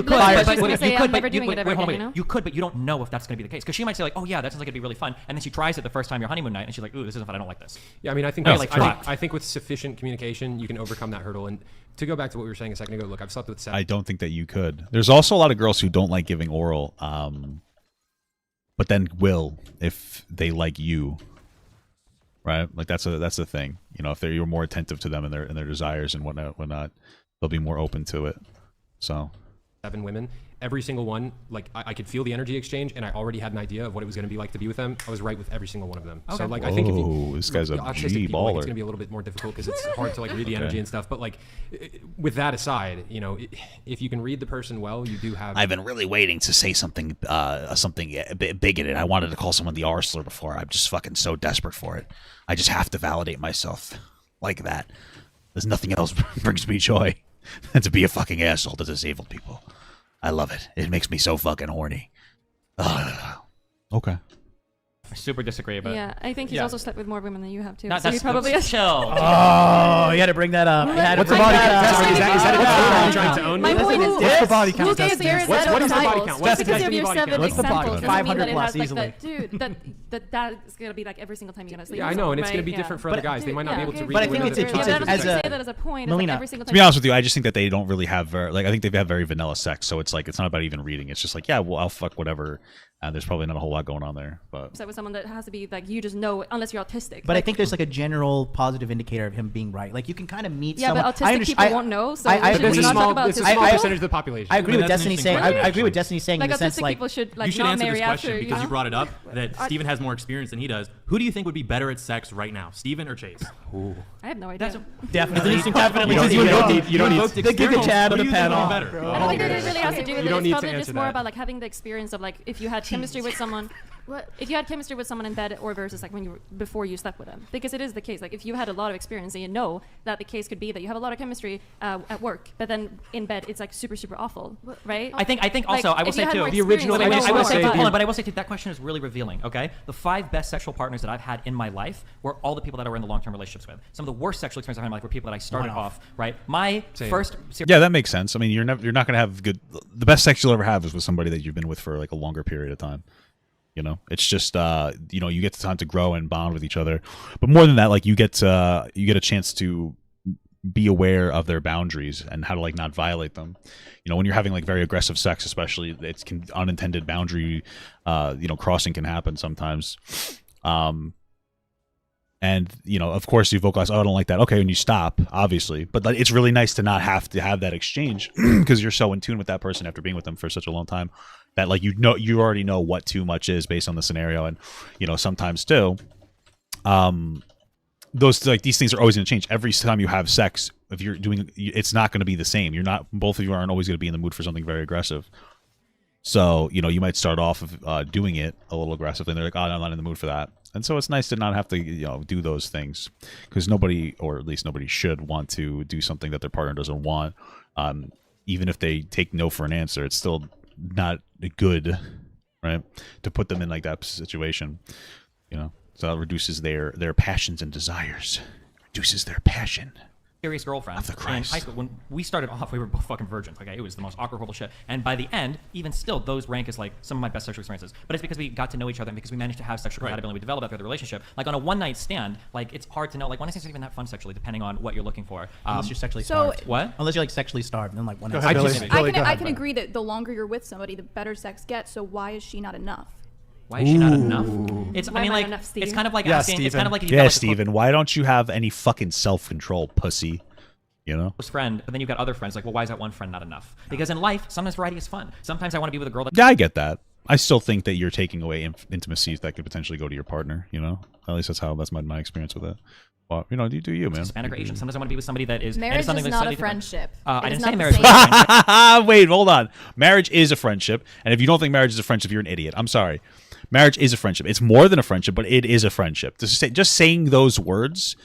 D: You could, but you don't know if that's going to be the case, because she might say like, oh yeah, that sounds like it'd be really fun, and then she tries it the first time your honeymoon night, and she's like, ooh, this isn't fun. I don't like this.
F: Yeah, I mean, I think I think with sufficient communication, you can overcome that hurdle. And to go back to what we were saying a second ago, look, I've slept with seven.
A: I don't think that you could. There's also a lot of girls who don't like giving oral, but then will if they like you. Right, like that's the thing. You know, if you're more attentive to them and their desires and whatnot, they'll be more open to it. So
F: 7 women, every single one, like I could feel the energy exchange, and I already had an idea of what it was going to be like to be with them. I was right with every single one of them. Okay. So like, I think if you,
A: this guy's a G
F: people,
A: baller.
F: Like, it's going to be a little bit more difficult because it's hard to like read the energy and stuff. But like, with that aside, you know, if you can read the person well, you do have.
A: I've been really waiting to say something bigoted. I wanted to call someone the R slur before. I'm just fucking so desperate for it. I just have to validate myself like that. There's nothing else brings me joy than to be a fucking asshole to disabled people. I love it. It makes me so fucking horny. Okay.
D: I super disagree, but
B: yeah, I think he's also slept with more women than you have too.
D: So
B: he probably has.
D: Chill.
H: Oh, you had to bring that up.
F: What's the body count? Is that a trying to own me?
J: My point is,
H: what's the body count?
F: What is the body count?
B: Just because you have your 7
H: What's the body
B: examples
H: count? 500
B: plus
H: plus easily.
B: Dude, that's gonna be like every single time you're gonna sleep.
F: Yeah, I know, and it's gonna be different for other guys. They might not be able to read.
H: But I think it's
B: say that as a point.
H: Melina,
B: every single time.
A: To be honest with you, I just think that they don't really have I think they have very vanilla sex. So it's like it's not about even reading. It's just like, yeah, well, I'll fuck whatever. There's probably not a whole lot going on there, but
B: with someone that has to be like, you just know, unless you're autistic.
H: But I think there's like a general positive indicator of him being right. Like you can kind of meet
B: someone.
H: Yeah,
B: but autistic people won't know. So
F: it's a small percentage of the population.
H: I agree with Destiny saying. I agree with Destiny saying in the sense like
B: people should
K: you should
B: not
K: answer
B: marry
K: this question
B: after,
K: because you brought it up that Steven has more experience than he does. Who do you think would be better at sex right now, Steven or Chase?
B: I have no idea.
H: Definitely.
F: You don't need
H: to give a chat on the panel.
B: I don't think that it really has to do with it. It's probably just more about like having the experience of like if you had chemistry with someone. If you had chemistry with someone in bed or versus like before you slept with them, because it is the case. Like if you had a lot of experience and you know that the case could be that you have a lot of chemistry at work, but then in bed it's like super awful, right?
D: I think also I will say too.
F: The original.
D: I will say too. That question is really revealing. Okay, the 5 best sexual partners that I've had in my life were all the people that I were in the long-term relationships with. Some of the worst sexual experiences I've had in my life were people that I started off. Right, my first.
A: Yeah, that makes sense. I mean, you're not going to have good. The best sex you'll ever have is with somebody that you've been with for like a longer period of time. You know, it's just you get the time to grow and bond with each other, but more than that, like you get a chance to be aware of their boundaries and how to like not violate them. You know, when you're having like very aggressive sex, especially, unintended boundary, crossing can happen sometimes. And of course you vocalize, oh, I don't like that. Okay, and you stop, obviously, but it's really nice to not have to have that exchange because you're so in tune with that person after being with them for such a long time. that like you already know what too much is based on the scenario, and sometimes too, those like these things are always going to change every time you have sex. If you're doing, it's not going to be the same. Both of you aren't always going to be in the mood for something very aggressive. So you might start off of doing it a little aggressively, and they're like, "Oh, no, I'm not in the mood for that." And so it's nice to not have to do those things, because nobody, or at least nobody, should want to do something that their partner doesn't want. Even if they take no for an answer, it's still not good, right? To put them in like that situation, so that reduces their passions and desires, reduces their passion.
D: Serious girlfriend
A: of the Christ.
D: in high school. When we started off, we were both fucking virgins. Okay, it was the most awkward, horrible shit. And by the end, even still, those rank as like some of my best sexual experiences. But it's because we got to know each other and because we managed to have sexual compatibility. We developed that through the relationship. Like on a one-night stand, like it's hard to know. Like one night stands are even that fun sexually, depending on what you're looking for.
H: Unless you're sexually starved.
D: What?
H: Unless you're like sexually starved, then like one night.
L: I can agree that the longer you're with somebody, the better sex gets. So why is she not enough?
D: Why is she not enough? It's
B: Why
D: I mean
B: not
D: like
B: enough, Steve?
D: it's kind of like
K: Yeah,
D: asking. It's kind of like if you
A: Yeah,
D: got, like,
A: Steven, why don't you have any fucking self-control, pussy?
D: close friend, but then you've got other friends. Like, well, why is that one friend not enough? Because in life, sometimes variety is fun. Sometimes I want to be with a girl that.
A: Yeah, I get that. I still think that you're taking away intimacies that could potentially go to your partner. At least that's my experience with it. Well, you do you, man.
D: Hispanic or Asian. Sometimes I want to be with somebody that is.
I: Marriage
D: something
I: is
D: that's
I: not a
D: slightly different.
I: friendship.
D: I
I: It
D: didn't
I: is
D: say
I: not
D: marriage
I: the
D: was a friendship.
A: Wait, hold on. Marriage is a friendship, and if you don't think marriage is a friendship, you're an idiot. I'm sorry. Marriage is a friendship. It's more than a friendship, but it is a friendship. Just saying those words.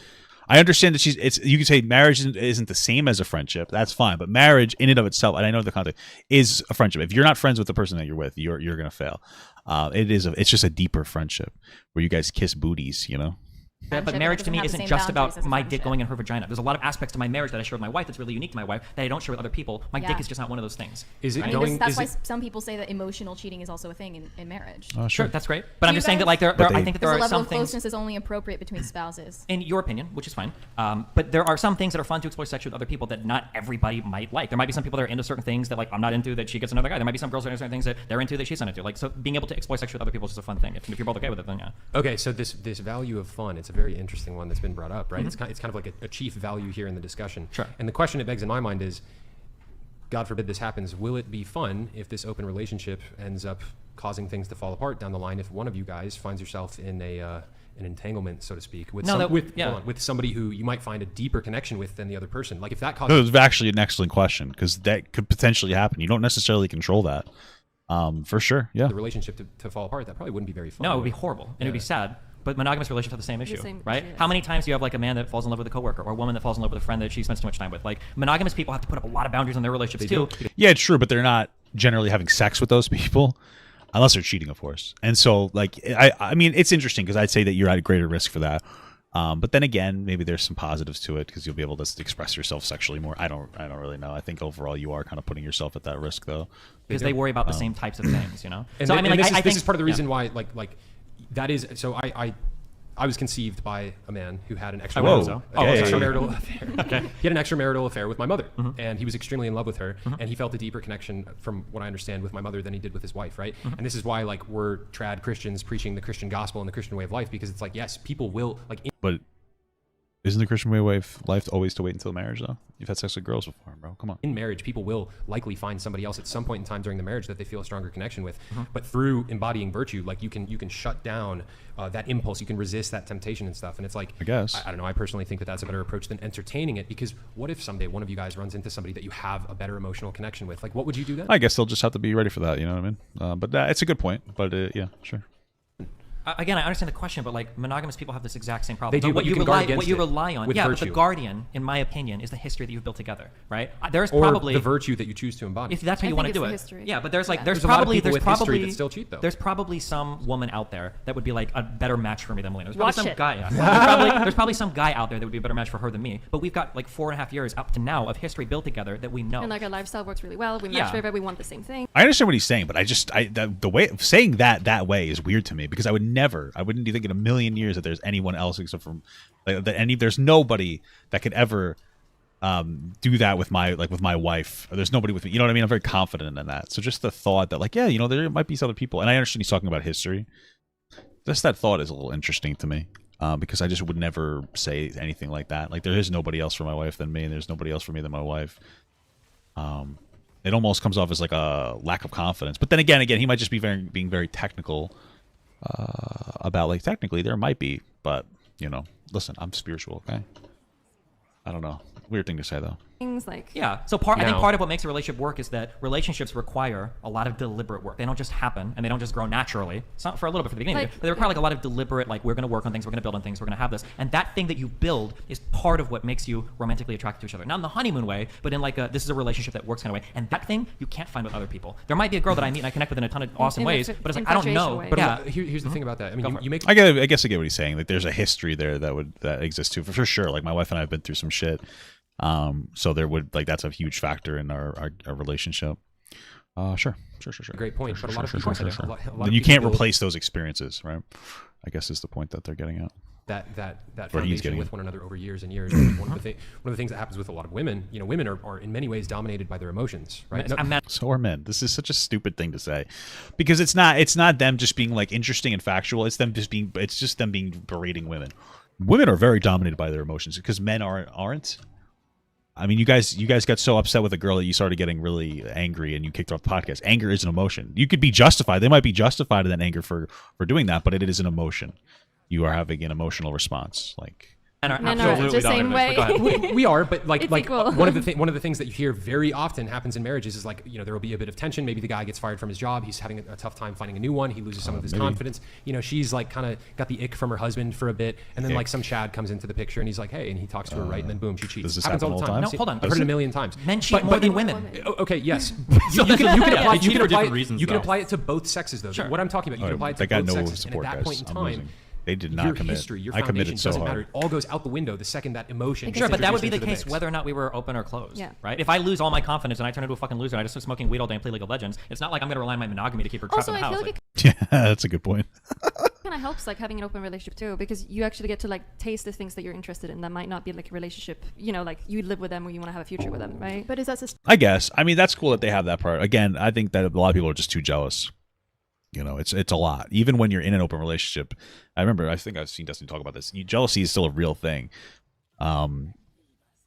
A: I understand that you can say marriage isn't the same as a friendship. That's fine, but marriage in and of itself, and I know the context, is a friendship. If you're not friends with the person that you're with, you're gonna fail. It's just a deeper friendship where you guys kiss booties.
D: Yeah, but marriage to me isn't just about my dick going in her vagina. There's a lot of aspects to my marriage that I share with my wife that's really unique to my wife that I don't share with other people. My dick is just not one of those things.
F: Is it
I: I mean,
F: going?
I: that's why some people say that emotional cheating is also a thing in marriage.
D: Sure, that's great. But I'm just saying that like I think that there
I: Because
D: are
I: the level
D: some
I: of
D: things.
I: closeness is only appropriate between spouses.
D: In your opinion, which is fine, but there are some things that are fun to explore sexually with other people that not everybody might like. There might be some people that are into certain things that like I'm not into that she gets another guy. There might be some girls that are into certain things that they're into that she's not into. Like so, being able to explore sexually with other people is just a fun thing. If you're both okay with it, then yeah.
F: Okay, so this value of fun, it's a very interesting one that's been brought up, right? It's kind of like a chief value here in the discussion.
D: Sure.
F: And the question it begs in my mind is, God forbid this happens, will it be fun if this open relationship ends up causing things to fall apart down the line if one of you guys finds yourself in an entanglement, so to speak, with somebody who you might find a deeper connection with than the other person? Like if that causes...
A: It was actually an excellent question, because that could potentially happen. You don't necessarily control that. For sure, yeah.
F: The relationship to fall apart, that probably wouldn't be very fun.
D: No, it would be horrible. And it would be sad. But monogamous relationships have the same issue, right?
B: issue,
D: How many times do you have like a man that falls in love with a coworker or a woman that falls in love with a friend that she spends too much time with? Like monogamous people have to put up a lot of boundaries in their relationships too.
A: Yeah, it's true, but they're not generally having sex with those people, unless they're cheating, of course. And so, like, I mean, it's interesting because I'd say that you're at a greater risk for that. But then again, maybe there's some positives to it because you'll be able to express yourself sexually more. I don't really know. I think overall you are kind of putting yourself at that risk, though,
D: because they worry about the same types of things,
F: And
D: so I mean, like,
F: this
D: I think
F: this is part of the reason why, like, that is. So I was conceived by a man who had an extramarital affair. Okay. He had an extramarital affair with my mother, and he was extremely in love with her, and he felt a deeper connection, from what I understand, with my mother than he did with his wife, right? And this is why, like, we're trad Christians preaching the Christian gospel and the Christian way of life, because it's like, yes, people will, like...
A: But isn't the Christian way of life always to wait until marriage, though? You've had sex with girls before, bro. Come on.
F: In marriage, people will likely find somebody else at some point in time during the marriage that they feel a stronger connection with. But through embodying virtue, like you can shut down that impulse. You can resist that temptation and stuff. And it's like,
A: I guess.
F: I don't know. I personally think that that's a better approach than entertaining it, because what if someday one of you guys runs into somebody that you have a better emotional connection with? Like, what would you do then?
A: I guess they'll just have to be ready for that. You know what I mean? But it's a good point. But yeah, sure.
D: Again, I understand the question, but like monogamous people have this exact same problem.
F: They do,
D: what you rely on,
F: with
D: yeah,
F: virtue.
D: but the guardian, in my opinion, is the history that you've built together, right? There's
F: or
D: probably
F: the virtue that you choose to embody.
D: If that's how you want to do it.
B: History.
D: Yeah, but there's
F: There's probably that still cheat, though.
D: There's probably some woman out there that would be like a better match for me than Melina. There's probably some guy. Yeah. There's probably some guy out there that would be a better match for her than me. But we've got like 4.5 years up to now of history built together that we know.
B: And like our lifestyle works really well. We match very, we want the same thing.
A: I understand what he's saying, but the way of saying that way is weird to me, because I wouldn't think in a million years that there's anyone else except from there's nobody that could ever do that with my wife. Or there's nobody with me. You know what I mean? I'm very confident in that. So just the thought that like, yeah, there might be some other people, and I understand he's talking about history. Just that thought is a little interesting to me. Because I just would never say anything like that. Like, there is nobody else for my wife than me, and there's nobody else for me than my wife. it almost comes off as like a lack of confidence. But then again, he might just be being very technical about like technically there might be, but listen, I'm spiritual, okay? I don't know. Weird thing to say though.
B: Things like
D: So I think part of what makes a relationship work is that relationships require a lot of deliberate work. They don't just happen and they don't just grow naturally. It's not for a little bit for the beginning, but they require like a lot of deliberate, like we're going to work on things, we're going to build on things, we're going to have this, and that thing that you build is part of what makes you romantically attracted to each other. Not in the honeymoon way, but in like this is a relationship that works kind of way. And that thing you can't find with other people. There might be a girl that I meet and I connect with in a ton of awesome ways, but it's like I don't know.
F: But here's the thing about that. I mean, you make.
A: I guess I get what he's saying. Like there's a history there that exists too, for sure. Like my wife and I have been through some shit. So there would that's a huge factor in our relationship. Sure.
F: Great point. But a lot of people,
A: you can't replace those experiences, right? I guess is the point that they're getting at.
F: That foundation with one another over years and years. One of the things that happens with a lot of women, women are in many ways dominated by their emotions, right?
A: So are men. This is such a stupid thing to say, because it's not them just being like interesting and factual. It's just them being berating women. Women are very dominated by their emotions because men aren't. I mean, you guys got so upset with a girl that you started getting really angry and you kicked her off the podcast. Anger is an emotion. You could be justified. They might be justified in that anger for doing that, but it is an emotion. You are having an emotional response, like.
B: Men are the same way.
F: we are, but like one of the things that you hear very often happens in marriages is like there will be a bit of tension. Maybe the guy gets fired from his job. He's having a tough time finding a new one. He loses some of his confidence. She's like kind of got the ick from her husband for a bit, and then like some Chad comes into the picture and he's like, hey, and he talks to her right, and then boom, she cheats.
A: Does this
F: happens all the time.
D: No, hold on.
F: I've heard it a million times.
D: Men cheat more than women.
F: Okay, yes.
K: You can
F: apply it to both sexes though.
D: Sure.
F: what I'm talking about, you can apply it to both sexes. And at that point in time.
A: They did not commit.
F: History, your
A: I committed so
F: doesn't
A: hard.
F: matter. It all goes out the window the second that emotion.
D: Sure, but that would be the case whether or not we were open or closed.
B: Yeah.
D: Right? If I lose all my confidence and I turn into a fucking loser and I just start smoking weed all day and play League of Legends, it's not like I'm going to rely on my monogamy to keep her trapped in the house.
A: Yeah, that's a good point.
B: It kind of helps like having an open relationship too, because you actually get to like taste the things that you're interested in that might not be like a relationship. Like you live with them or you want to have a future with them, right?
J: But is that
A: I guess. I mean, that's cool that they have that part. Again, I think that a lot of people are just too jealous. It's a lot. Even when you're in an open relationship, I think I've seen Destiny talk about this. Jealousy is still a real thing, and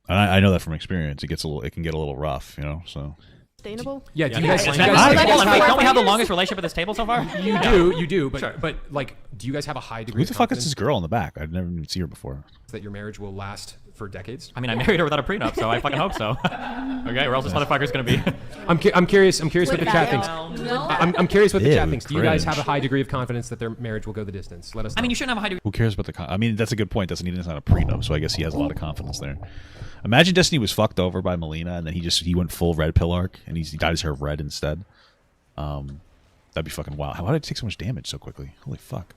A: I know that from experience. It can get a little rough, So
J: sustainable.
F: Yeah. Do you guys?
D: Don't we have the longest relationship at this table so far?
F: You do. But
D: Sure.
F: but like, do you guys have a high degree?
A: Who the fuck is this girl in the back? I've never even seen her before.
F: That your marriage will last for decades?
D: I mean, I married her without a prenup, so I fucking hope so. Okay, where else this motherfucker's gonna be?
F: I'm curious what the chat thinks. I'm curious what the chat thinks. Do you guys have a high degree of confidence that their marriage will go the distance? Let us know.
D: I mean, you shouldn't have a high degree.
A: Who cares about I mean, that's a good point. It's not a prenup, so I guess he has a lot of confidence there. Imagine Destiny was fucked over by Melina, and then he went full red pill arc, and he dyed his hair red instead. That'd be fucking wild. How did it take so much damage so quickly? Holy fuck.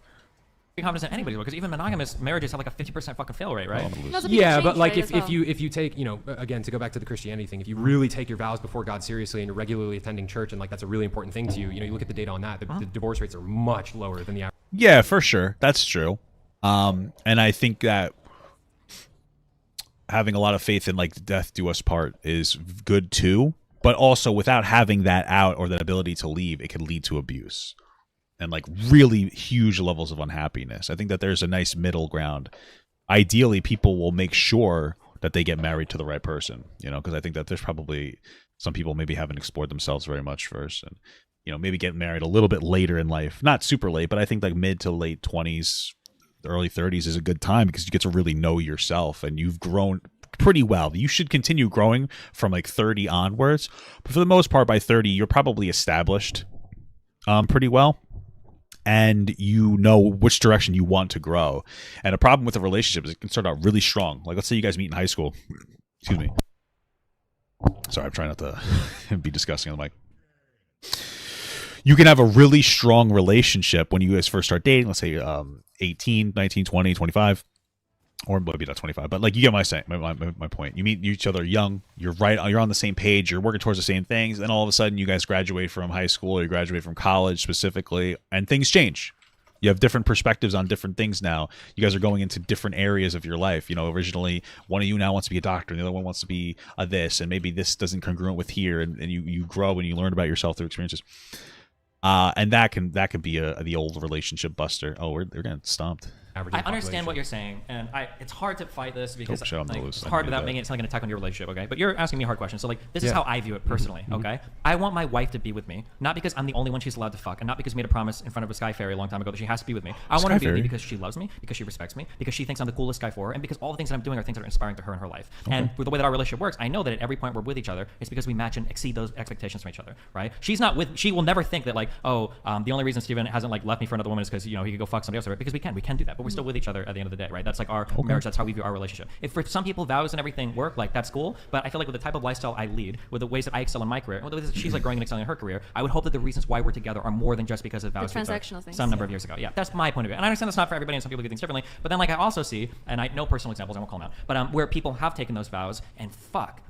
D: Confidence in anybody, because even monogamous marriages have like a 50% fucking fail rate, right?
F: Yeah, but like if you take, again, to go back to the Christianity thing, if you really take your vows before God seriously and you're regularly attending church and like that's a really important thing to you, you look at the data on that, the divorce rates are much lower than the average.
A: Yeah, for sure. That's true. And I think that having a lot of faith in like death do us part is good too, but also without having that out or that ability to leave, it can lead to abuse and like really huge levels of unhappiness. I think that there's a nice middle ground. Ideally, people will make sure that they get married to the right person, because I think that there's probably some people maybe haven't explored themselves very much first, and maybe get married a little bit later in life, not super late, but I think like mid to late 20s, early 30s is a good time because you get to really know yourself and you've grown pretty well. You should continue growing from like 30 onwards, but for the most part by 30 you're probably established pretty well, and you know which direction you want to grow. And a problem with a relationship is it can start out really strong. Like let's say you guys meet in high school. Excuse me. Sorry, I'm trying not to be disgusting on the mic. You can have a really strong relationship when you guys first start dating, let's say 18, 19, 20, 25. Or maybe not 25, but like you get my point. You meet each other young, you're on the same page, you're working towards the same things, then all of a sudden you guys graduate from high school or you graduate from college specifically, and things change. You have different perspectives on different things now. You guys are going into different areas of your life. Originally one of you now wants to be a doctor and the other one wants to be a this, and maybe this doesn't congruent with here, and you grow and you learn about yourself through experiences. And that can be the old relationship buster. Oh, we're getting stomped.
D: I understand what you're saying, and it's hard to fight this because
A: it's
D: hard without making it sound like an attack on your relationship, okay? But you're asking me hard questions, so like this is how I view it personally, okay? I want my wife to be with me, not because I'm the only one she's allowed to fuck, and not because we made a promise in front of a sky fairy a long time ago that she has to be with me. I want her to be with me because she loves me, because she respects me, because she thinks I'm the coolest guy for her, and because all the things that I'm doing are things that are inspiring to her in her life. And with the way that our relationship works, I know that at every point we're with each other, it's because we match and exceed those expectations from each other, right? She will never think that like, the only reason Steven hasn't like left me for another woman is because he could go fuck somebody else, right? Because we can do that, but we're still with each other at the end of the day, right? That's like our marriage. That's how we view our relationship. If for some people vows and everything work, like that's cool. But I feel like with the type of lifestyle I lead, with the ways that I excel in my career, and with the ways that she's like growing and excelling in her career, I would hope that the reasons why we're together are more than just because of vows
B: transactional things.
D: Some number of years ago. Yeah, that's my point of view. And I understand that's not for everybody, and some people do things differently. But then like I also see, and I know personal examples, I won't call them out, but where people have taken those vows and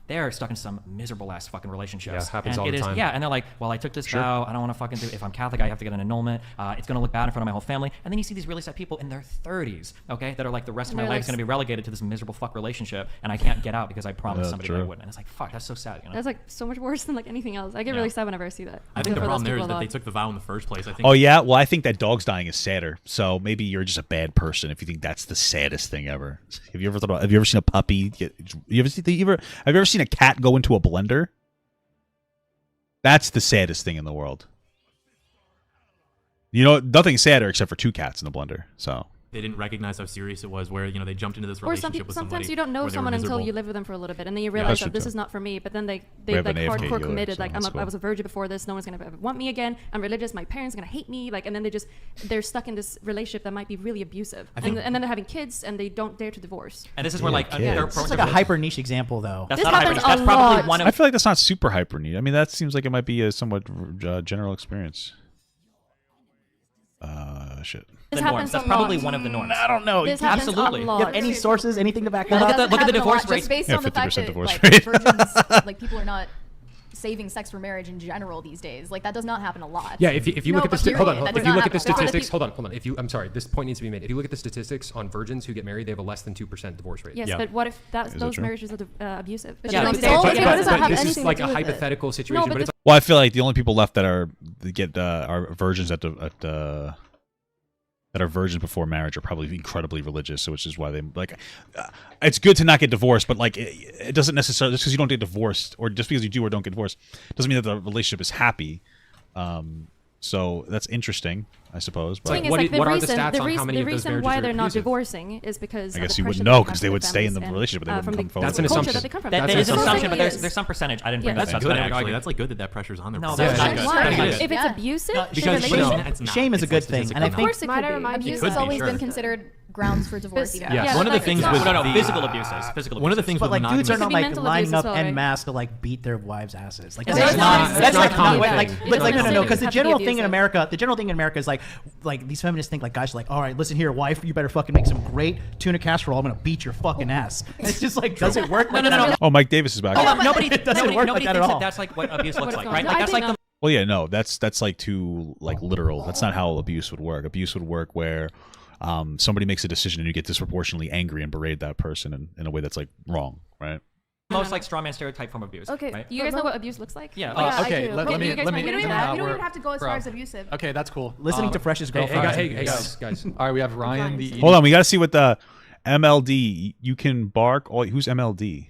D: they're stuck in some miserable ass fucking relationships.
F: Yeah, happens all the time.
D: Yeah, and they're like, well, I took this vow. I don't want to fucking do it. If I'm Catholic, I have to get an annulment. It's gonna look bad in front of my whole family. And then you see these really sad people in their 30s, okay, that are like the rest of my life is gonna be relegated to this miserable fuck relationship, and I can't get out because I promised somebody that I wouldn't. And it's like, fuck, that's so sad. You know?
B: That's like so much worse than like anything else. I get really sad whenever I see that.
K: I think the problem there is that they took the vow in the first place. I think.
A: Oh yeah, well I think that dogs dying is sadder. So maybe you're just a bad person if you think that's the saddest thing ever. Have you ever seen a puppy? Have you ever seen a cat go into a blender? That's the saddest thing in the world. Nothing's sadder except for two cats in the blender. So
K: they didn't recognize how serious it was, where they jumped into this relationship with somebody.
B: Sometimes you don't know someone until you live with them for a little bit, and then you realize that this is not for me. But then they like hardcore committed. Like I was a virgin before this. No one's gonna ever want me again. I'm religious. My parents are gonna hate me. Like, and then they're stuck in this relationship that might be really abusive. And then they're having kids, and they don't dare to divorce.
D: And this is where like
H: it's like a hyper niche example though.
D: That's not hyper niche. That's probably one of.
A: I feel like that's not super hyper niche. I mean, that seems like it might be a somewhat general experience. Shit.
B: This
D: That's probably one of the norms.
H: I don't know.
B: This
D: Absolutely.
H: You have any sources, anything to back that up?
D: Look at the divorce rate.
I: Just based on the fact that
A: divorce
I: like
A: rate.
I: virgins, like people are not saving sex for marriage in general these days. Like that does not happen a lot.
F: Yeah, if you look at the hold on,
I: That
F: if
I: does
F: you
I: not
F: look at the
I: happen.
F: statistics, hold on. I'm sorry, this point needs to be made. If you look at the statistics on virgins who get married, they have a less than 2% divorce rate.
B: Yes, but what if those marriages are abusive?
I: But
F: But this is like a hypothetical situation. But it's
A: Well, I feel like the only people left that are virgins that are virgins before marriage are probably incredibly religious, so which is why they like. It's good to not get divorced, but like it doesn't necessarily just because you don't get divorced or just because you do or don't get divorced doesn't mean that the relationship is happy. So that's interesting, I suppose. But
F: what are the stats on how many of those marriages
B: the reason why they're not
F: abusive?
B: divorcing is because
A: I guess
B: of
A: you
B: the
A: wouldn't
B: pressure
A: know
B: that
A: because they would stay in the relationship, but they wouldn't come forward.
F: That's an
B: the culture
F: assumption.
B: that they come from.
D: That is an assumption, but
B: Yes.
D: there's some percentage. I didn't bring
K: That's
D: that.
K: good, actually. That's like good that pressure's on there.
D: No,
K: That's
D: that's not
K: not
D: good.
K: good.
B: If it's abusive,
K: Because
H: shame is a good thing, and I think
B: it could be.
I: Abuse
K: could
I: has
K: be,
I: always
K: sure.
I: been considered grounds for divorce.
B: Phys-
I: Even.
K: Yeah, one of the things with
D: physical abuses. Physical
K: one of the
D: abuses.
K: things
H: but
K: with
H: like dudes are not
B: Could be
H: like
B: mental
H: lining
B: abuse
H: up
B: as well,
H: en
B: right?
H: masse to like beat their wives' asses. Like
B: It's
H: that's
B: not-
H: not
B: that's not
H: common.
B: common.
H: Like,
B: It's
H: but like
B: not
H: no, because the
B: have to be
H: general thing in
B: abusive.
H: America, is like these feminists think like guys are like, all right, listen here, wife, you better fucking make some great tuna casserole. I'm gonna beat your fucking ass. And it's just like, does it work?
D: No.
A: Oh, Mike Davis is back.
D: Nobody
H: work
D: thinks
H: like
D: that
H: that at all.
D: that's like what abuse looks
B: it's
D: like,
B: going
D: right?
B: to.
D: Like
B: I
D: that's
B: think
D: like the
A: Well, yeah, no, that's like too like literal. That's not how abuse would work. Abuse would work where somebody makes a decision and you get disproportionately angry and berate that person in a way that's like wrong, right?
D: most like strawman stereotype form of abuse.
J: Okay,
D: right?
B: You guys know what abuse looks like?
D: Yeah.
J: Yeah, I
C: okay,
J: do.
C: let
J: But
C: me
J: you guys
C: let
J: might
C: me.
J: get
L: You don't
J: into
L: even,
J: that.
L: you don't even have to go as
C: Bro.
L: far as abusive.
C: Okay, that's cool.
H: Listening to Fresh's girlfriend.
F: Hey guys.
C: All right, we have Ryan the.
A: Hold on, we got to see what the MLD. You can bark all. Who's MLD?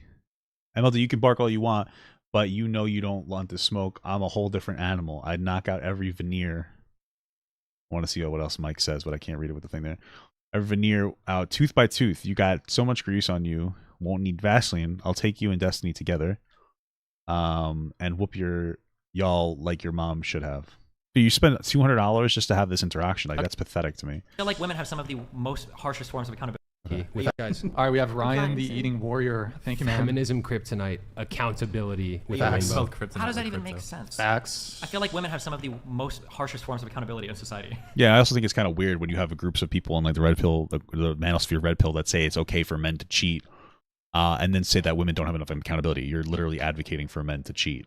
A: MLD. You can bark all you want, but you know you don't want to smoke. I'm a whole different animal. I'd knock out every veneer. I want to see what else Mike says, but I can't read it with the thing there. Every veneer out, tooth by tooth. You got so much grease on you. Won't need Vaseline. I'll take you and Destiny together. And whoop y'all like your mom should have. You spend $200 just to have this interaction. Like, that's pathetic to me.
D: I feel like women have some of the most harshest forms of accountability.
F: With guys.
C: All right, we have Ryan the eating warrior. Thank you, man.
F: Feminism kryptonite, accountability with a
C: Facts.
F: rainbow.
D: How does that even make sense?
C: Facts.
D: I feel like women have some of the most harshest forms of accountability in society.
A: Yeah, I also think it's kind of weird when you have groups of people in like the red pill, the manosphere red pill, that say it's okay for men to cheat, and then say that women don't have enough accountability. You're literally advocating for men to cheat.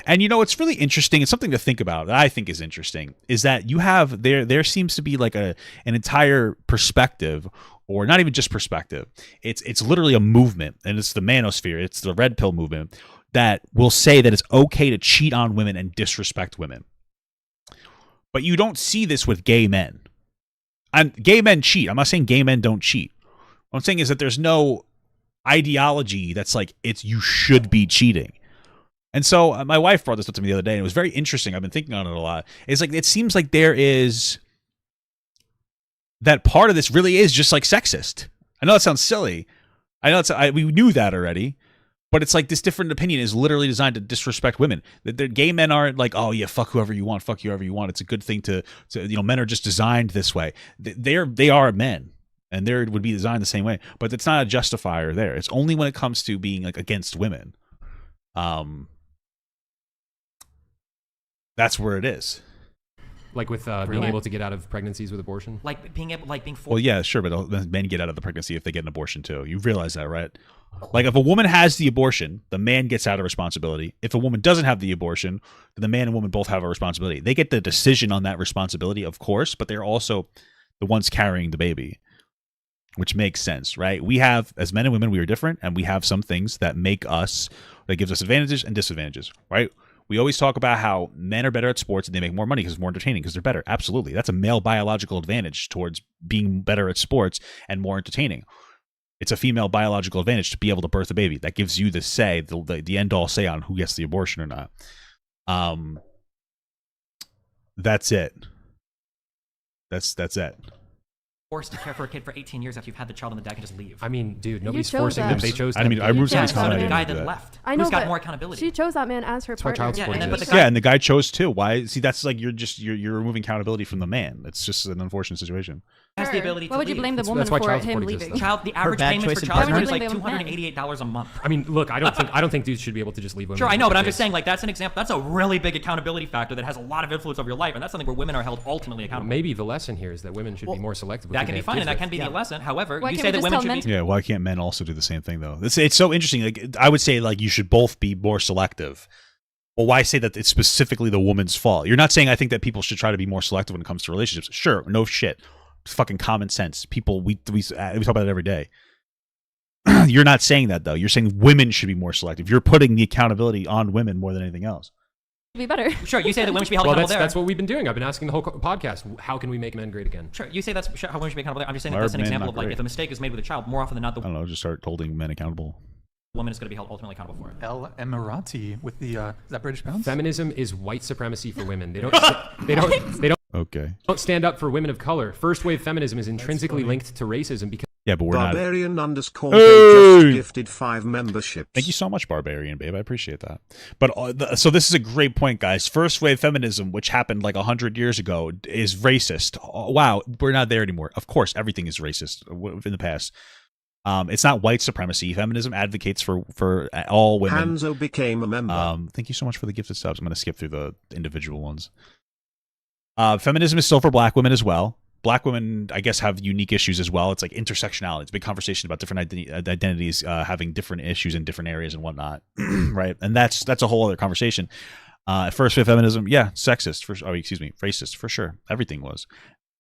A: And you know, it's really interesting. It's something to think about that I think is interesting. Is that you have there seems to be like an entire perspective, or not even just perspective. It's literally a movement, and it's the manosphere. It's the red pill movement that will say that it's okay to cheat on women and disrespect women. But you don't see this with gay men. and gay men cheat. I'm not saying gay men don't cheat. What I'm saying is that there's no ideology that's like you should be cheating. And so my wife brought this up to me the other day, and it was very interesting. I've been thinking on it a lot. It's like it seems like there is that part of this really is just like sexist. I know that sounds silly. I know we knew that already, but it's like this different opinion is literally designed to disrespect women. The gay men aren't like, oh yeah, fuck whoever you want, fuck you whoever you want. It's a good thing to men are just designed this way. They are men. And they would be designed the same way, but it's not a justifier there. It's only when it comes to being like against women. That's where it is.
F: Like with being able to get out of pregnancies with abortion?
D: Like being forced.
A: Well, yeah, sure, but men get out of the pregnancy if they get an abortion too. You realize that, right? Like if a woman has the abortion, the man gets out of responsibility. If a woman doesn't have the abortion, then the man and woman both have a responsibility. They get the decision on that responsibility, of course, but they're also the ones carrying the baby. Which makes sense, right? We have, as men and women, we are different, and we have some things that that gives us advantages and disadvantages, right? We always talk about how men are better at sports and they make more money because it's more entertaining because they're better. Absolutely. That's a male biological advantage towards being better at sports and more entertaining. It's a female biological advantage to be able to birth a baby. That gives you the say, the end-all say on who gets the abortion or not. That's it. That's it.
D: Forced to care for a kid for 18 years after you've had the child on the deck and just leave.
F: I mean, dude, nobody's forcing them. They chose.
A: I mean, I remember somebody's comment.
D: The guy that left.
J: I know,
D: who's got more accountability.
J: She chose that man as her partner.
A: And the guy chose too. Why? See, that's like you're removing accountability from the man. It's just an unfortunate situation.
D: Has the ability.
B: Why would you blame the woman for him leaving?
D: The average payments for child support is like $288 a month.
F: I mean, look, I don't think dudes should be able to just leave women.
D: Sure, I know, but I'm just saying, like, that's an example. That's a really big accountability factor that has a lot of influence over your life, and that's something where women are held ultimately accountable.
F: Maybe the lesson here is that women should be more selective.
D: That can be fine, and that can be the lesson. However, you say that women should be.
A: Yeah, why can't men also do the same thing though? It's so interesting. Like I would say, like you should both be more selective. Well, why say that it's specifically the woman's fault? You're not saying I think that people should try to be more selective when it comes to relationships. Sure, no shit. It's fucking common sense. People, we talk about it every day. You're not saying that though. You're saying women should be more selective. You're putting the accountability on women more than anything else.
B: Be better.
D: Sure, you say that women should be held accountable there.
F: That's what we've been doing. I've been asking the whole podcast, how can we make men great again?
D: Sure, you say that's how women should be accountable there. I'm just saying that that's an example of like if a mistake is made with a child, more often than not,
A: I don't know, just start holding men accountable.
D: Woman is going to be held ultimately accountable for it.
C: El Emirati with the is that British pounds?
F: Feminism is white supremacy for women. They don't
A: Okay.
F: Don't stand up for women of color. First wave feminism is intrinsically linked to racism because
A: yeah, but we're
E: Barbarian
A: not.
E: Barbarian just gifted 5 memberships.
A: Thank you so much, Barbarian, babe. I appreciate that. But so this is a great point, guys. First wave feminism, which happened like 100 years ago, is racist. Oh, wow, we're not there anymore. Of course, everything is racist in the past. It's not white supremacy. Feminism advocates for all women.
E: Hanzo became a member.
A: Thank you so much for the gifted subs. I'm going to skip through the individual ones. Feminism is still for black women as well. Black women, I guess, have unique issues as well. It's like intersectionality. It's a big conversation about different identities having different issues in different areas and whatnot, right? And that's a whole other conversation. First wave feminism, yeah, sexist. Racist for sure. Everything was.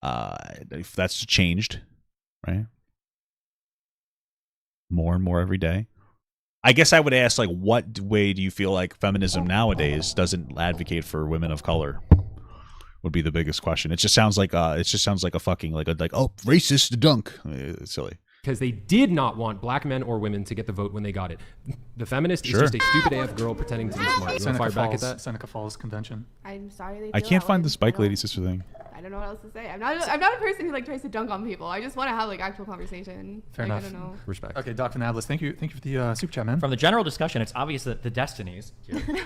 A: If that's changed, right? More and more every day. I guess I would ask, like, what way do you feel like feminism nowadays doesn't advocate for women of color? Would be the biggest question. It just sounds like a fucking like racist dunk. It's silly.
F: Because they did not want black men or women to get the vote when they got it. The feminist is just a stupid AF girl pretending to be smart. You want to fire back at that?
C: Seneca Falls Convention.
J: I'm sorry.
A: I can't find the Spike Lady sister thing.
J: I don't know what else to say. I'm not a person who like tries to dunk on people. I just want to have like actual conversation.
C: Fair enough.
J: I don't know.
F: Respect.
C: Okay, Dr. Nablis, thank you for the super chat, man.
D: From the general discussion, it's obvious that the destinies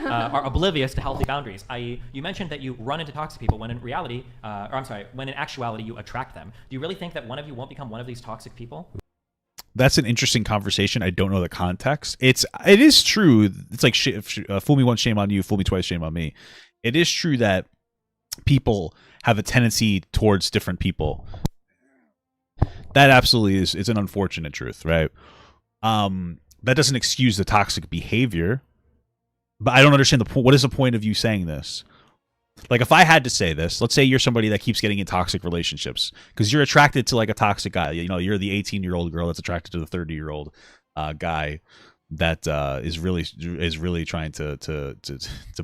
D: are oblivious to healthy boundaries. I.e., you mentioned that you run into toxic people when in reality, when in actuality you attract them. Do you really think that one of you won't become one of these toxic people?
A: That's an interesting conversation. I don't know the context. It is true. It's like fool me once, shame on you. Fool me twice, shame on me. It is true that people have a tendency towards different people. That absolutely is. It's an unfortunate truth, right? That doesn't excuse the toxic behavior. But I don't understand the point. What is the point of you saying this? Like, if I had to say this, let's say you're somebody that keeps getting in toxic relationships because you're attracted to like a toxic guy. You know, you're the 18-year-old girl that's attracted to the 30-year-old guy that is really trying to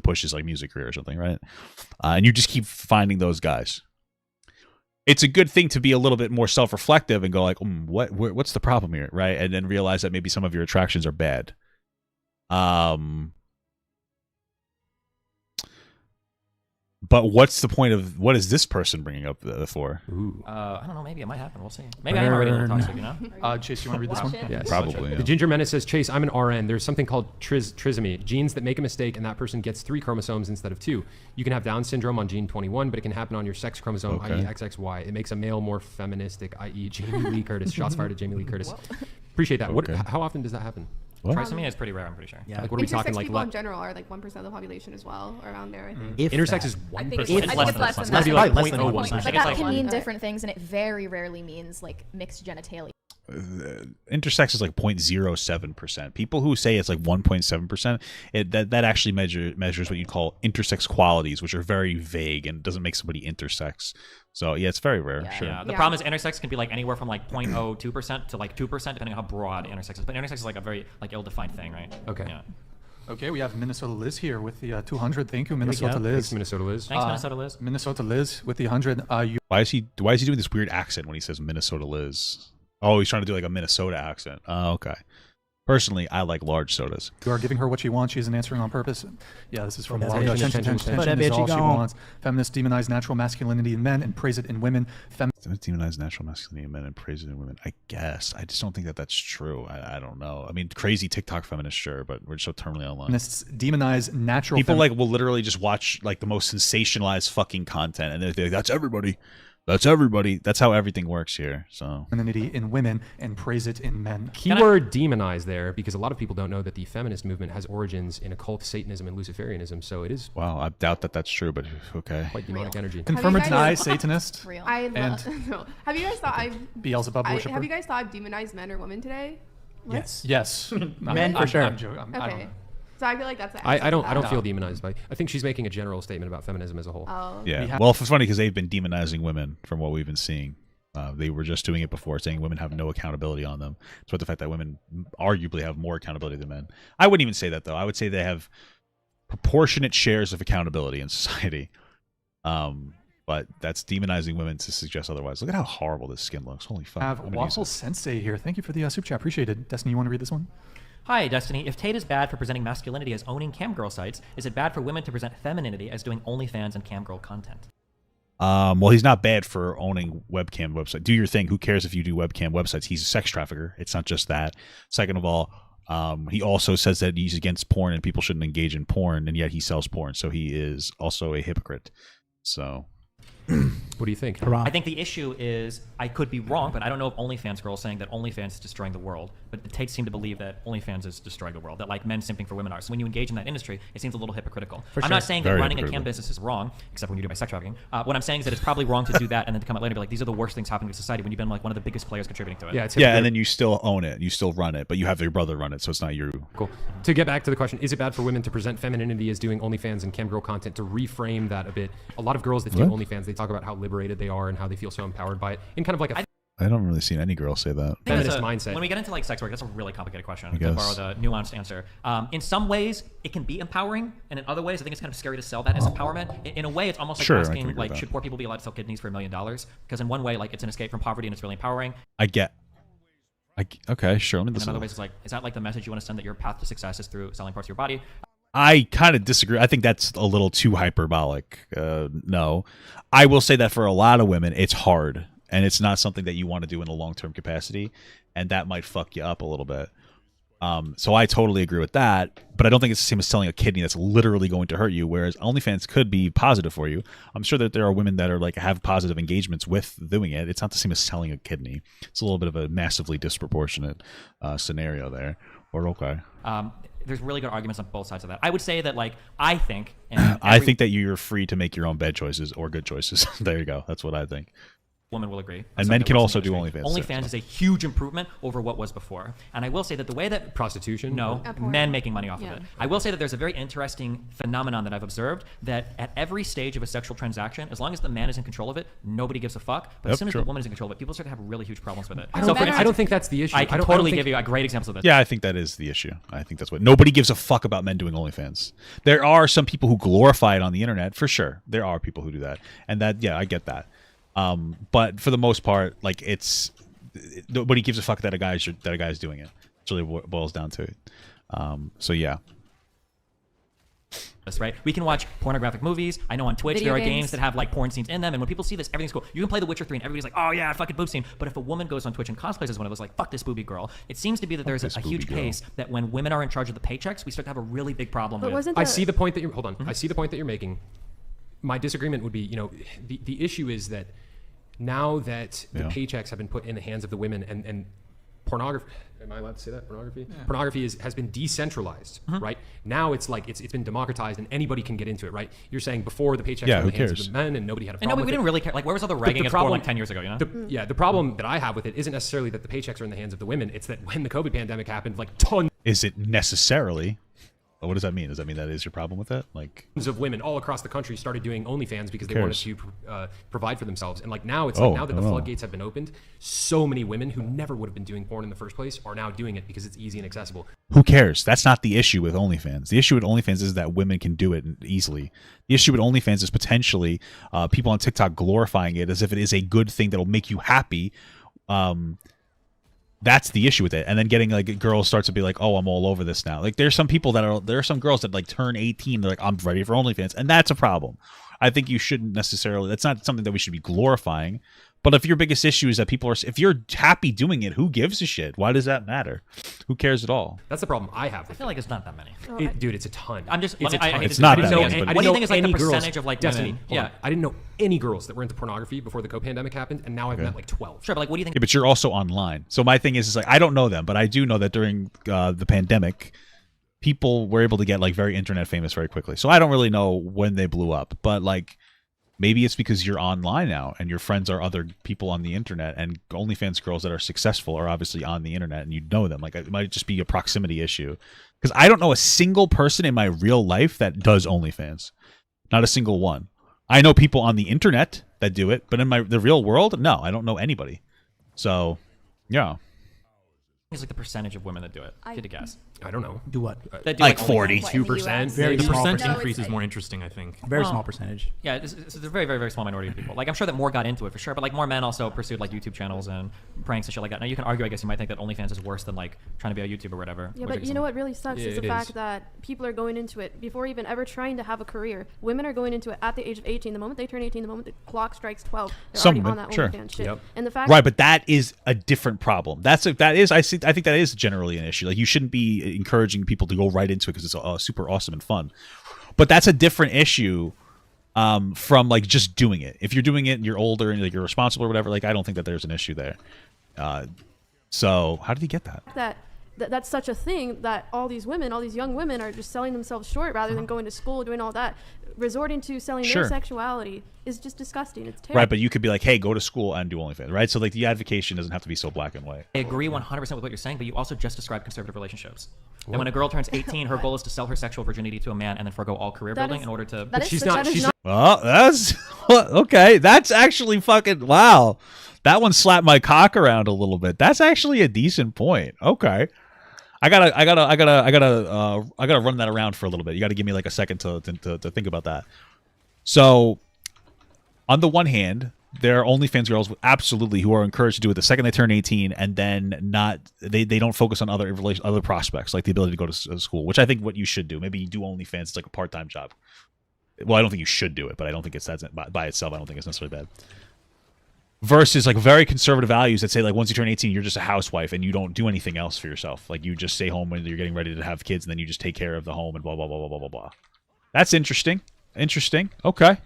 A: push his like music career or something, right? And you just keep finding those guys. it's a good thing to be a little bit more self-reflective and go like, what's the problem here, right? And then realize that maybe some of your attractions are bad. But what's the point of what is this person bringing up for?
D: I don't know. Maybe it might happen. We'll see. Maybe I am already a little toxic, you know?
C: Chase, you want to read this one?
F: Yes.
A: Probably. Yeah.
F: The Ginger Menace says, Chase, I'm an RN. There's something called trisomy, genes that make a mistake, and that person gets 3 chromosomes instead of 2. You can have Down syndrome on gene 21, but it can happen on your sex chromosome, i.e. XXY. It makes a male more feministic, i.e. Jamie Lee Curtis. Shots fired at Jamie Lee Curtis. Appreciate that.
A: Okay.
F: How often does that happen?
D: Trisomy is pretty rare, I'm pretty sure.
H: Yeah.
F: Like, what are we talking like?
J: People in general are like 1% of the population as well, around there, I think.
H: If
F: Intersex
H: that.
F: is 1%.
J: I think it's
D: It's
J: less
D: less
J: than
D: than
J: that.
F: It's be like
H: Probably less than
F: 0.01%.
I: But
D: think
I: that
D: it's
I: can
D: like
I: mean
J: one.
I: different things, and it very rarely means like mixed genitalia.
A: Intersex is like 0.07%. People who say it's like 1.7%, that actually measures what you call intersex qualities, which are very vague and doesn't make somebody intersex. So yeah, it's very rare.
I: Yeah.
A: Sure.
D: Yeah, the problem is intersex can be like anywhere from like 0.02% to like 2%, depending on how broad intersex is. But intersex is like a very like ill-defined thing, right?
F: Okay.
D: Yeah.
C: Okay, we have Minnesota Liz here with the 200. Thank you, Minnesota Liz.
F: Thanks, Minnesota Liz.
D: Thanks, Minnesota Liz.
C: Minnesota Liz with the 100.
A: Why is he doing this weird accent when he says Minnesota Liz? Oh, he's trying to do like a Minnesota accent. Oh, okay. Personally, I like large sodas.
C: You are giving her what she wants. She isn't answering on purpose. Yeah, this is from
H: That's
C: Wally.
H: right.
C: Attention
H: But
C: is
H: bitch,
C: all
H: you
C: she
H: gone.
C: wants. Feminists demonize natural masculinity in men and praise it in women.
A: Demonize natural masculinity in men and praise it in women. I guess. I just don't think that that's true. I don't know. I mean, crazy TikTok feminists, sure, but we're so terminally online.
C: Feminists demonize natural.
A: People like will literally just watch like the most sensationalized fucking content, and they're like, "That's everybody. That's everybody." That's how everything works here. So
C: femininity in women and praise it in men.
F: Keyword demonize there, because a lot of people don't know that the feminist movement has origins in occult Satanism and Luciferianism. So it is
A: wow, I doubt that that's true, but okay.
F: quite demonic energy.
C: Confirm or
J: Have you
C: deny,
J: guys-
C: Satanist.
I: Real.
J: I
C: And-
J: love. No. Have you guys thought
C: Beelzebub worshiper.
J: have you guys thought I've demonized men or women today?
H: Yes.
C: Yes.
H: Men for sure.
C: I'm joking. I don't
J: Okay.
C: know.
J: So I feel like that's.
F: I don't
C: No.
F: feel demonized by. I think she's making a general statement about feminism as a whole.
J: Oh.
A: Yeah. Well, it's funny because they've been demonizing women from what we've been seeing. They were just doing it before, saying women have no accountability on them. So the fact that women arguably have more accountability than men. I wouldn't even say that, though. I would say they have proportionate shares of accountability in society. But that's demonizing women to suggest otherwise. Look at how horrible this skin looks. Holy fuck.
C: I have
A: I'm gonna
C: Waffle
A: use it.
C: Sensei here. Thank you for the super chat. Appreciate it. Destiny, you want to read this one?
D: Hi, Destiny. If Tate is bad for presenting masculinity as owning camgirl sites, is it bad for women to present femininity as doing OnlyFans and camgirl content?
A: Well, he's not bad for owning webcam website. Do your thing. Who cares if you do webcam websites? He's a sex trafficker. It's not just that. Second of all, he also says that he's against porn and people shouldn't engage in porn, and yet he sells porn. So he is also a hypocrite. So
F: What do you think?
D: I think the issue is, I could be wrong, but I don't know if OnlyFans girl is saying that OnlyFans is destroying the world. But the Tates seem to believe that OnlyFans is destroying the world, that like men simping for women are. So when you engage in that industry, it seems a little hypocritical. I'm not saying that
A: Very
D: running a
A: hypocritical.
D: cam business is wrong, except when you do by sex trafficking. What I'm saying is that it's probably wrong to do that and then to come out later and be like, these are the worst things happening to society when you've been like one of the biggest players contributing to it.
F: Yeah, it's
A: yeah, and then you still own it. You still run it, but you have your brother run it, so it's not you.
F: Cool. To get back to the question, is it bad for women to present femininity as doing OnlyFans and camgirl content? To reframe that a bit, a lot of girls that do
A: What?
F: OnlyFans, they talk about how liberated they are and how they feel so empowered by it, in kind of like a
A: I don't really see any girl say that.
D: I think
F: feminist
D: that's
F: mindset.
D: When we get into like sex work, that's a really complicated question. To
A: guess.
D: borrow the nuanced answer. In some ways, it can be empowering, and in other ways, I think it's kind of scary to sell that as empowerment. In a way, it's almost like
A: Sure, I can
D: asking,
A: agree with
D: like,
A: that.
D: should poor people be allowed to sell kidneys for $1 million? Because in one way, like, it's an escape from poverty and it's really empowering.
A: Okay, sure. Let me
D: And in
A: listen.
D: other ways, it's like, is that like the message you want to send that your path to success is through selling parts of your body?
A: I kind of disagree. I think that's a little too hyperbolic. No. I will say that for a lot of women, it's hard. And it's not something that you want to do in a long-term capacity. And that might fuck you up a little bit. So I totally agree with that. But I don't think it's the same as selling a kidney that's literally going to hurt you. Whereas OnlyFans could be positive for you. I'm sure that there are women that are like have positive engagements with doing it. It's not the same as selling a kidney. It's a little bit of a massively disproportionate scenario there. Or okay.
D: There's really good arguments on both sides of that. I would say that, like, I think...
A: I think that you're free to make your own bad choices or good choices. There you go. That's what I think.
D: Women will agree.
A: And men can also do OnlyFans.
D: OnlyFans is a huge improvement over what was before. And I will say that the way that...
F: Prostitution?
D: No, men making money off of it. I will say that there's a very interesting phenomenon that I've observed, that at every stage of a sexual transaction, as long as the man is in control of it, nobody gives a fuck. But as soon as the woman is in control of it, people start to have really huge problems with it.
F: I don't think that's the issue.
D: I can totally give you a great example of this.
A: Yeah, I think that is the issue. I think that's what... Nobody gives a fuck about men doing OnlyFans. There are some people who glorify it on the internet, for sure. There are people who do that. And that, yeah, I get that. But for the most part, like nobody gives a fuck that a guy's doing it. That's really what it boils down to. So yeah.
D: Right? We can watch pornographic movies. I know on Twitch there are games that have like porn scenes in them, and when people see this, everything's cool. You can play The Witcher 3 and everybody's like, oh yeah, fucking boob scene. But if a woman goes on Twitch and cosplays as one of those, like, fuck this booby girl, it seems to be that there's a huge case that when women are in charge of the paychecks, we start to have a really big problem with.
F: I see the point that you're I see the point that you're making. My disagreement would be, the issue is that now that the paychecks have been put in the hands of the women and pornography, am I allowed to say that? Pornography? Yeah. Pornography has been decentralized, right? Now it's like it's been democratized and anybody can get into it, right? You're saying before the paychecks were in the hands of the men and nobody had a problem.
D: And we didn't really care. Like, where was all the ragging against porn like 10 years ago, you know?
F: The problem that I have with it isn't necessarily that the paychecks are in the hands of the women. It's that when the COVID pandemic happened, like tons.
A: Is it necessarily? What does that mean? Does that mean that is your problem with that? Like,
F: tons of women all across the country started doing OnlyFans because they wanted to provide for themselves. And like now it's like now that the floodgates have been opened, so many women who never would have been doing porn in the first place are now doing it because it's easy and accessible.
A: Who cares? That's not the issue with OnlyFans. The issue with OnlyFans is that women can do it easily. The issue with OnlyFans is potentially people on TikTok glorifying it as if it is a good thing that'll make you happy. That's the issue with it. And then getting like girls start to be like, oh, I'm all over this now. Like there are some girls that like turn 18. They're like, I'm ready for OnlyFans. And that's a problem. I think you shouldn't necessarily, that's not something that we should be glorifying. But if your biggest issue is that if you're happy doing it, who gives a shit? Why does that matter? Who cares at all?
F: That's the problem I have.
D: I feel like it's not that many.
F: Dude, it's a ton.
A: It's not that many.
D: What do you think is like the percentage of like
F: Destiny?
D: women? Yeah.
F: I didn't know any girls that were into pornography before the pandemic happened, and now I've met like 12.
D: Sure, but like, what do you think?
A: Yeah, but you're also online. So my thing is like, I don't know them, but I do know that during the pandemic, people were able to get like very internet famous very quickly. So I don't really know when they blew up, but like, maybe it's because you're online now and your friends are other people on the internet, and OnlyFans girls that are successful are obviously on the internet and you know them. Like it might just be a proximity issue, because I don't know a single person in my real life that does OnlyFans. Not a single one. I know people on the internet that do it, but in the real world, no, I don't know anybody. So, yeah.
D: It's like the percentage of women that do it. Get a guess.
F: I don't know.
H: Do what?
D: That do
A: like
F: 42%.
K: The percent increase is more interesting, I think.
H: Very small percentage.
D: Yeah, it's a very, very, very small minority of people. Like, I'm sure that more got into it for sure, but like more men also pursued like YouTube channels and pranks and shit like that. Now you can argue, I guess you might think that OnlyFans is worse than like trying to be a YouTuber or whatever.
J: Yeah, but you know what really sucks is the fact that people are going into it before even ever trying to have a career. Women are going into it at the age of 18. The moment they turn 18, the moment the clock strikes 12, they're already on that OnlyFans shit. Yep. And the fact
A: right, but that is a different problem. I think that is generally an issue. Like, you shouldn't be encouraging people to go right into it because it's super awesome and fun. But that's a different issue from like just doing it. If you're doing it and you're older and like you're responsible or whatever, like I don't think that there's an issue there. So how did he get that?
J: That's such a thing that all these young women are just selling themselves short rather than going to school, doing all that. Resorting to selling their sexuality is just disgusting. It's terrible.
A: Right, but you could be like, hey, go to school and do OnlyFans, right? So like the advocation doesn't have to be so black and white.
D: I agree 100% with what you're saying, but you also just described conservative relationships. What? And when a girl turns 18, her goal is to sell her sexual virginity to a man and then forego all career building in order to...
A: Well, that's... Okay, that's actually fucking... Wow. That one slapped my cock around a little bit. That's actually a decent point. Okay. I gotta run that around for a little bit. You gotta give me like a second to think about that. So, on the one hand, there are OnlyFans girls absolutely who are encouraged to do it the second they turn 18, and then they don't focus on other prospects like the ability to go to school, which I think what you should do. Maybe you do OnlyFans, it's like a part-time job. Well, I don't think you should do it, but I don't think it's by itself. I don't think it's necessarily bad. Versus like very conservative values that say like once you turn 18 you're just a housewife and you don't do anything else for yourself. Like you just stay home when you're getting ready to have kids and then you just take care of the home and blah blah blah blah blah blah blah. That's interesting. Okay.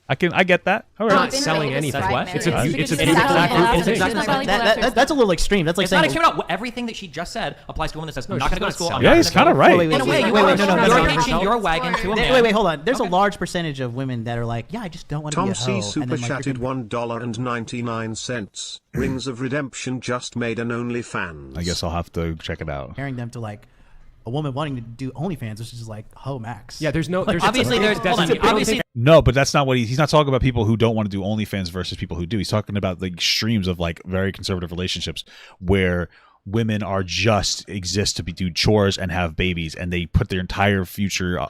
A: I get that. All right.
F: Not selling anything.
I: That's
H: a little extreme. That's like saying
D: it's not extreme. Everything that she just said applies to a woman that says, I'm not going to go to school.
A: Yeah, he's kind of right.
D: In a way, you're hitching your wagon to a man.
H: Wait, hold on. There's a large percentage of women that are like, yeah, I just don't want to be a hoe.
E: Tom C. super chatted $1.99. Rings of Redemption just made an OnlyFans.
A: I guess I'll have to check it out.
H: Comparing them to like a woman wanting to do OnlyFans, which is like hoe max.
F: Yeah, there's
D: obviously
A: no, but that's not what he's not talking about people who don't want to do OnlyFans versus people who do. He's talking about the extremes of like very conservative relationships where women are just exist to do chores and have babies, and they put their entire future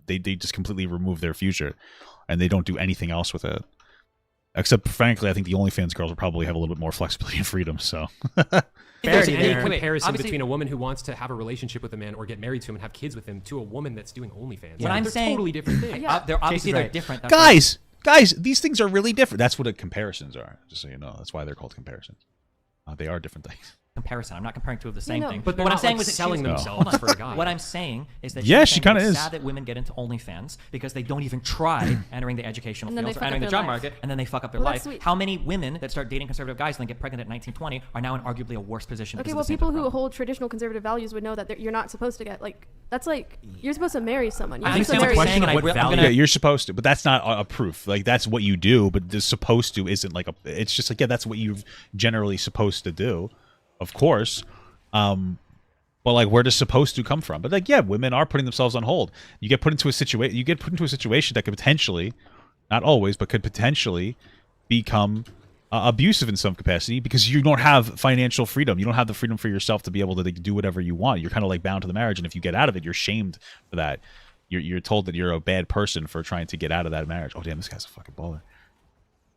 A: they just completely remove their future and they don't do anything else with it. Except, frankly, I think the OnlyFans girls will probably have a little bit more flexibility and freedom. So,
F: if there's any comparison between a woman who wants to have a relationship with a man or get married to him and have kids with him to a woman that's doing OnlyFans,
D: What I'm
F: they're
D: saying,
F: totally different things.
D: They're obviously they're different.
A: guys, these things are really different. That's what comparisons are. Just so you know, that's why they're called comparisons. They are different things.
D: Comparison. I'm not comparing two of the same thing.
F: But
D: what I'm saying was
F: selling themselves for a guy.
D: What I'm saying is that
A: she kind of is.
D: sad that women get into OnlyFans because they don't even try entering the educational fields or entering the job market, and then they fuck up their life. How many women that start dating conservative guys and then get pregnant at 19, 20 are now in arguably a worse position?
J: Okay, well, people who hold traditional conservative values would know that you're not supposed to get that's like you're supposed to marry someone. You're
K: supposed to question of what value.
A: Yeah, you're supposed to, but that's not a proof. Like that's what you do, but the supposed to isn't like a. It's just like that's what you're generally supposed to do, of course. But like, where does supposed to come from? But like, yeah, women are putting themselves on hold. You get put into a situation. You get put into a situation that could potentially, not always, but could potentially become abusive in some capacity because you don't have financial freedom. You don't have the freedom for yourself to be able to do whatever you want. You're kind of like bound to the marriage, and if you get out of it, you're shamed for that. You're told that you're a bad person for trying to get out of that marriage. Oh damn, this guy's a fucking baller.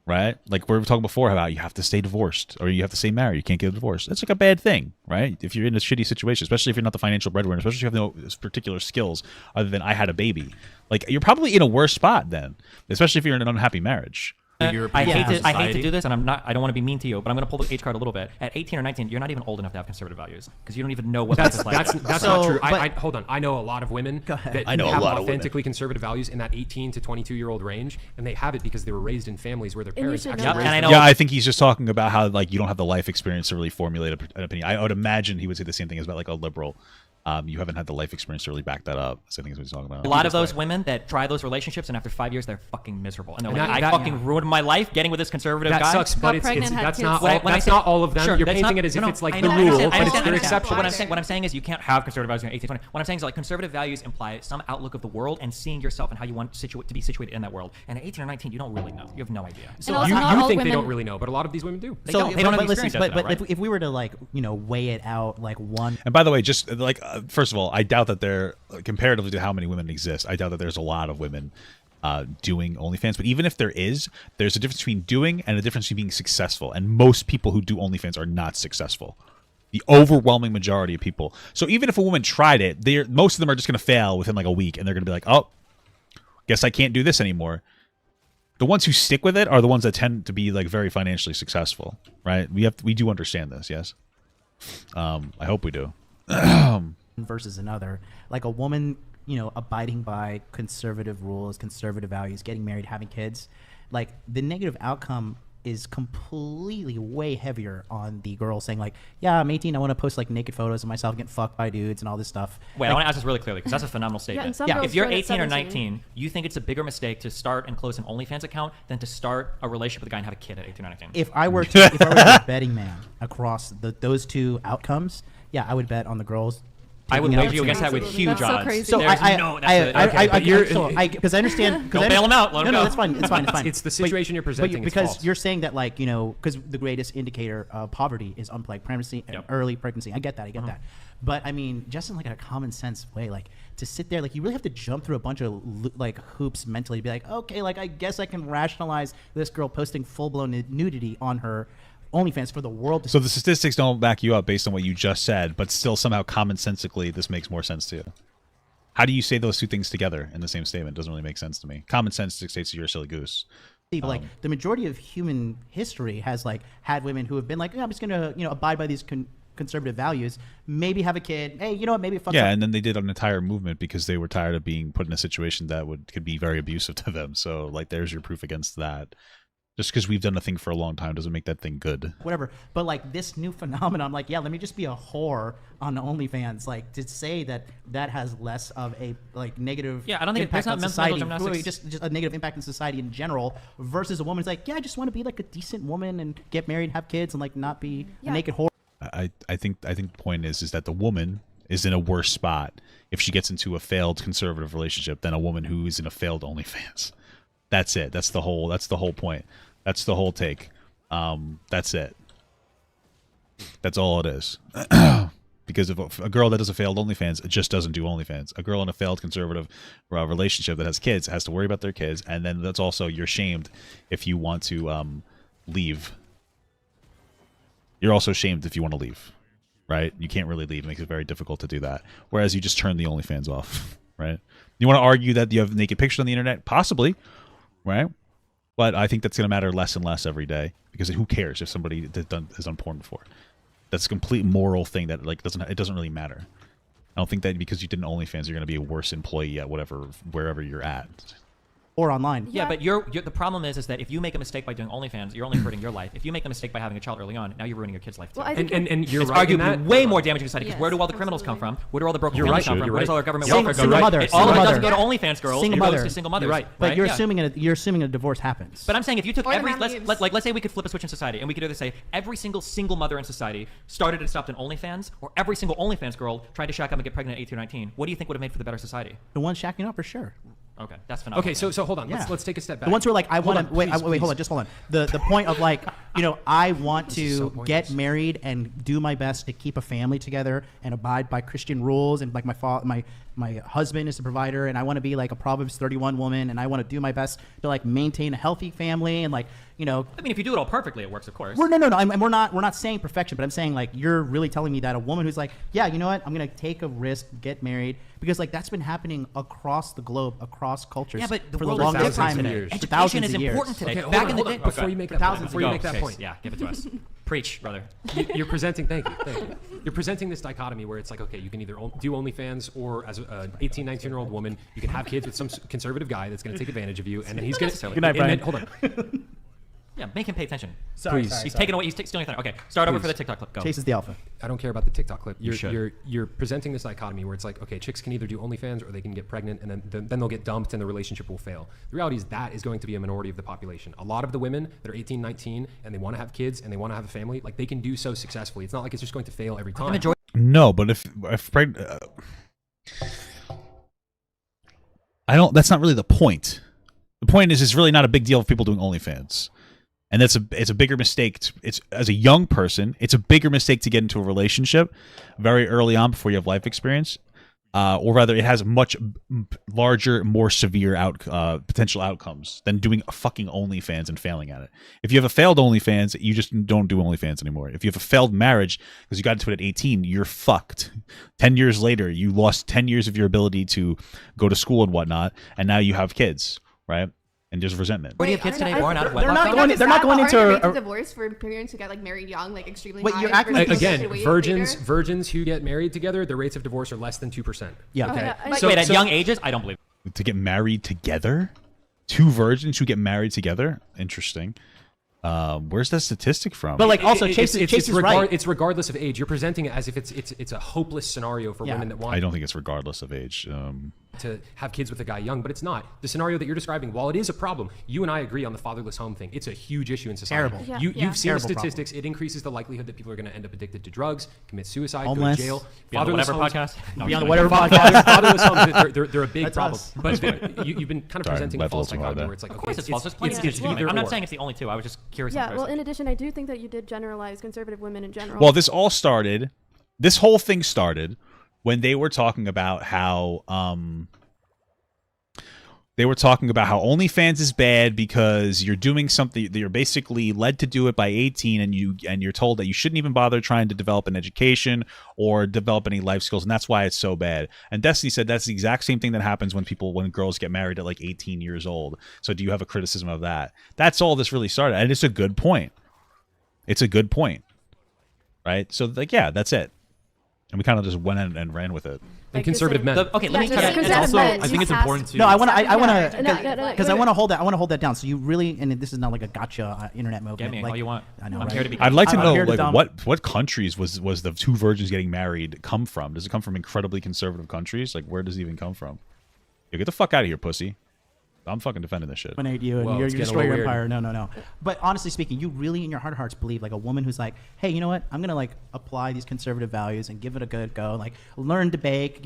A: Right? Like we were talking before about you have to stay divorced or you have to stay married. You can't get a divorce. That's like a bad thing, right? If you're in a shitty situation, especially if you're not the financial breadwinner, especially if you have no particular skills other than I had a baby. Like you're probably in a worse spot then, especially if you're in an unhappy marriage.
D: I hate to do this, and I don't want to be mean to you, but I'm going to pull the age card a little bit. At 18 or 19, you're not even old enough to have conservative values because you don't even know what
F: that's
D: like.
F: That's not true. Hold on. I know a lot of women that
A: I know
F: have
A: a lot
F: authentically conservative values in that 18 to 22-year-old range, and they have it because they were raised in families where their parents actually raised them.
A: Yeah, I think he's just talking about how like you don't have the life experience to really formulate an opinion. I would imagine he would say the same thing as about like a liberal. You haven't had the life experience to really back that up. So I think is what he's talking about.
D: A lot of those women that try those relationships and after 5 years they're fucking miserable and they're like, I fucking ruined my life getting with this conservative guy.
F: That sucks, but that's not all of them.
D: Sure,
F: you're painting it as if it's like the rule, but it's their exception.
D: What I'm saying is you can't have conservative values when you're 18, 20. What I'm saying is like conservative values imply some outlook of the world and seeing yourself and how you want to be situated in that world. And at 18 or 19, you don't really know. You have no idea.
F: So you think they don't really know, but a lot of these women do.
D: They don't have experience.
H: But if we were to like weigh it out like one.
A: And by the way, just like first of all, I doubt that there, comparatively to how many women exist, I doubt that there's a lot of women doing OnlyFans. But even if there is, there's a difference between doing and a difference between being successful. And most people who do OnlyFans are not successful. The overwhelming majority of people. So even if a woman tried it, most of them are just going to fail within like a week, and they're going to be like, "Oh, guess I can't do this anymore." The ones who stick with it are the ones that tend to be like very financially successful, right? We do understand this, yes. I hope we do.
H: Versus another, like a woman, abiding by conservative rules, conservative values, getting married, having kids, like the negative outcome is completely way heavier on the girl saying like, yeah, I'm 18, I want to post like naked photos of myself getting fucked by dudes and all this stuff.
D: Wait, I want to ask this really clearly because that's a phenomenal statement. If you're 18 or 19, you think it's a bigger mistake to start and close an OnlyFans account than to start a relationship with a guy and have a kid at 18 or 19?
H: If I were to be a betting man across those two outcomes, yeah, I would bet on the girls.
D: I would wager you against that with huge odds.
B: So crazy.
H: So because I understand.
D: Don't bail them out. Let them go.
H: No, that's fine. It's fine. It's fine.
F: It's the situation you're presenting.
H: Because you're saying that like because the greatest indicator of poverty is unplagued pregnancy and early pregnancy. I get that. That. But I mean, just in like a common sense way, like to sit there, like you really have to jump through a bunch of like hoops mentally to be like, okay, like I guess I can rationalize this girl posting full blown nudity on her OnlyFans for the world to
A: see. So the statistics don't back you up based on what you just said, but still somehow commonsensically this makes more sense to you. How do you say those two things together in the same statement? It doesn't really make sense to me. Common sense dictates you're a silly goose.
H: But like the majority of human history has like had women who have been like, I'm just gonna abide by these conservative values, maybe have a kid. Hey, you know what? Maybe it fucks up.
A: And then they did an entire movement because they were tired of being put in a situation that could be very abusive to them. So like, there's your proof against that. Just because we've done a thing for a long time doesn't make that thing good.
H: Whatever. But like this new phenomenon, like, yeah, let me just be a whore on OnlyFans. Like to say that has less of a like negative
D: I don't think
H: impact on society.
D: Just
H: a negative impact in society in general versus a woman's like, yeah, I just want to be like a decent woman and get married, have kids, and like not be a naked whore.
A: I think the point is that the woman is in a worse spot if she gets into a failed conservative relationship than a woman who is in a failed OnlyFans. That's it. That's the whole point. That's the whole take. That's it. That's all it is. Because if a girl that does a failed OnlyFans just doesn't do OnlyFans. A girl in a failed conservative relationship that has kids has to worry about their kids, and then that's also you're shamed if you want to leave. You're also shamed if you want to leave, right? You can't really leave. It makes it very difficult to do that. Whereas you just turn the OnlyFans off, right? You want to argue that you have naked pictures on the internet? Possibly, right? But I think that's going to matter less and less every day because who cares if somebody has done porn before? That's a complete moral thing that like it doesn't really matter. I don't think that because you did an OnlyFans, you're going to be a worse employee at wherever you're at.
H: Or online.
D: Yeah, but the problem is that if you make a mistake by doing OnlyFans, you're only hurting your life. If you make a mistake by having a child early on, now you're ruining your kid's life too.
J: Well,
F: and you're
D: it's
F: right
D: arguably way more damaging to society because where do all the criminals come from? Where do all the broken families come from? Where does all our government welfare go?
H: Single mother.
D: All of it doesn't go to OnlyFans girls. It goes to single mothers.
F: Right.
H: But you're assuming a divorce happens.
D: But I'm saying if you took let's say we could flip a switch in society and we could either say every single mother in society started and stopped an OnlyFans, or every single OnlyFans girl tried to shack up and get pregnant at 18 or 19. What do you think would have made for the better society?
H: The one shacking up for sure.
D: Okay, that's phenomenal.
F: Okay, so hold on. Let's take a step back.
H: The ones who are like, I want to wait.
F: Please.
H: Hold on. Just hold on. The point of like, I want to get married and do my best to keep a family together and abide by Christian rules, and like my husband is the provider, and I want to be like a Proverbs 31 woman, and I want to do my best to like maintain a healthy family, and like I
D: mean, if you do it all perfectly, it works, of course.
H: No. We're not saying perfection, but I'm saying like you're really telling me that a woman who's like, yeah, you know what, I'm gonna take a risk, get married, because like that's been happening across the globe, across cultures.
D: Yeah, but the
H: for
D: world
H: the longest time.
D: Education is important today.
F: Okay,
D: back in the day,
F: before you make that point,
D: yeah, give it to us. Preach, brother.
F: You're presenting. Thank you. You're presenting this dichotomy where it's like, okay, you can either do OnlyFans, or as an 18, 19-year-old woman, you can have kids with some conservative guy that's going to take advantage of you, and then he's going to.
H: Good night, Brian.
F: Hold on.
D: Yeah, make him pay attention.
H: Sorry.
D: He's taking away. He's stealing your thunder. Okay, start over for the TikTok clip. Go.
H: Chase is the alpha.
F: I don't care about the TikTok clip.
D: You should.
F: You're presenting this dichotomy where it's like, okay, chicks can either do OnlyFans or they can get pregnant, and then they'll get dumped and the relationship will fail. The reality is that is going to be a minority of the population. A lot of the women that are 18, 19, and they want to have kids and they want to have a family, like they can do so successfully. It's not like it's just going to fail every time.
A: No, but if I don't. That's not really the point. The point is, it's really not a big deal of people doing OnlyFans. And it's a bigger mistake. It's as a young person, it's a bigger mistake to get into a relationship very early on before you have life experience, or rather, it has much larger, more severe potential outcomes than doing a fucking OnlyFans and failing at it. If you have a failed OnlyFans, you just don't do OnlyFans anymore. If you have a failed marriage because you got into it at 18, you're fucked. 10 years later, you lost 10 years of your ability to go to school and whatnot, and now you have kids, right? And there's resentment.
D: Where do you have kids today born out of wedlock?
H: They're not going into
J: a divorce for parents who got like married young, like extremely
H: Wait,
J: high.
H: you're acting like
F: again, virgins who get married together, the rates of divorce are less than 2%.
H: Yeah.
F: Okay.
D: So at young ages, I don't believe it.
A: To get married together, two virgins who get married together. Interesting. Where's that statistic from?
H: But like also, Chase is right.
F: It's regardless of age. You're presenting it as if it's a hopeless scenario for women that want.
A: I don't think it's regardless of age.
F: To have kids with a guy young, but it's not. The scenario that you're describing, while it is a problem, you and I agree on the fatherless home thing. It's a huge issue in society.
H: Terrible.
F: You've seen the statistics. It increases the likelihood that people are going to end up addicted to drugs, commit suicide,
H: homeless,
F: go to jail.
D: Fatherless podcast.
H: Beyond the whatever podcast.
F: Fatherless homes, they're a big problem.
H: Us.
F: But you've been kind of presenting a false dichotomy where it's like,
D: of course it's false. There's plenty of either. I'm not saying it's the only two. I was just curious.
J: Yeah. Well, in addition, I do think that you did generalize conservative women in general.
A: Well, this whole thing started when they were talking about how OnlyFans is bad because you're doing something that you're basically led to do it by 18, and you're told that you shouldn't even bother trying to develop an education or develop any life skills, and that's why it's so bad. And Destiny said that's the exact same thing that happens when girls get married at like 18 years old. So do you have a criticism of that? That's all this really started, and it's a good point. It's a good point, right? So like, yeah, that's it. And we kind of just went in and ran with it.
F: And conservative men.
D: Okay, let me cut
K: it. Also, I think it's important to.
H: No, I want to, because I want to hold that down. So you really, and this is not like a gotcha internet movement.
D: Get me
H: like,
D: all you want.
H: I know.
D: I'm
H: right?
D: here to be.
A: I'd like to know like what countries was the two virgins getting married come from? Does it come from incredibly conservative countries? Like where does it even come from? You get the fuck out of here, pussy. I'm fucking defending this shit.
H: Dominate you and you destroy your empire. No. But honestly speaking, you really in your heart of hearts believe like a woman who's like, hey, you know what? I'm gonna like apply these conservative values and give it a good go. Like learn to bake.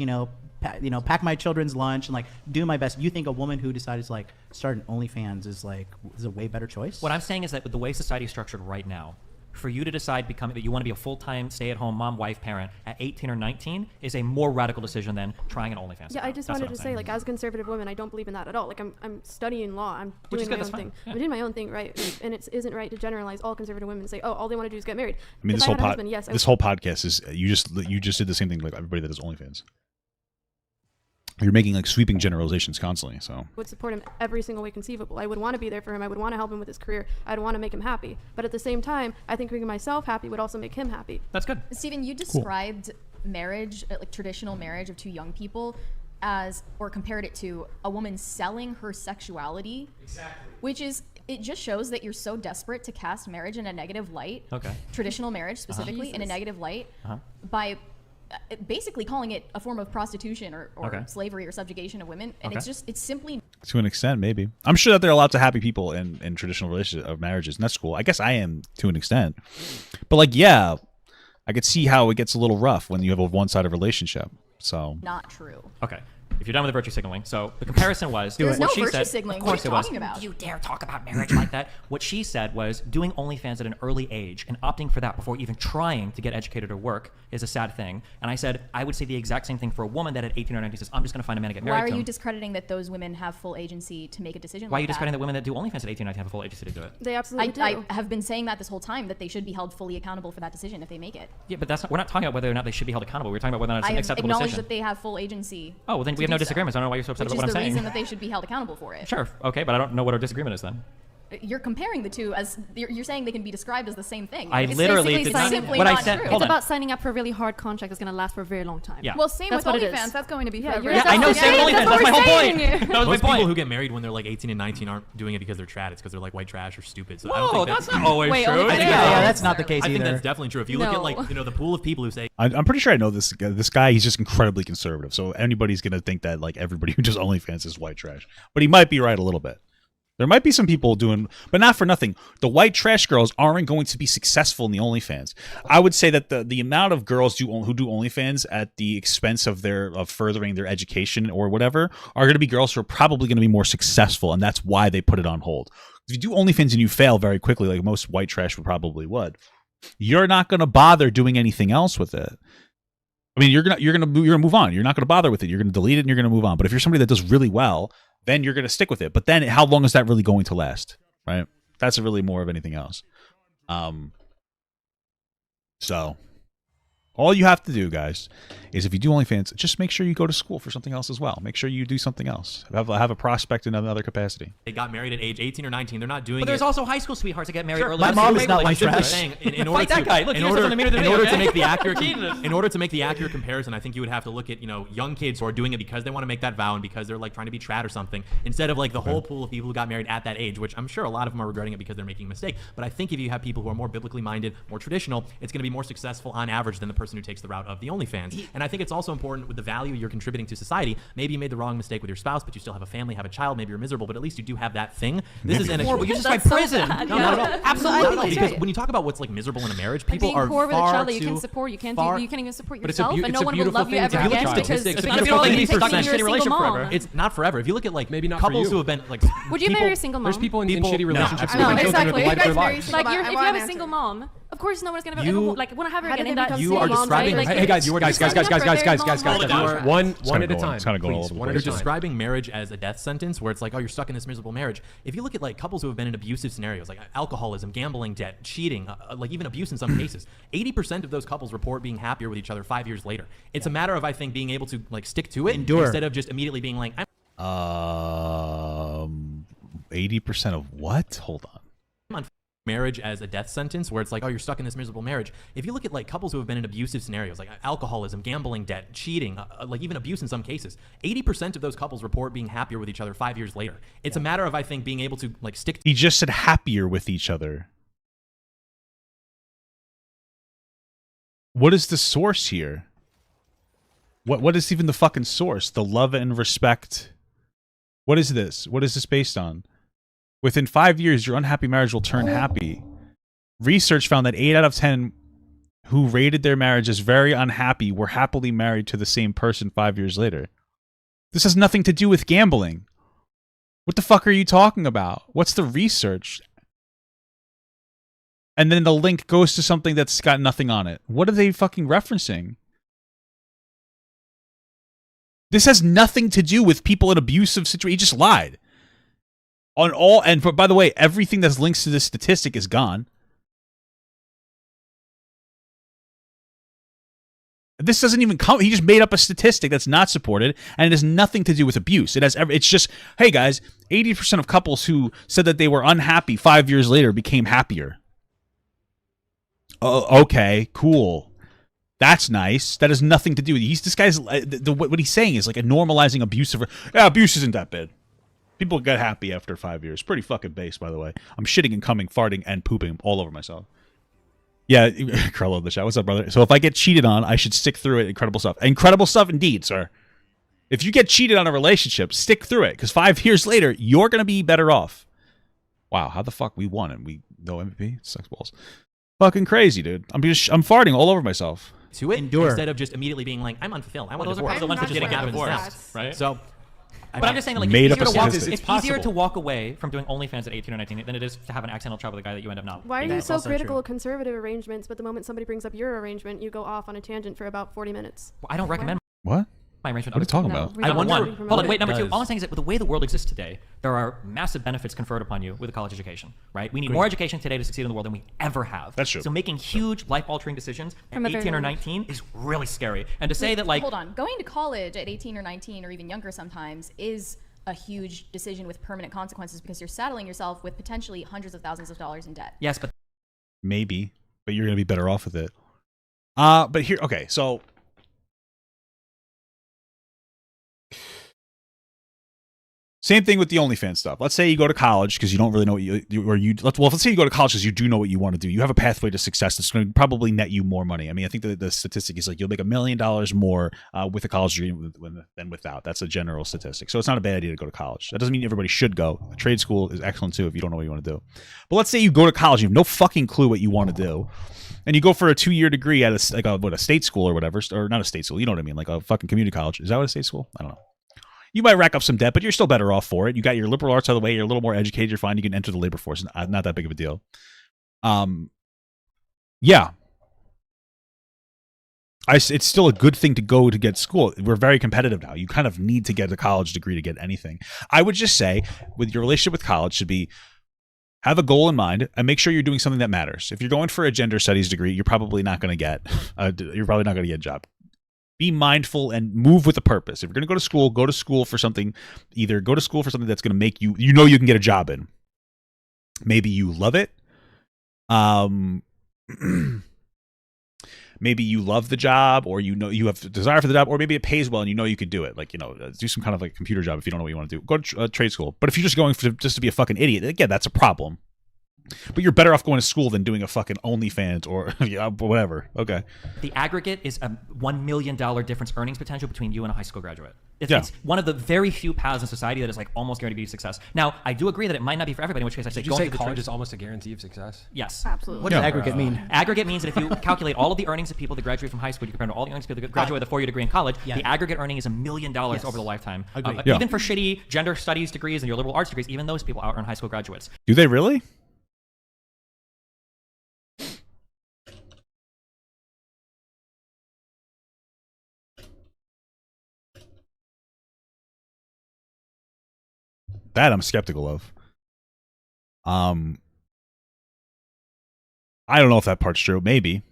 H: Pack my children's lunch and like do my best. You think a woman who decided to like start an OnlyFans is a way better choice?
D: What I'm saying is that with the way society is structured right now, for you to decide that you want to be a full-time stay-at-home mom, wife, parent at 18 or 19 is a more radical decision than trying an OnlyFans.
J: Yeah, I just wanted to say, like, as conservative women, I don't believe in that at all. Like, I'm studying law. I'm doing my own thing. Yeah. I'm doing my own thing, right? And it isn't right to generalize all conservative women and say, oh, all they want to do is get married.
A: I mean, this whole podcast is you just did the same thing like everybody that does OnlyFans. You're making like sweeping generalizations constantly. So
J: would support him every single way conceivable. I would want to be there for him. I would want to help him with his career. I'd want to make him happy. But at the same time, I think making myself happy would also make him happy.
D: That's good.
I: Stephen, you described marriage, like traditional marriage of two young people, as, or compared it to a woman selling her sexuality. Exactly. Which is, it just shows that you're so desperate to cast marriage in a negative light.
D: Okay.
I: Traditional marriage specifically in a negative light by basically calling it a form of prostitution or slavery or subjugation of women, and it's simply
A: to an extent. Maybe I'm sure that there are lots of happy people in traditional relationships of marriages, and that's cool. I guess I am to an extent, but like, yeah, I could see how it gets a little rough when you have a one-sided relationship. So
I: not true.
D: Okay. If you're done with the virtue signaling, so the comparison was
I: there's no
D: what she
I: virtue
D: said.
I: signaling.
D: Of course
I: what are you talking about?
D: You dare talk about marriage like that? What she said was doing OnlyFans at an early age and opting for that before even trying to get educated or work is a sad thing. And I said I would say the exact same thing for a woman that at 18 or 19 says I'm just going to find a man to get married to.
I: Why are you discrediting that those women have full agency to make a decision?
D: Why are you discrediting the women that do OnlyFans at 18 or 19 have a full agency to do it?
J: They absolutely do.
I: I have been saying that this whole time, that they should be held fully accountable for that decision if they make it.
D: Yeah, but we're not talking about whether or not they should be held accountable. We're talking about whether or not it's an acceptable decision.
I: I acknowledge that they have full agency.
D: Oh, well, then we have no disagreements. I don't know why you're so upset about what I'm saying.
I: Which is the reason that they should be held accountable for it.
D: Sure, okay, but I don't know what our disagreement is then.
I: You're comparing the two as you're saying they can be described as the same thing.
D: I literally did not.
I: Simply
D: what
I: not
D: I said.
I: true.
B: It's about signing up for a really hard contract that's going to last for a very long time.
D: Yeah.
L: Well, same with OnlyFans. That's going to be forever.
D: Yeah, I know. Same with OnlyFans. That's my whole point. That was
K: Most
D: my point.
K: people who get married when they're like 18 and 19 aren't doing it because they're trad. It's because they're like white trash or stupid. So I don't think
D: that's not always true.
H: Yeah, that's not the case
K: I
H: either.
K: think that's definitely true. If you look at like the pool of people who say,
A: I'm pretty sure I know this guy. He's just incredibly conservative. So anybody's gonna think that like everybody who does OnlyFans is white trash. But he might be right a little bit. There might be some people doing, but not for nothing. The white trash girls aren't going to be successful in the OnlyFans. I would say that the amount of girls who do OnlyFans at the expense of furthering their education or whatever are going to be girls who are probably going to be more successful, and that's why they put it on hold. If you do OnlyFans and you fail very quickly, like most white trash would, you're not going to bother doing anything else with it. I mean, you're gonna move on. You're not going to bother with it. You're going to delete it and you're going to move on. But if you're somebody that does really well, then you're going to stick with it. But then how long is that really going to last, right? That's really more of anything else. So all you have to do, guys, is if you do OnlyFans, just make sure you go to school for something else as well. Make sure you do something else. Have a prospect in another capacity.
K: They got married at age 18 or 19. They're not doing it.
D: But there's also high school sweethearts that get married early.
H: My mom is not white trash.
K: In order to make the accurate comparison, I think you would have to look at young kids who are doing it because they want to make that vow and because they're like trying to be trad or something, instead of like the whole pool of people who got married at that age, which I'm sure a lot of them are regretting it because they're making a mistake. But I think if you have people who are more biblically minded, more traditional, it's going to be more successful on average than the person who takes the route of the OnlyFans. And I think it's also important with the value you're contributing to society. Maybe you made the wrong mistake with your spouse, but you still have a family, have a child, maybe you're miserable, but at least you do have that thing. This is
D: horrible. You're just by prison.
K: No, not at all. Absolutely. No, because when you talk about what's like miserable in a marriage, people
B: being
K: are
B: poor with a
K: far
B: child that you
K: too
B: can support. You can't even support
K: but
B: yourself, and no one will love you ever
K: If you look
B: again
K: at
B: because
K: statistics,
D: it's beautiful thing to be stuck in a shitty relationship forever.
K: It's not forever. If you look at like
F: maybe not
K: couples
F: for you.
K: who have been like,
B: would you marry a single mom?
F: There's people in shitty relationships.
B: No,
J: exactly.
F: Like
J: If
B: you have a single mom, of course no one's gonna want to have her again in that.
K: You are describing.
F: Hey guys, one at a time.
K: Please, you're describing marriage as a death sentence, where it's like, oh, you're stuck in this miserable marriage. If you look at like couples who have been in abusive scenarios, like alcoholism, gambling debt, cheating, like even abuse in some cases, 80% of those couples report being happier with each other 5 years later. It's a matter of, I think, being able to like stick to it instead of just immediately being like,
A: 80% of what? Hold on.
K: Marriage as a death sentence, where it's like, oh, you're stuck in this miserable marriage. If you look at like couples who have been in abusive scenarios, like alcoholism, gambling debt, cheating, like even abuse in some cases, 80% of those couples report being happier with each other 5 years later. It's a matter of, I think, being able to like stick.
A: He just said happier with each other. What is the source here? What is even the fucking source? The love and respect. What is this? What is this based on? Within 5 years, your unhappy marriage will turn happy. Research found that 8 out of 10 who rated their marriage as very unhappy were happily married to the same person 5 years later. This has nothing to do with gambling. What the fuck are you talking about? What's the research? and then the link goes to something that's got nothing on it. What are they fucking referencing? This has nothing to do with people in abusive situations. He just lied. On all, and by the way, everything that's links to this statistic is gone. This doesn't even come. He just made up a statistic that's not supported, and it has nothing to do with abuse. It's just, hey guys, 80% of couples who said that they were unhappy 5 years later became happier. Oh, okay, cool. That's nice. That has nothing to do with it. This guy's what he's saying is like a normalizing abuse. Yeah, abuse isn't that bad. People get happy after 5 years. Pretty fucking base, by the way. I'm shitting and coming, farting and pooping all over myself. Yeah, Krello in the chat. What's up, brother? So if I get cheated on, I should stick through it. Incredible stuff. Incredible stuff indeed, sir. If you get cheated on a relationship, stick through it. Because 5 years later, you're going to be better off. Wow, how the fuck we won and we no MVP? It sucks balls. Fucking crazy, dude. I'm farting all over myself.
K: To it,
H: endure.
K: Instead of just immediately being like, I'm unfulfilled. I want to divorce.
D: Those are the ones that just get divorced, right?
K: So...
D: But I'm just saying, like, it's easier to walk away from doing OnlyFans at 18 or 19 than it is to have an accidental child with a guy that you end up not.
J: Why are you so critical of conservative arrangements, but the moment somebody brings up your arrangement, you go off on a tangent for about 40 minutes?
D: Well, I don't recommend
A: what?
D: my arrangement.
A: What are you talking about?
D: I wonder. Hold on, wait. Number two. All I'm saying is that with the way the world exists today, there are massive benefits conferred upon you with a college education. Right? We need more education today to succeed in the world than we ever have.
A: That's true.
D: So making huge life-altering decisions at 18 or 19 is really scary. And to say that, like,
I: hold on, going to college at 18 or 19 or even younger sometimes is a huge decision with permanent consequences because you're saddling yourself with potentially hundreds of thousands of dollars in debt.
D: Yes, but
A: maybe, but you're going to be better off with it. But here, okay, so same thing with the OnlyFans stuff. Let's say you go to college because you don't really know what let's say you go to college because you do know what you want to do. You have a pathway to success that's going to probably net you more money. I mean, I think the statistic is like you'll make $1 million more with a college degree than without. That's a general statistic. So it's not a bad idea to go to college. That doesn't mean everybody should go. A trade school is excellent too if you don't know what you want to do. But let's say you go to college, you have no fucking clue what you want to do, and you go for a 2-year degree at a state school or whatever, or not a state school. You know what I mean? Like a fucking community college. Is that what a state school? I don't know. You might rack up some debt, but you're still better off for it. You got your liberal arts out of the way. You're a little more educated. You're fine. You can enter the labor force. Not that big of a deal. Yeah. It's still a good thing to go to get school. We're very competitive now. You kind of need to get a college degree to get anything. I would just say, with your relationship with college, should be have a goal in mind and make sure you're doing something that matters. If you're going for a gender studies degree, you're probably not going to get a job. Be mindful and move with a purpose. If you're going to go to school for something, either go to school for something that's going to make you can get a job in. Maybe you love it. Maybe you love the job, or you have a desire for the job, or maybe it pays well and you could do it. Like, do some kind of like computer job if you don't know what you want to do. Go to trade school. But if you're just going just to be a fucking idiot, again, that's a problem. But you're better off going to school than doing a fucking OnlyFans or whatever. Okay.
D: The aggregate is a $1 million difference earnings potential between you and a high school graduate. It's one of the very few paths in society that is like almost guaranteed success. Now, I do agree that it might not be for everybody, in which case I say
F: Did you say college is almost a guarantee of success?
D: Yes.
J: Absolutely.
H: What does aggregate mean?
D: Aggregate means that if you calculate all of the earnings of people that graduate from high school, you compare to all the earnings of people that graduate with a 4-year degree in college, the aggregate earning is $1 million over the lifetime. Even for shitty gender studies degrees and your liberal arts degrees, even those people out earn high school graduates.
A: Do they really? That I'm skeptical of. I don't know if that part's true. Maybe.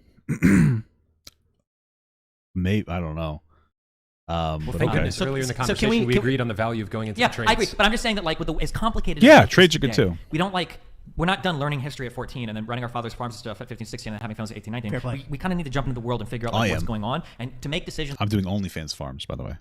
A: Maybe, I don't know.
F: But thank goodness earlier in the conversation we agreed on the value of going into the trades.
D: I agree, but I'm just saying that like with as complicated
A: as trades are good too.
D: We're not done learning history at 14 and then running our father's farms and stuff at 15, 16 and having families at 18, 19. We kind of need to jump into the world and figure out what's going on and to make decisions.
A: I'm doing OnlyFans farms, by the way.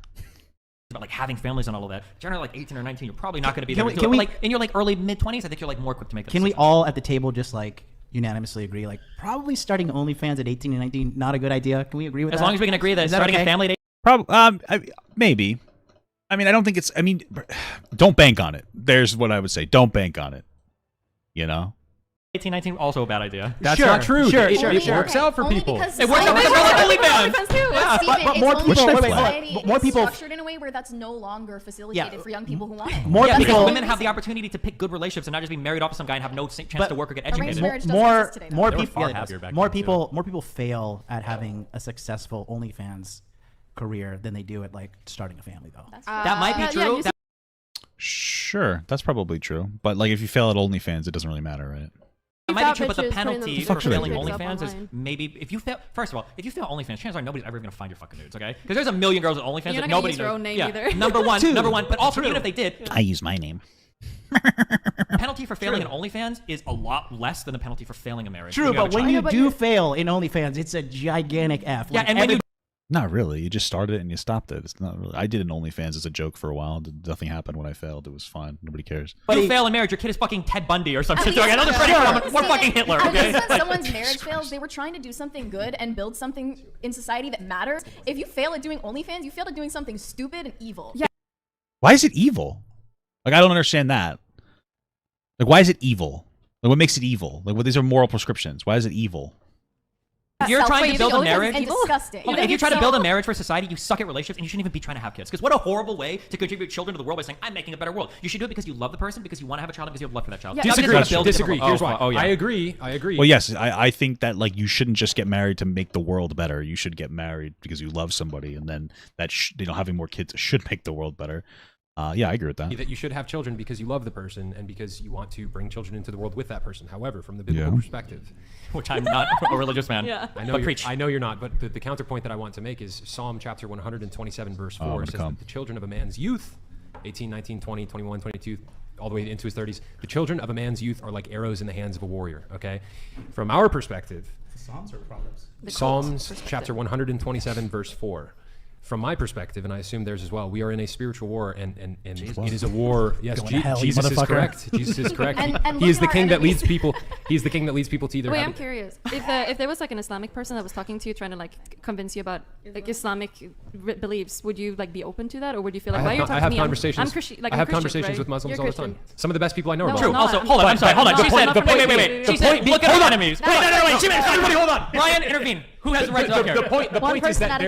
D: About like having families and all of that. Generally, like 18 or 19, you're probably not going to be there. Like in your like early mid 20s, I think you're like more quick to make.
H: Can we all at the table just like unanimously agree, like probably starting OnlyFans at 18 and 19, not a good idea? Can we agree with that?
D: As long as we can agree that starting a family at
A: 18. Maybe. I mean, I don't think it's. I mean, don't bank on it. There's what I would say. Don't bank on it.
D: 18, 19, also a bad idea.
F: That's not true. It works out for
I: Only
F: people.
I: because
D: It works out for OnlyFans.
I: Yeah,
H: but more people, more people
I: structured in a way where that's no longer facilitated for young people who want it.
H: More
D: because
H: people,
D: women have the opportunity to pick good relationships and not just be married off to some guy and have no chance to work or get educated.
H: More people fail at having a successful OnlyFans career than they do at like starting a family, though.
D: That might be true.
A: Sure, that's probably true. But like, if you fail at OnlyFans, it doesn't really matter, right?
D: It might be true, but the penalty for failing OnlyFans is maybe if you fail. First of all, if you fail OnlyFans, chances are nobody's ever going to find your fucking nudes, okay? Because there's a million girls at OnlyFans that nobody knows.
B: Your own name either.
D: Number one. But also, even if they did,
A: I use my name.
D: penalty for failing in OnlyFans is a lot less than the penalty for failing a marriage.
H: True, but when you do fail in OnlyFans, it's a gigantic F.
D: Yeah, and when you
A: not really. You just started it and you stopped it. It's not really. I did an OnlyFans as a joke for a while. Nothing happened when I failed. It was fine. Nobody cares.
D: But you fail in marriage, your kid is fucking Ted Bundy or something. I know they're pretty common. What fucking Hitler, okay?
I: When someone's marriage fails, they were trying to do something good and build something in society that matters. If you fail at doing OnlyFans, you failed at doing something stupid and evil. Yeah.
A: Why is it evil? Like, I don't understand that. Like, why is it evil? Like, what makes it evil? Like, these are moral prescriptions. Why is it evil?
D: If you're trying to build a marriage,
I: disgusting.
D: If you try to build a marriage for society, you suck at relationships, and you shouldn't even be trying to have kids. Because what a horrible way to contribute children to the world by saying, "I'm making a better world." You should do it because you love the person, because you want to have a child, and because you have love for that child.
F: Yeah. Disagree. Here's why. I agree.
A: Well, yes, I think that like you shouldn't just get married to make the world better. You should get married because you love somebody, and then that having more kids should make the world better. Yeah, I agree with that.
F: That you should have children because you love the person and because you want to bring children into the world with that person. However, from the biblical perspective,
D: which I'm not a religious man.
B: Yeah.
F: I know you're not, but the counterpoint that I want to make is Psalm chapter 127 verse 4 says that the children of a man's youth, 18, 19, 20, 21, 22, all the way into his 30s, the children of a man's youth are like arrows in the hands of a warrior, okay? From our perspective,
H: Psalms or Proverbs?
F: Psalms chapter 127 verse 4. From my perspective, and I assume theirs as well, we are in a spiritual war, and it is a war. Yes, Jesus is correct. Jesus is correct. He is the king that leads people. He's the king that leads people to either.
B: Wait, I'm curious. If there was like an Islamic person that was talking to you, trying to like convince you about like Islamic beliefs, would you like be open to that, or would you feel like why are you talking to me?
F: Conversations.
B: I'm Christian. Like
F: I have
B: Christian,
F: conversations with Muslims all the time. Some of the best people I know are
D: True.
F: Muslims.
D: Also, hold on. I'm sorry. Hold on. Wait. She said, look at our enemies. Wait. Everybody, hold on. Ryan, intervene. Who has the right to talk here?
F: The point is that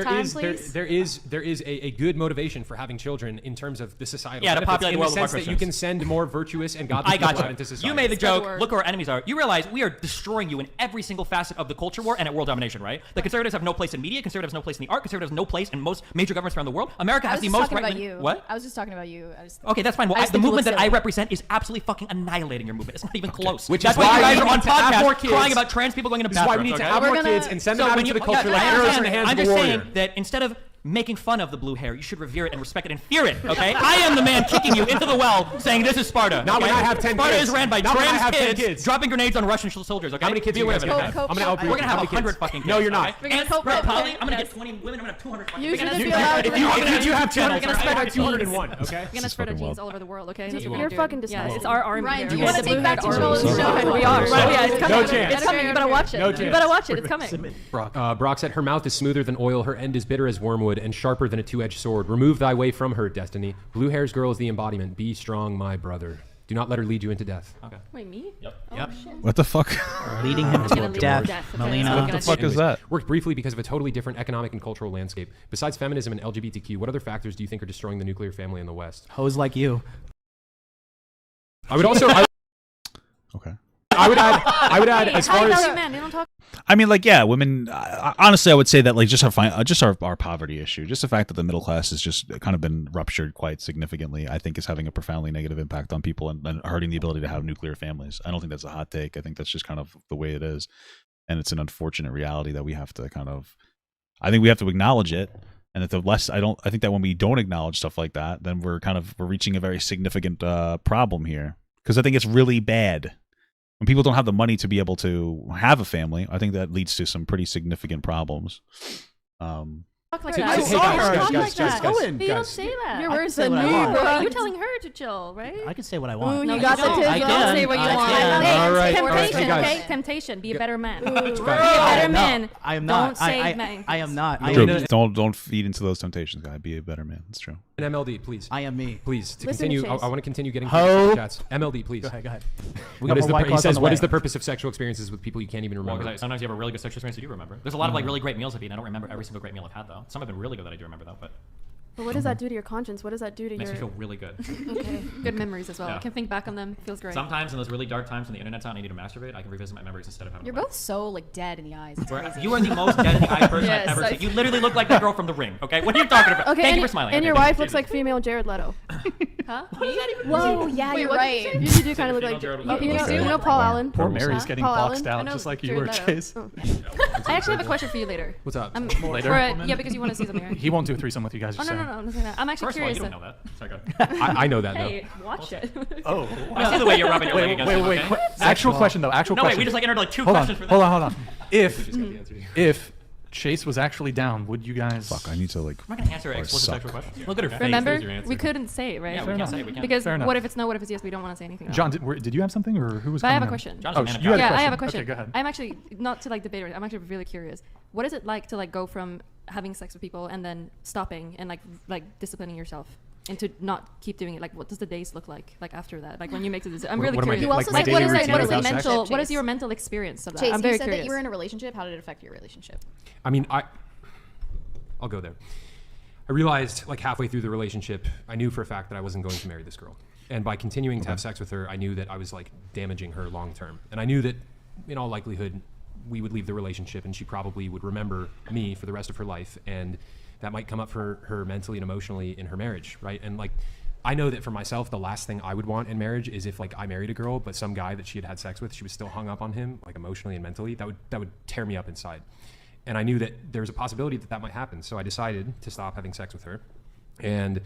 F: there is a good motivation for having children in terms of the societal
D: to populate the world with more
F: Christians. That you can send more virtuous and godly people out into society.
D: You made the joke. Look who our enemies are. You realize we are destroying you in every single facet of the culture war and at world domination, right? The conservatives have no place in media. Conservatives have no place in the art. Conservatives have no place in most major governments around the world. America has the most right.
I: What? I was just talking about you.
D: Okay, that's fine. Well, the movement that I represent is absolutely fucking annihilating your movement. It's not even close.
F: Which
D: is
F: why
D: you guys are on podcasts crying about trans people going into bathrooms.
F: That's why we need to have more kids and send them out into the culture like arrows in the hands of a warrior.
D: I'm just saying that instead of making fun of the blue hair, you should revere it and respect it and fear it, okay? I am the man kicking you into the well saying this is Sparta.
F: Not when I have 10
D: Sparta
F: kids.
D: is ran by trans kids dropping grenades on Russian soldiers, okay?
F: How many kids are you guys going to have?
D: We're going to have 100 fucking kids.
F: No, you're not.
D: We're going to cope with I'm going to get 20 women, I'm going to have 200 fucking kids.
F: If you have 200, I have 201, okay?
B: We're going to spread our genes all over the world, okay?
J: You're fucking disgusting.
B: Yeah, it's our army.
I: Ryan, do
B: you
I: want to take back control of the show?
B: We are. Yeah, it's coming.
F: No chance.
B: It's coming. You better watch it.
F: No chance.
B: You better watch it. It's coming.
F: Brock said, her mouth is smoother than oil, her end is bitter as wormwood, and sharper than a two-edged sword. Remove thy way from her, Destiny. Blue hair's girl is the embodiment. Be strong, my brother. Do not let her lead you into death.
D: Okay.
B: Wait, me?
D: Yep.
A: What the fuck?
H: Leading him to death. Melina.
A: What the fuck is that?
F: Worked briefly because of a totally different economic and cultural landscape. Besides feminism and LGBTQ, what other factors do you think are destroying the nuclear family in the West?
H: Hoes like you.
F: I would also...
A: Okay.
F: I would add as far as...
A: I mean, like, yeah, women. Honestly, I would say that, like, just our poverty issue, just the fact that the middle class has just kind of been ruptured quite significantly, I think is having a profoundly negative impact on people and hurting the ability to have nuclear families. I don't think that's a hot take. I think that's just kind of the way it is, and it's an unfortunate reality that we have to kind of. I think we have to acknowledge it, and I think that when we don't acknowledge stuff like that, then we're reaching a very significant problem here, because I think it's really bad. When people don't have the money to be able to have a family, I think that leads to some pretty significant problems.
B: Like
H: I saw her. Guys,
B: you don't say that.
J: You're worse than me, bro.
B: You're telling her to chill, right?
H: I can say what I want.
B: No, you got the tits. Don't say what you want.
F: All right.
B: Temptation, okay? Temptation. Be a better man. Be a better man.
H: I am not.
B: Don't say
H: I am not.
A: Don't feed into those temptations, guy. Be a better man. That's true.
F: An MLD, please.
H: I am me.
F: Please, to
J: Listen
F: continue,
J: to
F: I want to continue getting chats. MLD, please.
H: Go ahead.
F: He says, what is the purpose of sexual experiences with people you can't even remember?
D: Well, sometimes you have a really good sexual experience you do remember. There's a lot of like really great meals I've eaten. I don't remember every single great meal I've had though. Some have been really good that I do remember though, but
J: what does that do to your conscience? What does that do to
D: makes me feel really good.
B: Okay. Good memories as well.
D: Yeah.
B: I can think back on them. Feels great.
D: Sometimes in those really dark times when the internet's out and I need to masturbate, I can revisit my memories instead of having.
I: You're both so like dead in the eyes. It's crazy.
D: You are the most dead in the eye person I've ever seen. You literally look like the girl from The Ring. Okay, what are you talking about?
J: Okay,
D: Thank you for smiling.
J: And your wife looks like female Jared Leto.
B: Huh?
I: Whoa, yeah, you're right.
J: You do kind of look like you know Paul Allen.
C: Poor Mary's getting
J: Paul
C: boxed
J: Allen?
C: out just like you were, Chase.
B: I actually have a question for you later.
F: What's up?
C: Later?
B: Yeah, because you want to see something. Right?
C: He won't do a threesome with you guys.
B: Oh no. I'm actually
D: First of all,
B: curious.
D: you don't know that. Sorry, go ahead.
F: I know that,
B: Hey, watch it.
C: Oh.
D: I see the way you're rubbing your leg against it.
C: Wait.
D: Okay?
C: Actual question though. Actual
D: No,
C: question.
D: wait. We just like entered like two
C: Hold
D: questions for this.
C: Hold on. If Chase was actually down, would you guys?
A: Fuck, I need to like.
D: I'm not gonna answer explicit sexual questions.
K: Look at her face.
B: Remember,
K: There's your answer.
B: we couldn't say it, right?
D: Yeah, we can't say it. We can't.
B: Because
C: Fair enough.
B: what if it's no? What if it's yes? We don't want to say anything.
C: John, did you have something, or who was?
B: But I have a
C: coming in?
B: question.
D: John's
C: Oh,
D: a man of
C: you had a
B: Yeah,
C: question.
B: I have a question.
C: Okay, go ahead.
B: I'm actually not to like debate it. I'm actually really curious. What is it like to like go from having sex with people and then stopping and like disciplining yourself into not keep doing it? Like, what does the days look like after that? Like when you make the decision. I'm really
C: what am I
B: curious.
C: doing?
I: You
C: Like
I: also
C: my
I: said-
C: daily
B: what is
C: routine
B: what is
C: without
B: the
C: sex?
B: mental? What is
I: Chase.
B: your mental experience of that?
I: Chase,
B: I'm
I: you
B: very
I: said
B: curious.
I: that you were in a relationship. How did it affect your relationship?
F: I mean, I'll go there. I realized like halfway through the relationship, I knew for a fact that I wasn't going to marry this girl. And by continuing to have sex with her, I knew that I was like damaging her long term. And I knew that in all likelihood, we would leave the relationship and she probably would remember me for the rest of her life. And that might come up for her mentally and emotionally in her marriage, right? And like, I know that for myself, the last thing I would want in marriage is if like I married a girl, but some guy that she had had sex with, she was still hung up on him, like emotionally and mentally. That would tear me up inside. And I knew that there was a possibility that might happen. So I decided to stop having sex with her. And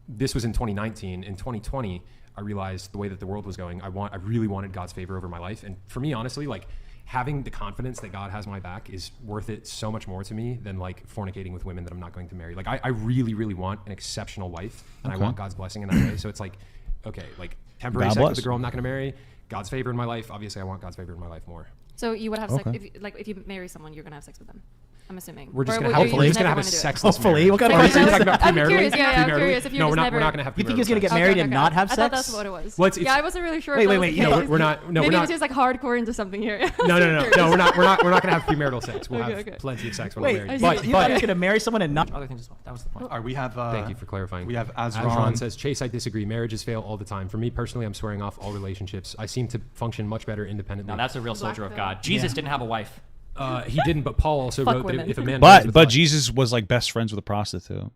F: this was in 2019. In 2020, I realized the way that the world was going, I really wanted God's favor over my life. And for me, honestly, like having the confidence that God has my back is worth it so much more to me than like fornicating with women that I'm not going to marry. Like I really, really want an exceptional life, and I want God's blessing in that way. So it's like, okay, like temporary sex with a girl I'm not going to marry, God's favor in my life. Obviously, I want God's favor in my life more.
B: So you would have sex if you marry someone, you're gonna have sex with them. I'm assuming.
F: We're just gonna have a sexless
H: Hopefully.
F: marriage.
H: What kind of
F: Are you talking about
B: I'm
F: premarital?
B: curious. Yeah, I'm curious. If you
F: no,
B: just
F: we're not gonna have.
H: You think he's gonna get
F: premarital
H: married
F: sex.
H: and not have sex?
B: I thought that's what it was.
F: Well,
B: yeah, I wasn't really sure.
H: Wait.
F: No, we're not. No,
B: Maybe
F: we're
B: it
F: not.
B: was just like hardcore into something here.
F: No, we're not gonna have premarital sex. We'll have plenty of sex when we're married.
H: But you thought he was gonna marry someone and not?
D: Other things as well. That was the point.
C: All right, we have.
F: Thank you for clarifying.
C: We have
F: Azron says, Chase, I disagree. Marriages fail all the time. For me personally, I'm swearing off all relationships. I seem to function much better independently.
D: Now that's a real soldier of God. Jesus didn't have a wife.
F: He didn't, but Paul also wrote that if a man.
A: But Jesus was like best friends with a prostitute,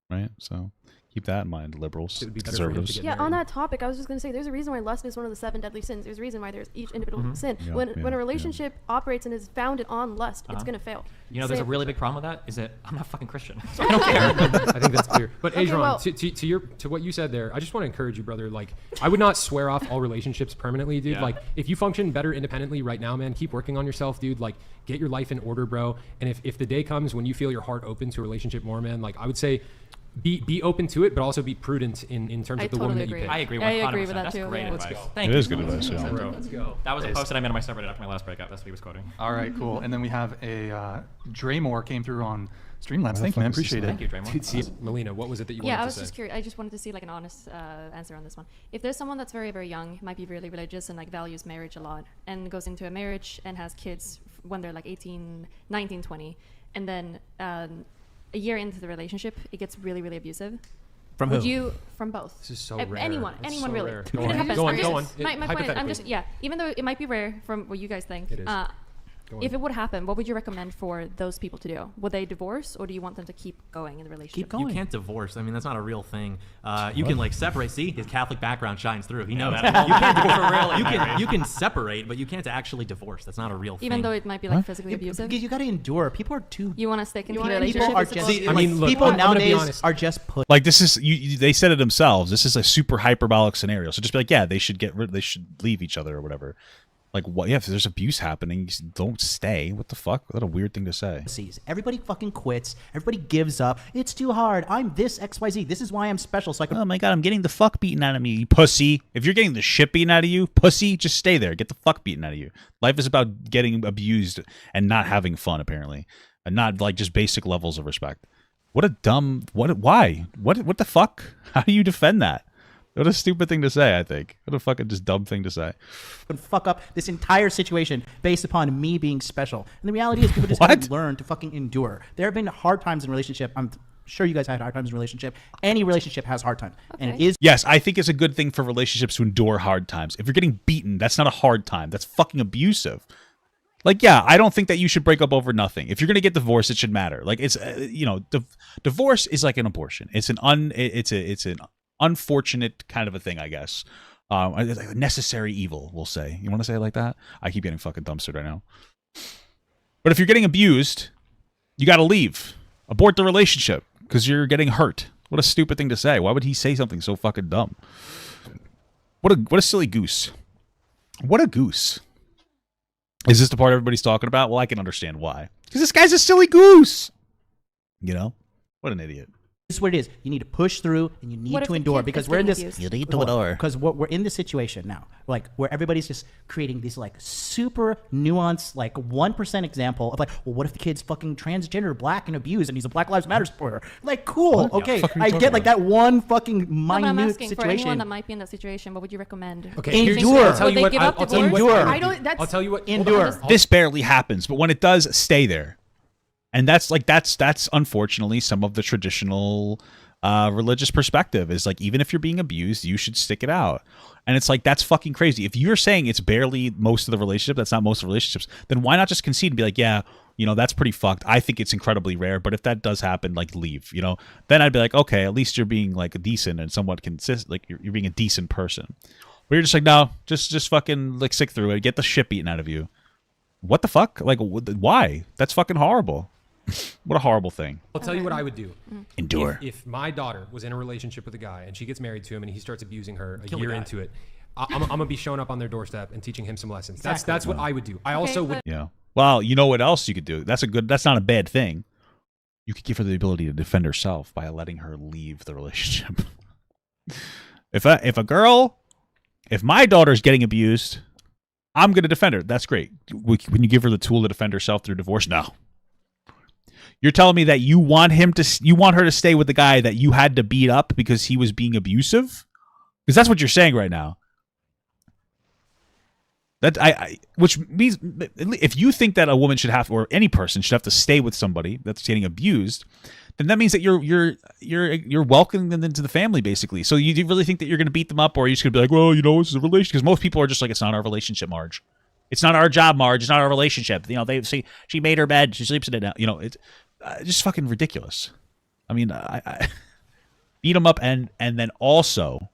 A: right? So keep that in mind, liberals, conservatives.
J: Yeah, on that topic, I was just going to say there's a reason why lust is one of the 7 deadly sins. There's a reason why there's each individual sin. When a relationship operates and is founded on lust, it's going to fail.
D: You know, there's a really big problem with that. Is that I'm not fucking Christian, so I don't care.
F: I think that's clear. But Adron, to what you said there, I just want to encourage you, brother. Like, I would not swear off all relationships permanently, dude. Yeah. Like, if you function better independently right now, man, keep working on yourself, dude. Like, get your life in order, bro. And if the day comes when you feel your heart open to a relationship more, man, like I would say. Be open to it, but also be prudent in terms of the woman that you pick.
D: I agree 100%.
B: I agree with that
D: That's
B: too.
D: great advice.
A: It
D: Thank you.
A: is good advice. Yeah.
F: Let's go.
D: That was a post that I made on my subreddit after my last breakup. That's what he was quoting.
C: All right, cool. And then we have a Draymore came through on Streamlabs. Thank you, man. Appreciate it.
D: Thank you, Draymore.
F: Melina, what was it that you wanted to say?
B: Yeah, I was just curious. I just wanted to see like an honest answer on this one. If there's someone that's very, very young, might be really religious and like values marriage a lot, and goes into a marriage and has kids when they're like 18, 19, 20, and then a year into the relationship, it gets really, really abusive.
H: From who?
B: Would you? From both.
F: This is so rare.
B: Anyone
F: so
B: really.
F: Rare.
B: Go on.
F: Go on.
B: My point is, I'm just even though it might be rare from what you guys think,
F: it is.
B: if it would happen, what would you recommend for those people to do? Would they divorce, or do you want them to keep going in the relationship?
H: Keep going.
K: You can't divorce. I mean, that's not a real thing. You can like separate. See, his Catholic background shines through. He knows that. You can't divorce. You can separate, but you can't actually divorce. That's not a real thing.
B: Even though it might be like physically abusive.
H: Because you got to endure. People are too.
B: You want to stick in a
H: People
B: relationship.
H: are just.
F: I mean, look,
H: people
F: I'm gonna be
H: nowadays
F: honest.
H: are just put.
A: Like this is they said it themselves. This is a super hyperbolic scenario. So just be like, yeah, they should leave each other or whatever. Like, what? Yeah, if there's abuse happening, don't stay. What the fuck? What a weird thing to say.
H: Everybody fucking quits. Everybody gives up. It's too hard. I'm this XYZ. This is why I'm special. So I can.
A: Oh my god, I'm getting the fuck beaten out of me, you pussy. If you're getting the shit beaten out of you, pussy, just stay there. Get the fuck beaten out of you. Life is about getting abused and not having fun, apparently, and not like just basic levels of respect. What a dumb. Why? What the fuck? How do you defend that? What a stupid thing to say, I think. What a fucking just dumb thing to say.
H: And fuck up this entire situation based upon me being special. And the reality is people just gotta learn to fucking endure. There have been hard times in relationship. I'm sure you guys had hard times in relationship. Any relationship has hard times. Okay. And it is.
A: Yes, I think it's a good thing for relationships to endure hard times. If you're getting beaten, that's not a hard time. That's fucking abusive. Like, yeah, I don't think that you should break up over nothing. If you're gonna get divorced, it should matter. Like, it's divorce is like an abortion. It's an unfortunate kind of a thing, I guess. A necessary evil, we'll say. You want to say it like that? I keep getting fucking dumpstered right now. But if you're getting abused, you got to leave. Abort the relationship because you're getting hurt. What a stupid thing to say. Why would he say something so fucking dumb? What a silly goose. What a goose. Is this the part everybody's talking about? Well, I can understand why. Because this guy's a silly goose. You know? What an idiot.
H: This is what it is. You need to push through and you need to endure because we're in this.
A: You need to endure.
H: Because we're in this situation now, like where everybody's just creating these like super nuanced, like 1% example of like, well, what if the kid's fucking transgender, black, and abused, and he's a Black Lives Matter supporter? Like, cool, okay, I get like that one fucking minute
B: I'm asking
H: situation.
B: For anyone that might be in that situation, what would you recommend?
H: Okay, endure.
B: I'll tell you what.
H: I'll
F: tell you what.
H: Endure.
A: This barely happens, but when it does, stay there. And that's unfortunately some of the traditional religious perspective is like, even if you're being abused, you should stick it out. And it's like, that's fucking crazy. If you're saying it's barely most of the relationship, that's not most of the relationships, then why not just concede and be like, yeah, that's pretty fucked. I think it's incredibly rare, but if that does happen, like, leave, then I'd be like, okay, at least you're being like decent and somewhat consistent, like you're being a decent person. But you're just like, no, just fucking like stick through it, get the shit beaten out of you. What the fuck? Like, why? That's fucking horrible. What a horrible thing.
F: I'll tell you what I would do.
A: Endure.
F: If my daughter was in a relationship with a guy and she gets married to him and he starts abusing her a year into it, I'm gonna be showing up on their doorstep and teaching him some lessons. That's what I would do. I also would.
A: Yeah. Well, you know what else you could do? That's not a bad thing. You could give her the ability to defend herself by letting her leave the relationship. If my daughter's getting abused, I'm gonna defend her. That's great. When you give her the tool to defend herself through divorce, no. You're telling me that you want her to stay with the guy that you had to beat up because he was being abusive? Because that's what you're saying right now. Which means if you think that a woman should have, or any person should have to stay with somebody that's getting abused, then that means that you're welcoming them into the family, basically. So you really think that you're going to beat them up, or are you just going to be like, well, this is a relationship? Because most people are just like, it's not our relationship, Marge. It's not our job, Marge. It's not our relationship. They see she made her bed. She sleeps in it now. It's just fucking ridiculous. I mean, I beat them up and then also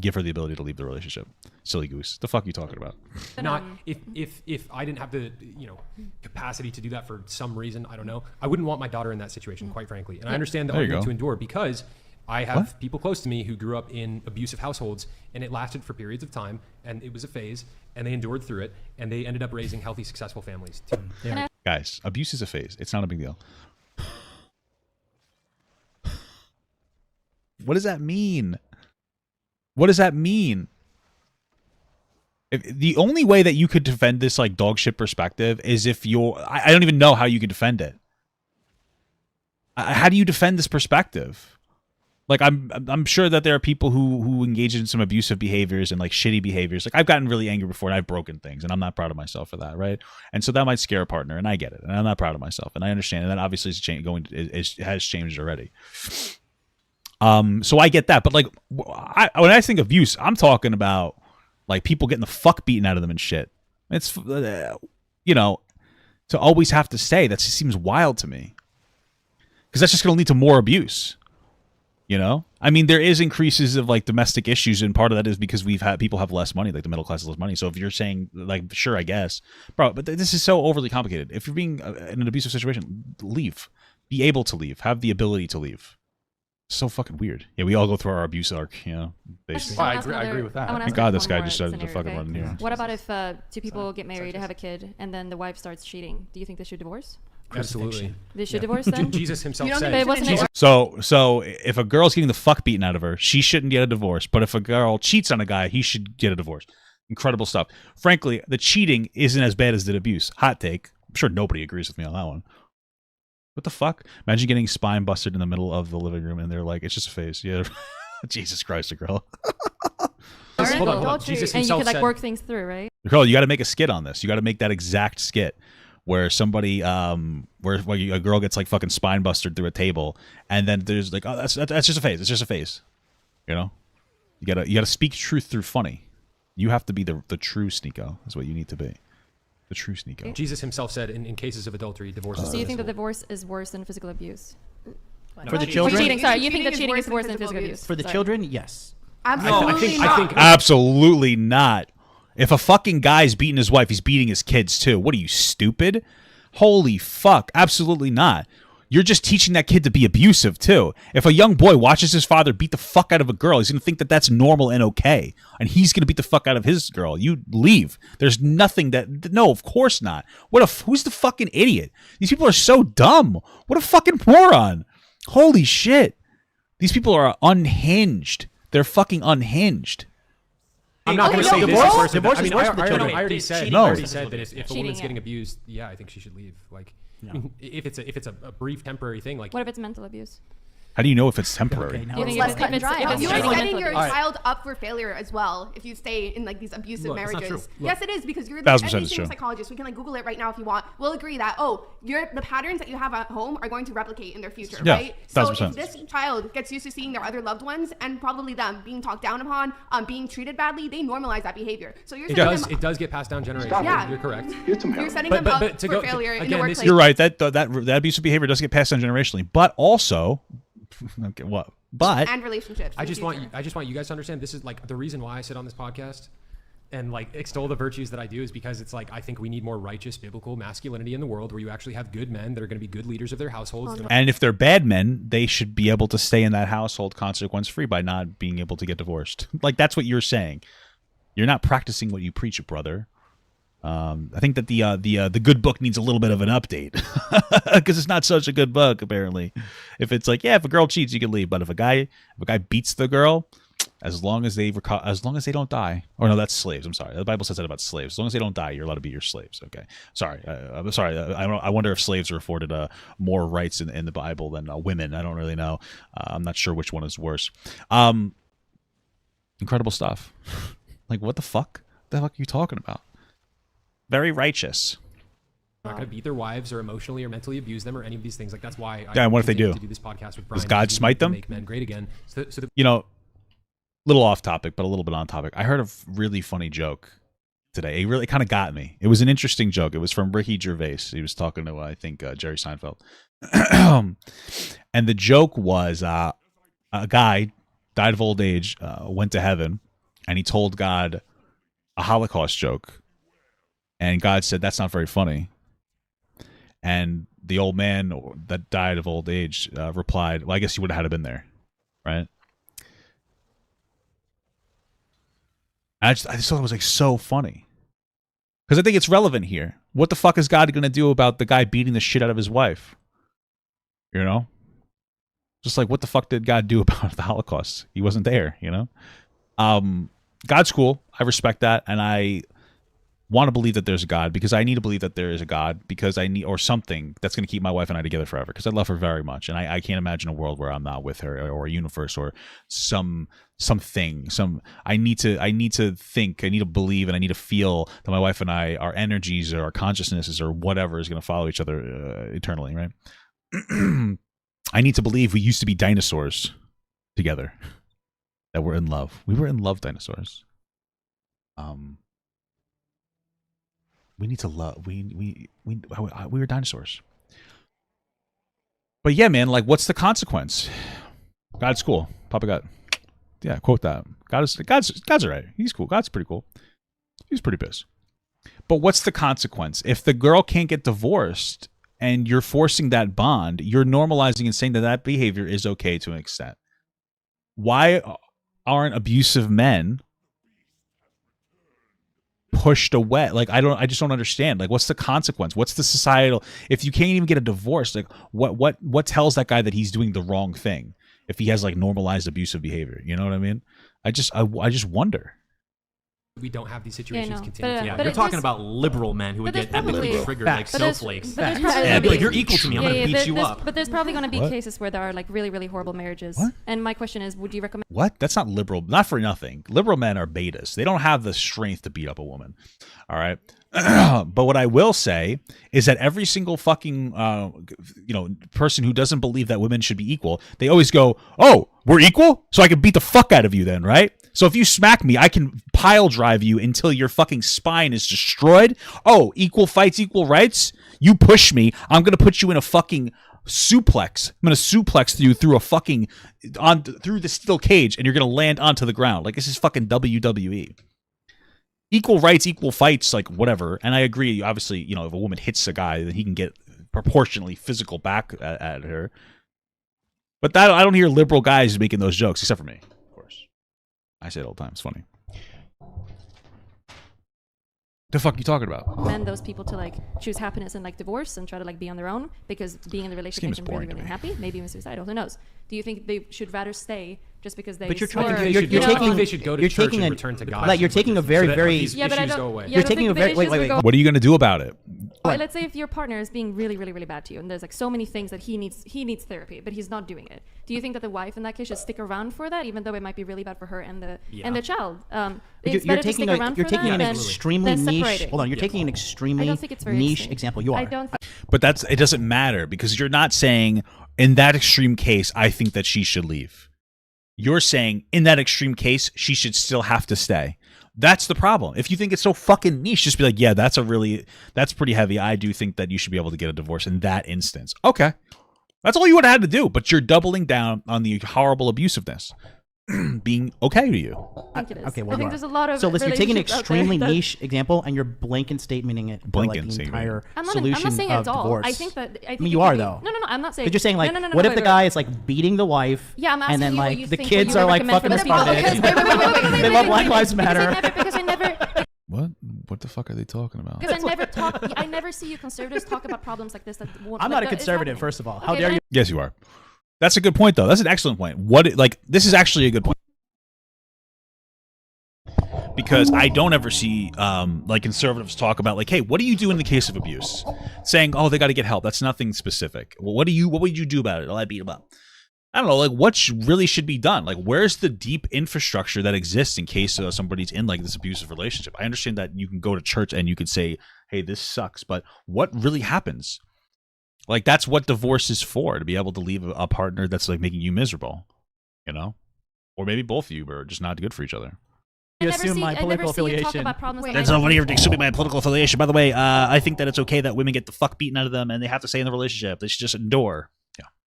A: give her the ability to leave the relationship. Silly goose. The fuck are you talking about?
F: Not if I didn't have the capacity to do that for some reason, I don't know. I wouldn't want my daughter in that situation, quite frankly. And I understand the argument to endure because I have people close to me who grew up in abusive households, and it lasted for periods of time, and it was a phase, and they endured through it, and they ended up raising healthy, successful families too.
A: Guys, abuse is a phase. It's not a big deal. What does that mean? What does that mean? The only way that you could defend this like dog shit perspective is if I don't even know how you can defend it. How do you defend this perspective? Like, I'm sure that there are people who engage in some abusive behaviors and like shitty behaviors. Like, I've gotten really angry before and I've broken things, and I'm not proud of myself for that, right? And so that might scare a partner, and I get it, and I'm not proud of myself, and I understand, and that obviously has changed already. So I get that, but like, when I think of abuse, I'm talking about like people getting the fuck beaten out of them and shit. It's to always have to stay. That just seems wild to me, because that's just going to lead to more abuse. I mean, there is increases of like domestic issues, and part of that is because people have less money, like the middle class has less money. So if you're saying like, sure, I guess, bro, but this is so overly complicated. If you're being in an abusive situation, leave. Be able to leave. Have the ability to leave. So fucking weird. Yeah, we all go through our abuse arc, basically.
C: I agree with that.
A: Thank God this guy just started to fucking run here.
B: What about if two people get married, have a kid, and then the wife starts cheating? Do you think they should divorce?
F: Absolutely.
B: They should divorce then?
F: Jesus himself said.
A: So if a girl's getting the fuck beaten out of her, she shouldn't get a divorce. But if a girl cheats on a guy, he should get a divorce. Incredible stuff. Frankly, the cheating isn't as bad as the abuse. Hot take. I'm sure nobody agrees with me on that one. What the fuck? Imagine getting spine busted in the middle of the living room and they're like, it's just a phase. Yeah. Jesus Christ, a girl.
F: Hold on. Jesus
B: and you
F: himself
B: could work things through, right?
A: Girl, you got to make a skit on this. You got to make that exact skit where somebody, where a girl gets like fucking spine busted through a table, and then there's like, oh, that's just a phase. It's just a phase. You gotta speak truth through funny. You have to be the true Sneeko. That's what you need to be. The true Sneeko.
F: Jesus himself said in cases of adultery, divorce is
B: So you think that divorce is worse than physical abuse?
H: For the children?
B: Cheating, sorry. You think that cheating is worse than physical abuse?
H: For the children, yes.
J: Absolutely
F: I think
A: absolutely not. If a fucking guy's beating his wife, he's beating his kids too. What are you, stupid? Holy fuck. Absolutely not. You're just teaching that kid to be abusive too. If a young boy watches his father beat the fuck out of a girl, he's going to think that that's normal and okay. And he's going to beat the fuck out of his girl. You leave. There's nothing that... No, of course not. Who's the fucking idiot? These people are so dumb. What a fucking moron. Holy shit. These people are unhinged. They're fucking unhinged.
F: I'm not going to say
H: divorce.
F: Divorce
H: is worse for the children.
F: I already said that if a woman's getting abused, yeah, I think she should leave. Like, I mean, if it's a brief temporary thing, like
B: what if it's mental abuse?
A: How do you know if it's temporary?
J: Okay,
I: less cut and dry.
J: You're setting your child up for failure as well if you stay in like these abusive marriages. Yes, it is, because you're the psychologist. We can like Google it right now if you want. We'll agree that the patterns that you have at home are going to replicate in their future, right? So if this child gets used to seeing their other loved ones and probably them being talked down upon, being treated badly, they normalize that behavior. So you're
F: it does get passed down generations.
I: Yeah,
F: you're correct.
I: You're setting them up for failure in the workplace.
A: You're right. That abusive behavior does get passed down generationally, but also. Okay, what? But
I: and relationships.
F: I just want you guys to understand. This is like the reason why I sit on this podcast and like extol the virtues that I do is because it's like I think we need more righteous biblical masculinity in the world where you actually have good men that are going to be good leaders of their households.
A: And if they're bad men, they should be able to stay in that household consequence free by not being able to get divorced. Like that's what you're saying. You're not practicing what you preach, brother. I think that the good book needs a little bit of an update because it's not such a good book apparently. If it's like if a girl cheats you can leave, but if a guy beats the girl, as long as they don't die, or no, that's slaves. I'm sorry, the Bible says that about slaves. As long as they don't die, you're allowed to be your slaves. Okay, sorry, I'm sorry. I wonder if slaves are afforded more rights in the Bible than women. I don't really know. I'm not sure which one is worse. Incredible stuff. Like what the fuck? What the fuck are you talking about? Very righteous.
F: Not going to beat their wives or emotionally or mentally abuse them or any of these things. Like that's why.
A: And what if they do?
F: To do this podcast with Brian,
A: does God smite them?
F: Make men great again.
A: Little off topic, but a little bit on topic. I heard a really funny joke today. It really kind of got me. It was an interesting joke. It was from Ricky Gervais. He was talking to I think Jerry Seinfeld, and the joke was a guy died of old age, went to heaven, and he told God a Holocaust joke. And God said, that's not very funny. And the old man that died of old age replied, well, I guess you would have had to been there. Right? I just thought it was like so funny. Because I think it's relevant here. What the fuck is God going to do about the guy beating the shit out of his wife? You know? Just like, what the fuck did God do about the Holocaust? He wasn't there, you know? God's cool. I respect that. And I want to believe that there's a God because I need to believe that there is a God because I need, or something that's going to keep my wife and I together forever because I love her very much. And I can't imagine a world where I'm not with her or a universe or something. I need to think, I need to believe, and I need to feel that my wife and I, our energies or our consciousnesses or whatever is going to follow each other eternally, right? I need to believe we used to be dinosaurs together, that we're in love. We were in love dinosaurs. We need to love. We were dinosaurs. But yeah, man, like, what's the consequence? God's cool. Papa God. Yeah, quote that. God's all right. He's cool. God's pretty cool. He's pretty pissed. But what's the consequence? If the girl can't get divorced and you're forcing that bond, you're normalizing and saying that behavior is okay to an extent. why aren't abusive men pushed away? Like, I just don't understand. Like, what's the consequence? What's the societal, if you can't even get a divorce, like what tells that guy that he's doing the wrong thing if he has like normalized abusive behavior? You know what I mean? I just wonder.
F: We don't have these situations continue.
K: You're talking about liberal men who would get epically triggered like snowflakes.
B: Like,
K: you're equal to me. I'm going to beat you up.
B: But there's probably going to be cases where there are like really, really horrible marriages.
A: What?
B: And my question is, would you recommend?
A: What? That's not liberal. Not for nothing. Liberal men are betas. They don't have the strength to beat up a woman. All right. But what I will say is that every single fucking person who doesn't believe that women should be equal, they always go, "Oh, we're equal, so I can beat the fuck out of you then, right? So if you smack me, I can pile drive you until your fucking spine is destroyed. Oh, equal fights, equal rights. You push me, I'm gonna put you in a fucking suplex. I'm gonna suplex you through a fucking through the steel cage, and you're gonna land onto the ground. Like, this is fucking WWE." Equal rights, equal fights, like whatever. And I agree, obviously, if a woman hits a guy, then he can get proportionally physical back at her. But I don't hear liberal guys making those jokes, except for me, of course. I say it all the time. It's funny. The fuck are you talking about?
B: Recommend those people to like choose happiness and like divorce and try to like be on their own because being in the relationship makes them really, really happy, maybe even suicidal, who knows? Do you think they should rather stay just because they?
F: But you're trying to. You're taking. They should go to church and return to God.
H: Like, you're taking a very, very.
F: Yeah, but I don't. Go away.
H: You're taking a very. Wait.
A: What are you gonna do about it?
B: Well, let's say if your partner is being really, really, really bad to you, and there's like so many things that he needs therapy, but he's not doing it. Do you think that the wife in that case should stick around for that, even though it might be really bad for her and the child?
H: You're taking an extremely niche. Hold on, you're taking an extremely niche example. You are.
A: But it doesn't matter because you're not saying in that extreme case I think that she should leave. You're saying in that extreme case she should still have to stay. That's the problem. If you think it's so fucking niche, just be like, yeah, that's pretty heavy. I do think that you should be able to get a divorce in that instance. Okay. That's all you would have had to do, but you're doubling down on the horrible abusiveness being okay to you.
B: I think it is.
H: Okay, well,
B: I think there's a lot of.
H: So listen, you're taking an extremely niche example and you're blanket statementing it for like the entire solution
B: I'm not saying it
H: of
B: at all.
H: divorce.
B: I think
H: you are though.
B: No, I'm not saying.
H: But you're saying like,
B: no,
H: what if the guy is like beating the wife?
B: Yeah, I'm asking
H: and then
B: you what
H: like
B: you
H: the
B: think
H: kids are like fucking retarded. They love Black Lives Matter.
B: Because I never.
A: What the fuck are they talking about?
B: Because I never see you conservatives talk about problems like this.
H: I'm not a conservative, first of all. How dare you?
A: Yes, you are. That's a good point, though. That's an excellent point. This is actually a good point. Because I don't ever see like conservatives talk about like, hey, what do you do in the case of abuse? Saying, oh, they got to get help. That's nothing specific. Well, what would you do about it? Oh, I beat them up. I don't know, like what really should be done? Like, where's the deep infrastructure that exists in case somebody's in like this abusive relationship? I understand that you can go to church and you could say, hey, this sucks, but what really happens? Like, that's what divorce is for, to be able to leave a partner that's like making you miserable, or maybe both of you are just not good for each other.
H: You assume my political affiliation.
A: That's not funny. You're assuming my political affiliation. By the way, I think that it's okay that women get the fuck beaten out of them and they have to stay in the relationship. They should just endure.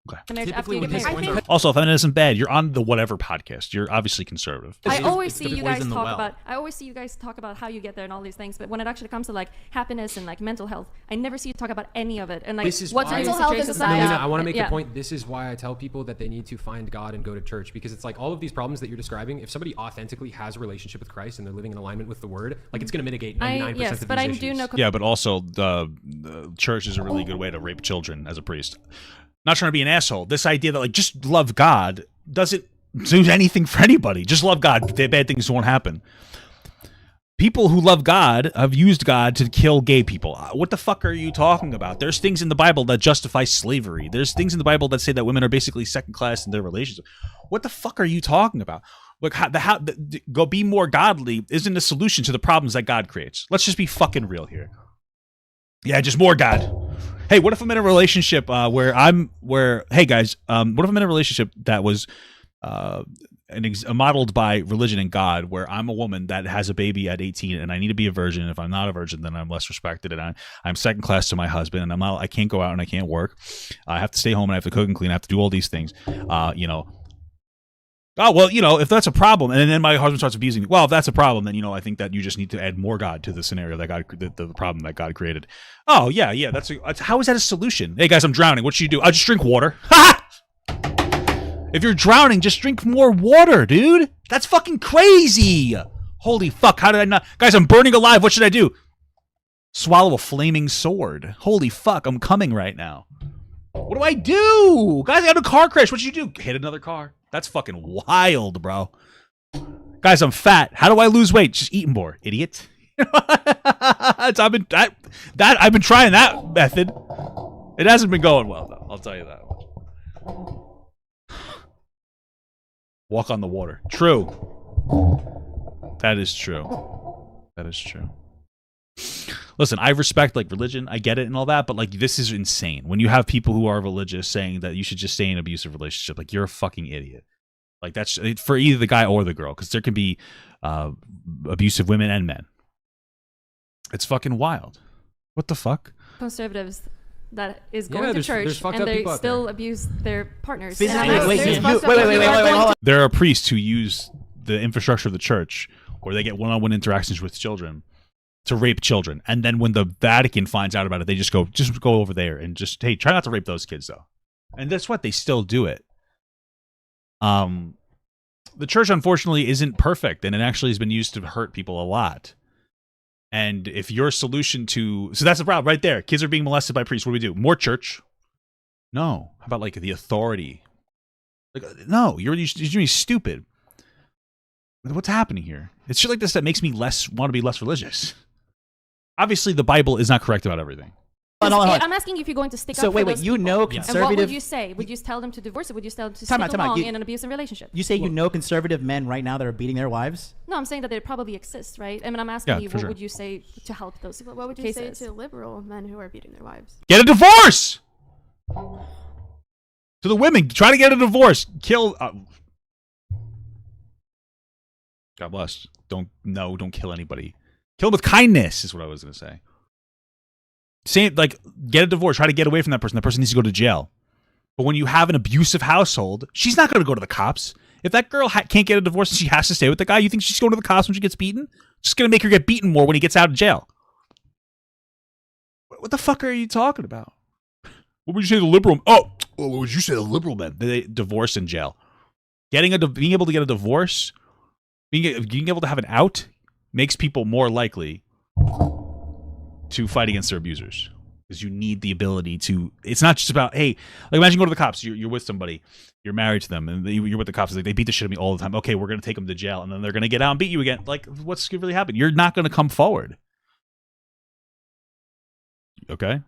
A: Okay. Also, feminism bad. You're on the whatever podcast. You're obviously conservative.
B: I always see you guys talk about how you get there and all these things, but when it actually comes to like happiness and like mental health, I never see you talk about any of it. And like, what's mental health is
F: I want to make the point. This is why I tell people that they need to find God and go to church, because it's like all of these problems that you're describing. If somebody authentically has a relationship with Christ and they're living in alignment with the Word, like it's going to mitigate 99% of these issues.
A: Yeah, but also the church is a really good way to rape children as a priest. Not trying to be an asshole. This idea that like just love God doesn't do anything for anybody. Just love God. Bad things won't happen. People who love God have used God to kill gay people. What the fuck are you talking about? There's things in the Bible that justify slavery. There's things in the Bible that say that women are basically second class in their relationship. What the fuck are you talking about? Look, go be more godly isn't a solution to the problems that God creates. Let's just be fucking real here. Yeah, just more God. Hey, what if I'm in a relationship hey guys, what if I'm in a relationship that was modeled by religion and God, where I'm a woman that has a baby at 18 and I need to be a virgin. And if I'm not a virgin, then I'm less respected and I'm second class to my husband and I can't go out and I can't work. I have to stay home and I have to cook and clean. I have to do all these things. Oh, well, if that's a problem, and then my husband starts abusing me. Well, if that's a problem, then, I think that you just need to add more God to the scenario that the problem that God created. Oh, yeah, how is that a solution? Hey, guys, I'm drowning. What should you do? I'll just drink water. If you're drowning, just drink more water, dude. That's fucking crazy. Holy fuck, how did I not? Guys, I'm burning alive. What should I do? Swallow a flaming sword. Holy fuck, I'm coming right now. What do I do? Guys, I got a car crash. What should you do? Hit another car. That's fucking wild, bro. Guys, I'm fat. How do I lose weight? Just eating more, idiot. I've been trying that method. It hasn't been going well, though. I'll tell you that. Walk on the water. True. That is true. That is true. Listen, I respect like religion. I get it and all that, but like this is insane. When you have people who are religious saying that you should just stay in an abusive relationship, like you're a fucking idiot. Like that's for either the guy or the girl, because there can be abusive women and men. It's fucking wild. What the fuck?
B: Conservatives that is going to church and they still abuse their partners.
H: Wait, hold on.
A: There are priests who use the infrastructure of the church, or they get one-on-one interactions with children, to rape children. And then when the Vatican finds out about it, they just go over there and just, hey, try not to rape those kids, though. And that's what they still do it. The church, unfortunately, isn't perfect, and it actually has been used to hurt people a lot. And if your solution to... So that's the problem right there. Kids are being molested by priests. What do we do? More church? No. How about, like, the authority? Like, no, you're doing stupid. What's happening here? It's shit like this that makes me want to be less religious. Obviously, the Bible is not correct about everything.
B: I'm asking you if you're going to stick up for those people.
H: Conservative...
B: And what would you say? Would you tell them to divorce it? Would you tell them to stick along in an abusive relationship?
H: You say you know conservative men right now that are beating their wives?
B: No, I'm saying that they probably exist, right? I mean, I'm asking you, what would you say to help those cases?
J: What would you say to liberal men who are beating their wives?
A: Get a divorce! To the women, try to get a divorce. Kill... God bless. Don't kill anybody. Kill them with kindness is what I was going to say. Same, like, get a divorce. Try to get away from that person. That person needs to go to jail. But when you have an abusive household, she's not going to go to the cops. If that girl can't get a divorce and she has to stay with the guy, you think she's going to the cops when she gets beaten? Just going to make her get beaten more when he gets out of jail. What the fuck are you talking about? What would you say to the liberal? What would you say to the liberal men? They divorce in jail. Being able to get a divorce, being able to have an out, makes people more likely to fight against their abusers, because you need the ability to. It's not just about, hey, like imagine going to the cops. You're with somebody, you're married to them, and you're with the cops. Like they beat the shit out of me all the time. Okay, we're gonna take them to jail, and then they're gonna get out and beat you again. Like, what's gonna really happen? You're not gonna come forward. Okay.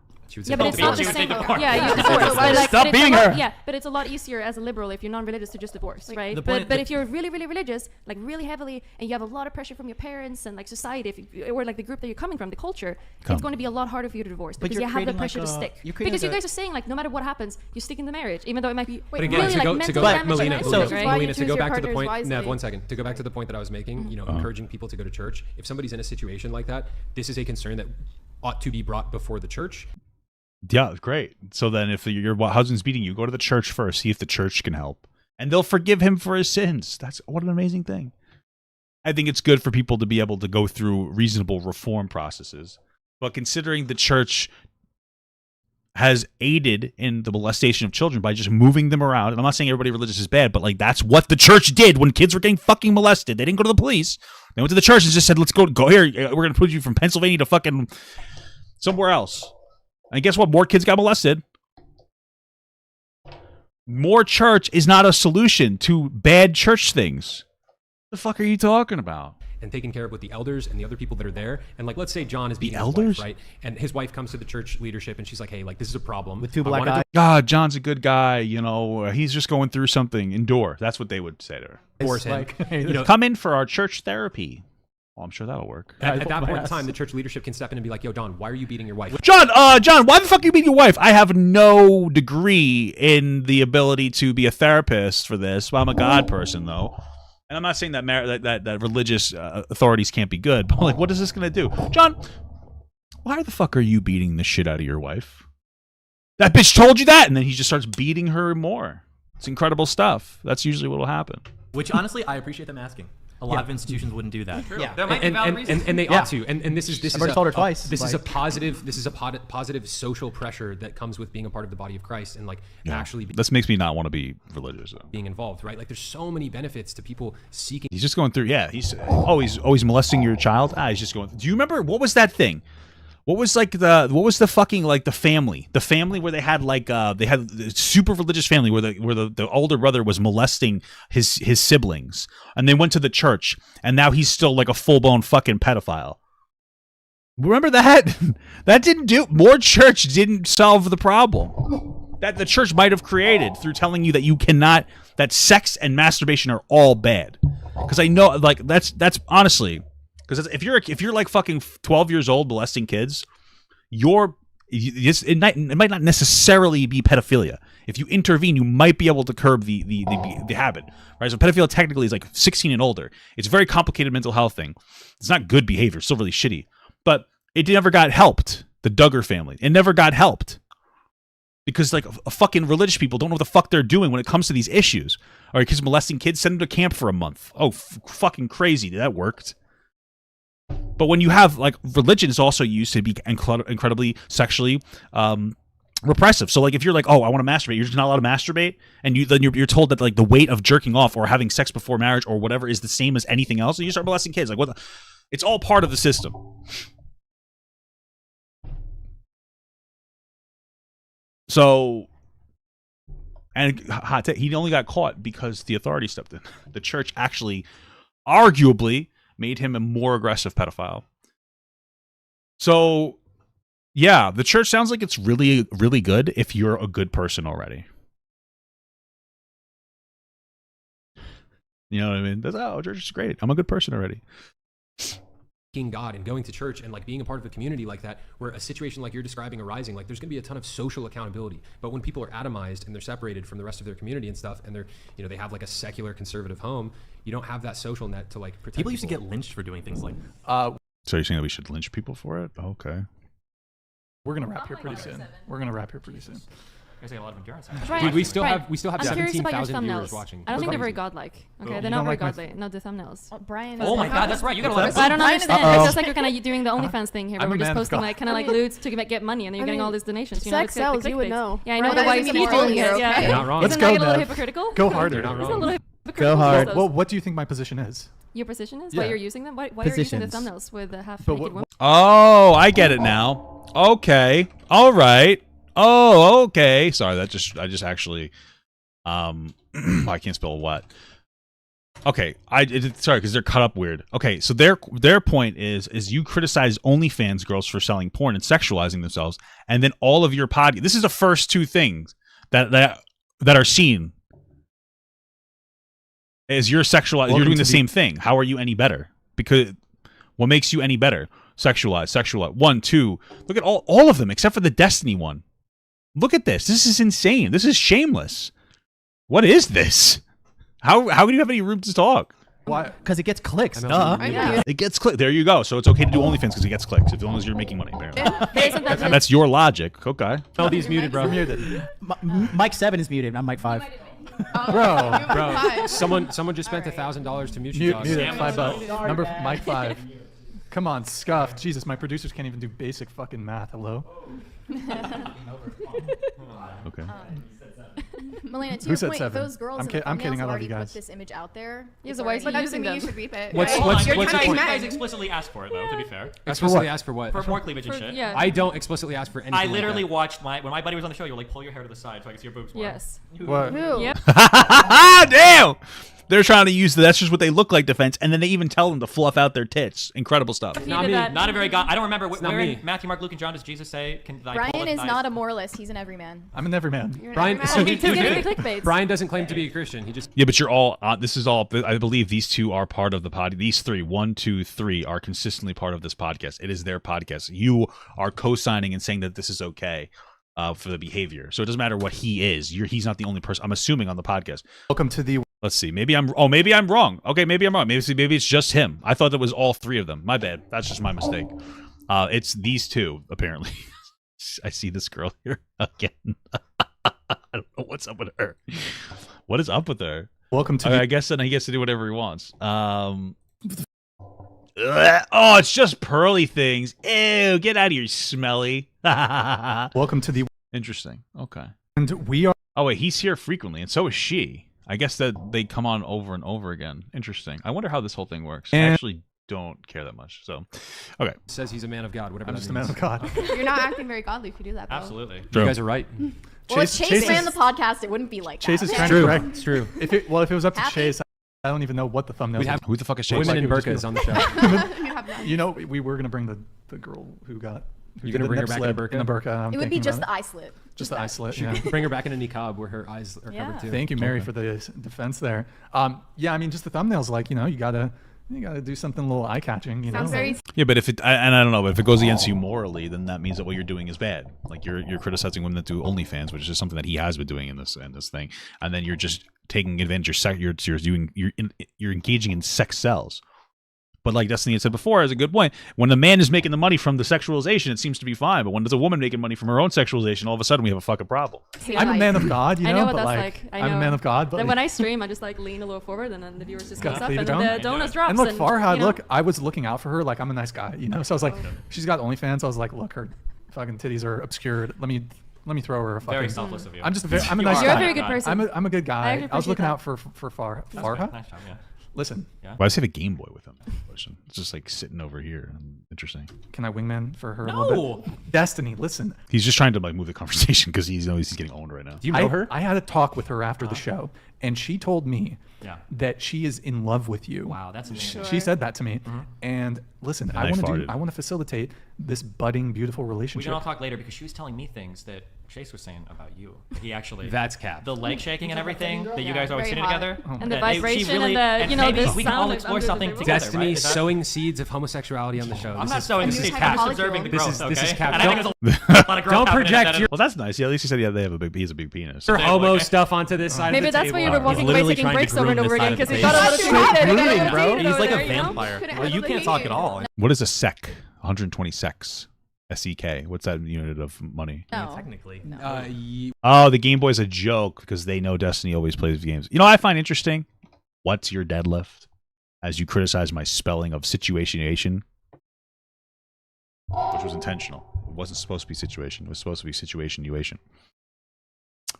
B: Yeah, but it's not the same. Yeah, you divorce.
H: Stop beating her.
B: Yeah, but it's a lot easier as a liberal if you're non-religious to just divorce, right? But if you're really, really religious, like really heavily, and you have a lot of pressure from your parents and like society, or like the group that you're coming from, the culture, it's going to be a lot harder for you to divorce because you have the pressure to stick. Because you guys are saying like no matter what happens, you stick in the marriage, even though it might be really like mental damage.
F: Melina, to go back to the point, Nev, 1 second. To go back to the point that I was making, encouraging people to go to church. If somebody's in a situation like that, this is a concern that ought to be brought before the church.
A: Yeah, great. So then if your husband's beating you, go to the church first, see if the church can help. And they'll forgive him for his sins. That's what an amazing thing. I think it's good for people to be able to go through reasonable reform processes. But considering the church has aided in the molestation of children by just moving them around, and I'm not saying everybody religious is bad, but like that's what the church did when kids were getting fucking molested. They didn't go to the police. They went to the church and just said, let's go here. We're going to put you from Pennsylvania to fucking somewhere else. And guess what? More kids got molested. More church is not a solution to bad church things. What the fuck are you talking about?
F: And taking care of with the elders and the other people that are there. And like, let's say John is being
A: the elders,
F: wife, right? And his wife comes to the church leadership and she's like, hey, like this is a problem.
H: With two black guys.
A: God, John's a good guy. He's just going through something. Endure. That's what they would say to her.
F: Force him.
A: Come in for our church therapy. Well, I'm sure that'll work.
F: At that point in time, the church leadership can step in and be like, yo, Don, why are you beating your wife?
A: John, why the fuck are you beating your wife? I have no degree in the ability to be a therapist for this. Well, I'm a God person, though. And I'm not saying that that religious authorities can't be good, but like, what is this going to do? John, why the fuck are you beating the shit out of your wife? That bitch told you that, and then he just starts beating her more. It's incredible stuff. That's usually what will happen.
K: Which, honestly, I appreciate them asking. A lot of institutions wouldn't do that.
F: Yeah,
D: There might be valid reasons.
F: and they ought to. And this is
H: I've already told her twice.
F: This is a positive social pressure that comes with being a part of the body of Christ and like actually.
A: This makes me not want to be religious.
F: Being involved, right? Like there's so many benefits to people seeking.
A: He's just going through. Yeah, he's always molesting your child. He's just going. Do you remember what was that thing? What was the fucking like the family where they had a super religious family where the older brother was molesting his siblings, and they went to the church, and now he's still like a full-blown fucking pedophile. Remember that? That didn't do more. Church didn't solve the problem that the church might have created through telling you that you cannot, that sex and masturbation are all bad. Because I know, like, that's honestly. Because if you're like fucking 12 years old molesting kids, it might not necessarily be pedophilia. If you intervene, you might be able to curb the habit, right? So pedophilia technically is like 16 and older. It's a very complicated mental health thing. It's not good behavior. It's still really shitty. But it never got helped. The Duggar family. It never got helped. Because like fucking religious people don't know what the fuck they're doing when it comes to these issues. All right, kids molesting kids, send them to camp for a month. Oh, fucking crazy. That worked. But when you have, like, religion is also used to be incredibly sexually repressive. So, like, if you're like, oh, I want to masturbate, you're just not allowed to masturbate, and you're told that, like, the weight of jerking off or having sex before marriage or whatever is the same as anything else, and you start molesting kids. Like, it's all part of the system. So, and he only got caught because the authority stepped in. The church actually, arguably, made him a more aggressive pedophile. So, yeah, the church sounds like it's really, really good if you're a good person already. You know what I mean? Church is great. I'm a good person already.
F: God and going to church and like being a part of a community like that, where a situation like you're describing arising, like there's going to be a ton of social accountability. But when people are atomized and they're separated from the rest of their community and stuff, and they have like a secular conservative home, you don't have that social net to like protect
K: people. Used to get lynched for doing things like.
A: So you're saying that we should lynch people for it? Okay.
C: We're gonna wrap here pretty soon.
D: I guess I got a lot of endurance.
F: Dude, we still have
B: I'm curious about your
F: 17,000 viewers
B: thumbnails.
F: watching.
B: I don't think they're very godlike. Okay, they're not very godly. No, the thumbnails.
I: Brian.
D: Oh my god, that's right. You got a lot of.
B: I don't understand. It feels like you're kind of doing the OnlyFans thing here, where we're just posting like kind of like lewds to get money, and then you're getting all these donations.
L: Sex sells. You would know.
B: Yeah, I know. Why you keep doing it. Yeah,
F: you're not wrong.
B: Isn't that a little hypocritical?
C: Go harder.
B: Isn't that a little hypocritical?
H: Go hard.
C: Well, what do you think my position is?
B: Your position is?
C: Yeah.
B: Why you're using them? Why are you using the thumbnails with the half-naked woman?
A: Oh, I get it now. Okay. All right. Oh, okay. Sorry, I just actually, I can't spell what. Okay, sorry, because they're cut up weird. Okay, so their point is you criticize OnlyFans girls for selling porn and sexualizing themselves, and then all of your this is the first two things that are seen. Is you're you're doing the same thing. How are you any better? Because what makes you any better? Sexualize. 1, 2. Look at all of them except for the Destiny one. Look at this. This is insane. This is shameless. What is this? How do you have any room to talk?
H: Why? Because it gets clicks. Duh.
B: Yeah.
A: It gets clicked. There you go. So it's okay to do OnlyFans because it gets clicks as long as you're making money. Apparently. And that's your logic. Okay.
F: Melody's muted, bro.
C: Muted.
H: Mike 7 is muted. I'm Mike 5.
F: Bro. Someone just spent $1,000 to mute you.
C: Muted. $5. Number Mike 5. Come on, scuffed. Jesus, my producers can't even do basic fucking math. Hello.
A: Okay.
I: Melina, to
C: Who
I: your
C: said
I: point,
C: 7?
I: those girls
C: I'm kidding. I love
I: already
C: you guys.
I: put this image out there.
B: He's a waste.
J: But
B: But
J: doesn't
B: using
J: mean you
B: them.
J: should reap it.
F: What's-
J: right?
F: what's-
J: You're
F: what's the
J: tempting
F: point?
D: You guys
J: men.
D: explicitly asked for it, though. To be fair,
F: Explicitly asked for what?
D: for more cleavage and shit.
B: Yeah.
F: I don't explicitly ask for anything.
D: I
F: like
D: literally
F: that.
D: watched when my buddy was on the show. You were like, pull your hair to the side so I can see your boobs more.
B: Yes.
C: What?
L: Who?
B: Yep.
A: Damn. They're trying to use that's just what they look like defense, and then they even tell them to fluff out their tits. Incredible stuff.
B: He
F: Not
B: did
F: me.
B: that.
D: Not a very god. I don't remember where
F: me.
D: in Matthew, Mark, Luke, and John does Jesus say?
I: Brian is not a moralist. He's an everyman.
C: I'm an everyman.
J: You're an
F: Brian-
J: everyman.
F: so
B: He's getting the clickbaits.
F: Brian doesn't claim to be a Christian. He just
A: Yeah, but you're all. This is all. I believe these two are part of the pod. These three, 1, 2, 3, are consistently part of this podcast. It is their podcast. You are co-signing and saying that this is okay for the behavior. So it doesn't matter what he is. He's not the only person. I'm assuming on the podcast.
C: Welcome to the.
A: Let's see. Maybe I'm wrong. Okay, maybe I'm wrong. Maybe it's just him. I thought it was all three of them. My bad. That's just my mistake. It's these two apparently. I see this girl here again. I don't know what's up with her. What is up with her?
C: Welcome to.
A: I guess then he gets to do whatever he wants. Oh, it's just pearly things. Ew, get out of here, smelly.
C: Welcome to the.
A: Interesting. Okay.
C: And we are.
A: Oh wait, he's here frequently, and so is she. I guess that they come on over and over again. Interesting. I wonder how this whole thing works. I actually don't care that much. So, okay.
F: Says he's a man of God. Whatever.
C: I'm just a man of God.
J: You're not acting very godly if you do that, though.
D: Absolutely.
F: You guys are right.
I: Well, if Chase ran the podcast, it wouldn't be like
C: Chase
I: that.
C: is trying to correct.
F: It's true.
C: If it was up to Chase, I don't even know what the thumbnail.
A: Who the fuck is Chase?
F: Women in burqas on the show.
C: You know, we were gonna bring the girl who got.
F: You're gonna bring her back in a burqa?
C: In a burqa.
I: It would be just the eye slit.
C: Just the eye slit.
F: Yeah.
C: Yeah.
F: Bring her back in a niqab where her eyes are covered too.
C: Thank you, Mary, for the defense there. Yeah, I mean, just the thumbnails, like, you know, you gotta do something a little eye catching. You
J: Sounds
C: know.
J: very.
A: Yeah, but if it, and I don't know, but if it goes against you morally, then that means that what you're doing is bad. Like you're criticizing women that do OnlyFans, which is something that he has been doing in this thing, and then you're just taking advantage. You're engaging in sex sells. But like Destiny had said before, is a good point. When the man is making the money from the sexualization, it seems to be fine. But when there's a woman making money from her own sexualization, all of a sudden we have a fucking problem.
C: I'm a man of God, you know.
B: I know what
C: but
B: that's
C: like.
B: I know.
C: I'm a man of God. But
B: then when I stream, I just like lean a little forward, and then the viewers just goes up,
C: leave
B: and
C: it
B: then
C: down.
B: the donuts drops.
C: And look, Farha,
B: you know?
C: look, I was looking out for her like I'm a nice guy, you know. So I was like, she's got OnlyFans. So I was like, look, her fucking titties are obscured. Let me throw her a fucking.
D: Very selfless of you.
C: I'm just I'm a nice guy.
B: You're a very good person.
C: I'm a good guy. I was looking
B: that.
C: out for Farha.
D: Nice job, yeah.
C: Listen.
D: Yeah.
A: Why does he have a Game Boy with him? It's just like sitting over here. Interesting.
C: Can I wingman for her a
D: No.
C: little bit? Destiny, listen.
A: He's just trying to like move the conversation because he knows he's getting owned right now.
F: Do you know her?
C: I had a talk with her after the show, and she told me that she is in love with you.
D: Wow, that's amazing.
C: She said that to me. And listen, I want to facilitate this budding, beautiful
D: We
C: relationship.
D: can all talk later because she was telling me things that Chase was saying about you. He actually.
F: That's cap.
D: The leg shaking and everything that you guys are always
J: Very
D: sitting
J: hot.
D: together.
B: And the
D: that she
B: vibration
D: really-
B: and the, you know,
D: maybe
B: this
D: we can all
B: sound
D: explore
B: under
D: something
B: the
D: together.
F: Destiny
D: right? Is that-
F: sowing seeds of homosexuality on the show.
D: I'm
F: This
D: not
F: is-
D: sowing
F: this
J: new
F: is
D: seeds.
J: type
D: I'm
J: of
D: just
J: molecule.
D: observing the
F: This
D: growth.
F: is- this is
D: okay?
F: cap.
D: And I think there's a lot of growth
F: Don't
D: happening
F: project
D: that-
F: your-
A: Well, that's nice. Yeah, at least he said he has a big penis.
F: Your homo
D: okay.
F: stuff onto this side
B: Maybe
F: of the
B: that's
F: table.
B: why you were walking by
K: literally
B: taking
K: trying to
B: breaks over and
K: groom
B: over
K: this
B: again
K: side of
B: because he
K: the
B: got a
K: face.
B: little excited.
F: Grooming, bro.
K: He's like a
B: There, you know?
K: vampire.
J: Couldn't
K: Well, you
J: handle
K: can't
J: the
K: talk
J: heat.
K: at all.
A: What is a sec? 120 secs. SEK. What's that unit of money?
I: No.
K: Technically.
A: Oh, the Game Boy's a joke because they know Destiny always plays games. You know what I find interesting? What's your deadlift? As you criticize my spelling of situationation, which was intentional. It wasn't supposed to be situation. It was supposed to be situationuation.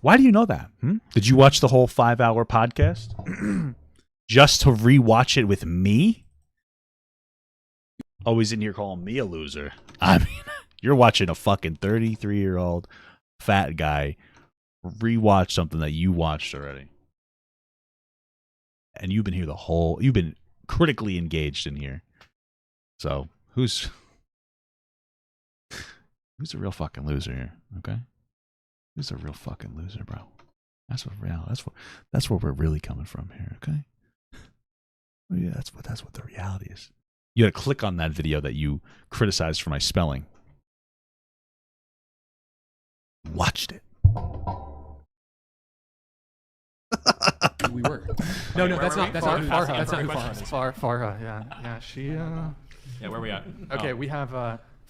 A: Why do you know that? Did you watch the whole 5-hour podcast just to rewatch it with me? Always in here calling me a loser. I mean, you're watching a fucking 33-year-old fat guy rewatch something that you watched already. And you've been here you've been critically engaged in here. So, who's a real fucking loser here, okay? Who's a real fucking loser, bro? That's where we're really coming from here, okay? Yeah, that's what the reality is. You had to click on that video that you criticized for my spelling. Watched it.
F: We were.
C: No,
D: Where
C: that's
D: were
C: not.
D: we?
C: That's not who
D: Farha.
C: Farha. That's not who
D: Farha.
C: Farha is. Farha. Yeah. She.
D: Yeah, where are we at?
C: Okay, we have.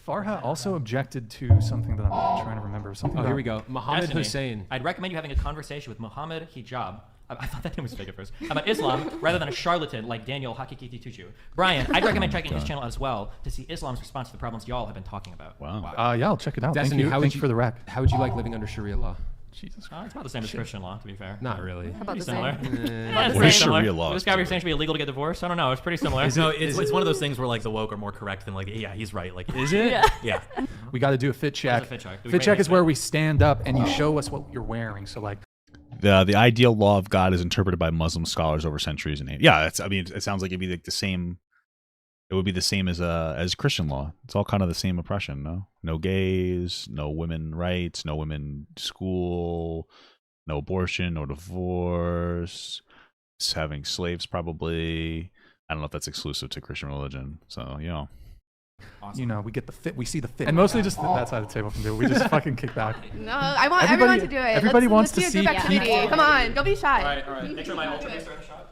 C: Farha also objected to something that I'm trying to remember. Something.
F: Oh,
C: about,
F: here we go. Mohammed
D: Destiny.
F: Hussein.
D: I'd recommend you having a conversation with Mohammed Hijab. I thought that name was fake at first. About Islam rather than a charlatan like Daniel Hakikiti Tuchu. Brian, I'd recommend checking his channel as well to see Islam's response to the problems y'all have been talking about.
A: Wow.
C: Yeah, I'll check it out.
F: Destiny,
C: Thank you for the rec.
F: How would you like living under Sharia law?
C: Jesus Christ.
D: It's about the same as Christian law, to be fair.
F: Not really.
B: How about
D: Pretty
B: the
D: similar.
B: same?
A: What is
D: Pretty similar.
A: Sharia law?
D: This guy was saying it should be illegal to get divorced. I don't know. It's pretty similar.
K: No, it's one of those things where like the woke are more correct than like, yeah, he's right. Like,
F: Is it?
K: yeah.
C: We got to do a fit check.
D: What is a fit check? Do we
C: Fit
D: rate
C: check
D: it?
C: is where we stand up and you show us what you're wearing. So like.
A: The ideal law of God is interpreted by Muslim scholars over centuries. And yeah, it sounds like it'd be like the same. It would be the same as Christian law. It's all kind of the same oppression. No gays, no women rights, no women school, no abortion, no divorce. It's having slaves probably. I don't know if that's exclusive to Christian religion. So
D: Awesome.
C: You know, we get the fit. We see the fit, and mostly just that side of the table can do it. We just fucking kick back.
J: No, I want everyone to do it.
C: Everybody wants
J: let's
C: to
J: be a
C: see
J: group activity. Come on, don't be shy.
D: All right. Make sure my ultra base are in the shot.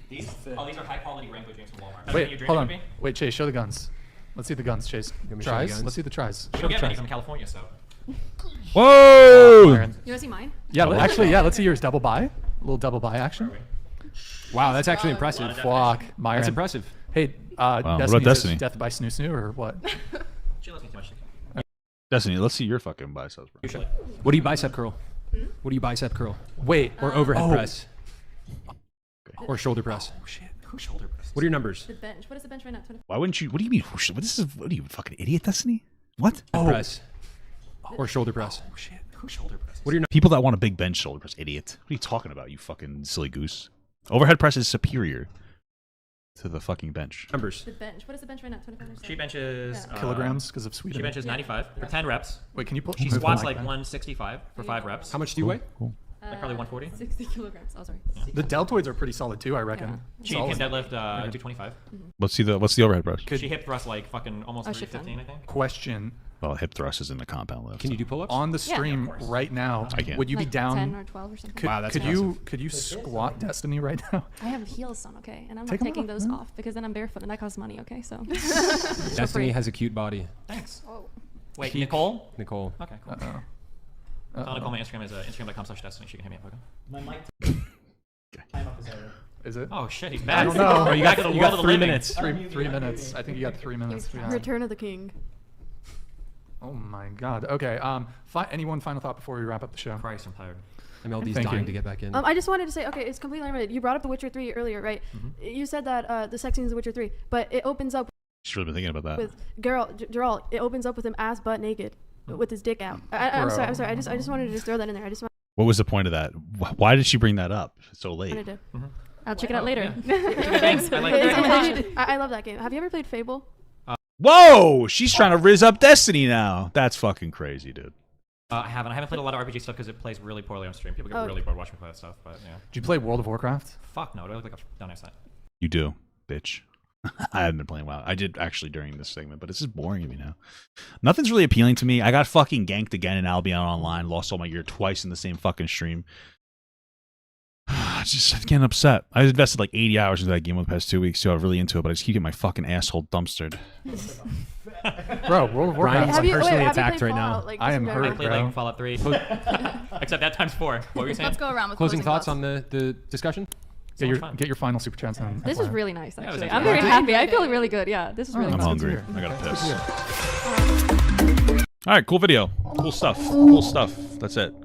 D: These? Oh, these are high quality Rainbow James from Walmart.
C: Wait, hold on. Wait, Chase, show the guns. Let's see the guns, Chase.
F: me show the
C: Tries.
F: guns?
C: Let's see the tries.
D: We
C: Show
D: don't
C: the
D: get many
C: tries.
D: from California, so.
A: Whoa!
C: Aaron.
B: You want to see mine?
C: Yeah, actually, let's see yours. Double buy. little double buy action.
F: Wow, that's actually impressive.
C: Fuck, Myron.
F: That's impressive.
C: Hey,
A: what about
C: Destiny?
A: Destiny?
C: Death by Snoo Snoo or what?
D: She loves me too much.
A: Destiny, let's see your fucking biceps, bro.
F: What do you bicep curl? What do you bicep curl?
C: Wait,
F: or overhead press? Or shoulder press?
D: Oh shit, who shoulder press?
F: What are your numbers?
B: The bench. What is the bench right now?
A: Why wouldn't you? What do you mean? What are you, fucking idiot, Destiny? What?
F: Press. Or shoulder press?
D: Oh shit, who shoulder press?
F: What are your
A: People that want a big bench shoulder press, idiot. What are you talking about, you fucking silly goose? Overhead press is superior to the fucking bench.
F: numbers?
B: The bench. What is the bench right now? 25%.
D: She benches
C: Kilograms because of Sweden.
D: She benches 95 for 10 reps.
C: Wait, can you pull?
D: She
C: move the
D: squats
C: mic
D: like
C: back?
D: 165 for 5 reps.
F: How much do you weigh?
A: Cool.
D: Like probably 140.
B: 60 kilograms. Oh, sorry.
C: The deltoids are pretty solid too, I reckon.
D: She can deadlift 225.
A: What's the overhead press?
D: She hip thrust like fucking almost 315, I think.
C: Question.
A: Well, hip thrust is in the compound lift.
F: Can you do pull-ups?
C: On the stream right now,
A: I can.
C: would you
B: Like
C: be down?
B: 10 or 12 or something.
C: Could,
F: Wow, that's
C: could you squat Destiny right now?
B: I have heels on, okay, and I'm
C: Take
B: not
C: 'em
B: taking
C: off,
B: those
C: yeah.
B: off because then I'm barefoot and that costs money, okay? So.
F: Destiny has a cute body.
D: Thanks. Wait, Nicole?
F: Nicole.
D: Okay, cool. Tell Nicole my Instagram is instagram.com/destiny. She can hit me up. Okay.
H: My mic.
C: Is it?
D: Oh shit, he's back.
C: I don't know.
D: Oh, you got,
F: you got 3 minutes.
C: 3 minutes. I think you got 3 minutes. Yeah.
L: Return of the King.
C: Oh my god. Okay. Anyone final thought before we wrap up the show?
D: Christ, I'm tired.
F: MLD's
C: Thank
F: dying
C: you.
F: to get back in.
L: I just wanted to say, okay, it's completely unrelated. You brought up The Witcher 3 earlier, right? You said that the sex scene is The Witcher 3, but it opens up
A: She's really been thinking about that.
L: with Geralt. It opens up with him ass butt naked, with his dick out. I'm sorry. I just wanted to just throw that in there. I just
A: What was the point of that? Why did she bring that up so late?
L: wanted to.
B: I'll check it out later.
L: I love that game. Have you ever played Fable?
A: Whoa! She's trying to riz up Destiny now. That's fucking crazy, dude.
D: I haven't played a lot of RPG stuff because it plays really poorly on stream. People get really bored watching me play that stuff. But yeah.
C: Did you play World of Warcraft?
D: Fuck no. Do I look like a dumbass?
A: You do, bitch. I haven't been playing WoW. I did actually during this segment, but it's just boring to me now. Nothing's really appealing to me. I got fucking ganked again in Albion Online. Lost all my gear twice in the same fucking stream. Just getting upset. I invested like 80 hours into that game over the past 2 weeks, so I'm really into it, but I just keep getting my fucking asshole dumpstered.
C: Bro, World of Warcraft.
F: I'm personally attacked right now.
L: Like,
C: I am hurt,
D: I played
C: bro.
D: like Fallout 3. Except that times 4. What were you saying?
I: Let's go around with
F: Closing thoughts on the discussion?
C: Get your final super chats in.
B: This was really nice,
D: was
B: actually.
D: actually
B: I'm very
D: nice.
B: happy. I feel really good. Yeah, this is really
A: I'm
B: nice.
A: hungry. I gotta piss. All right, cool video. Cool stuff. Cool stuff. That's it.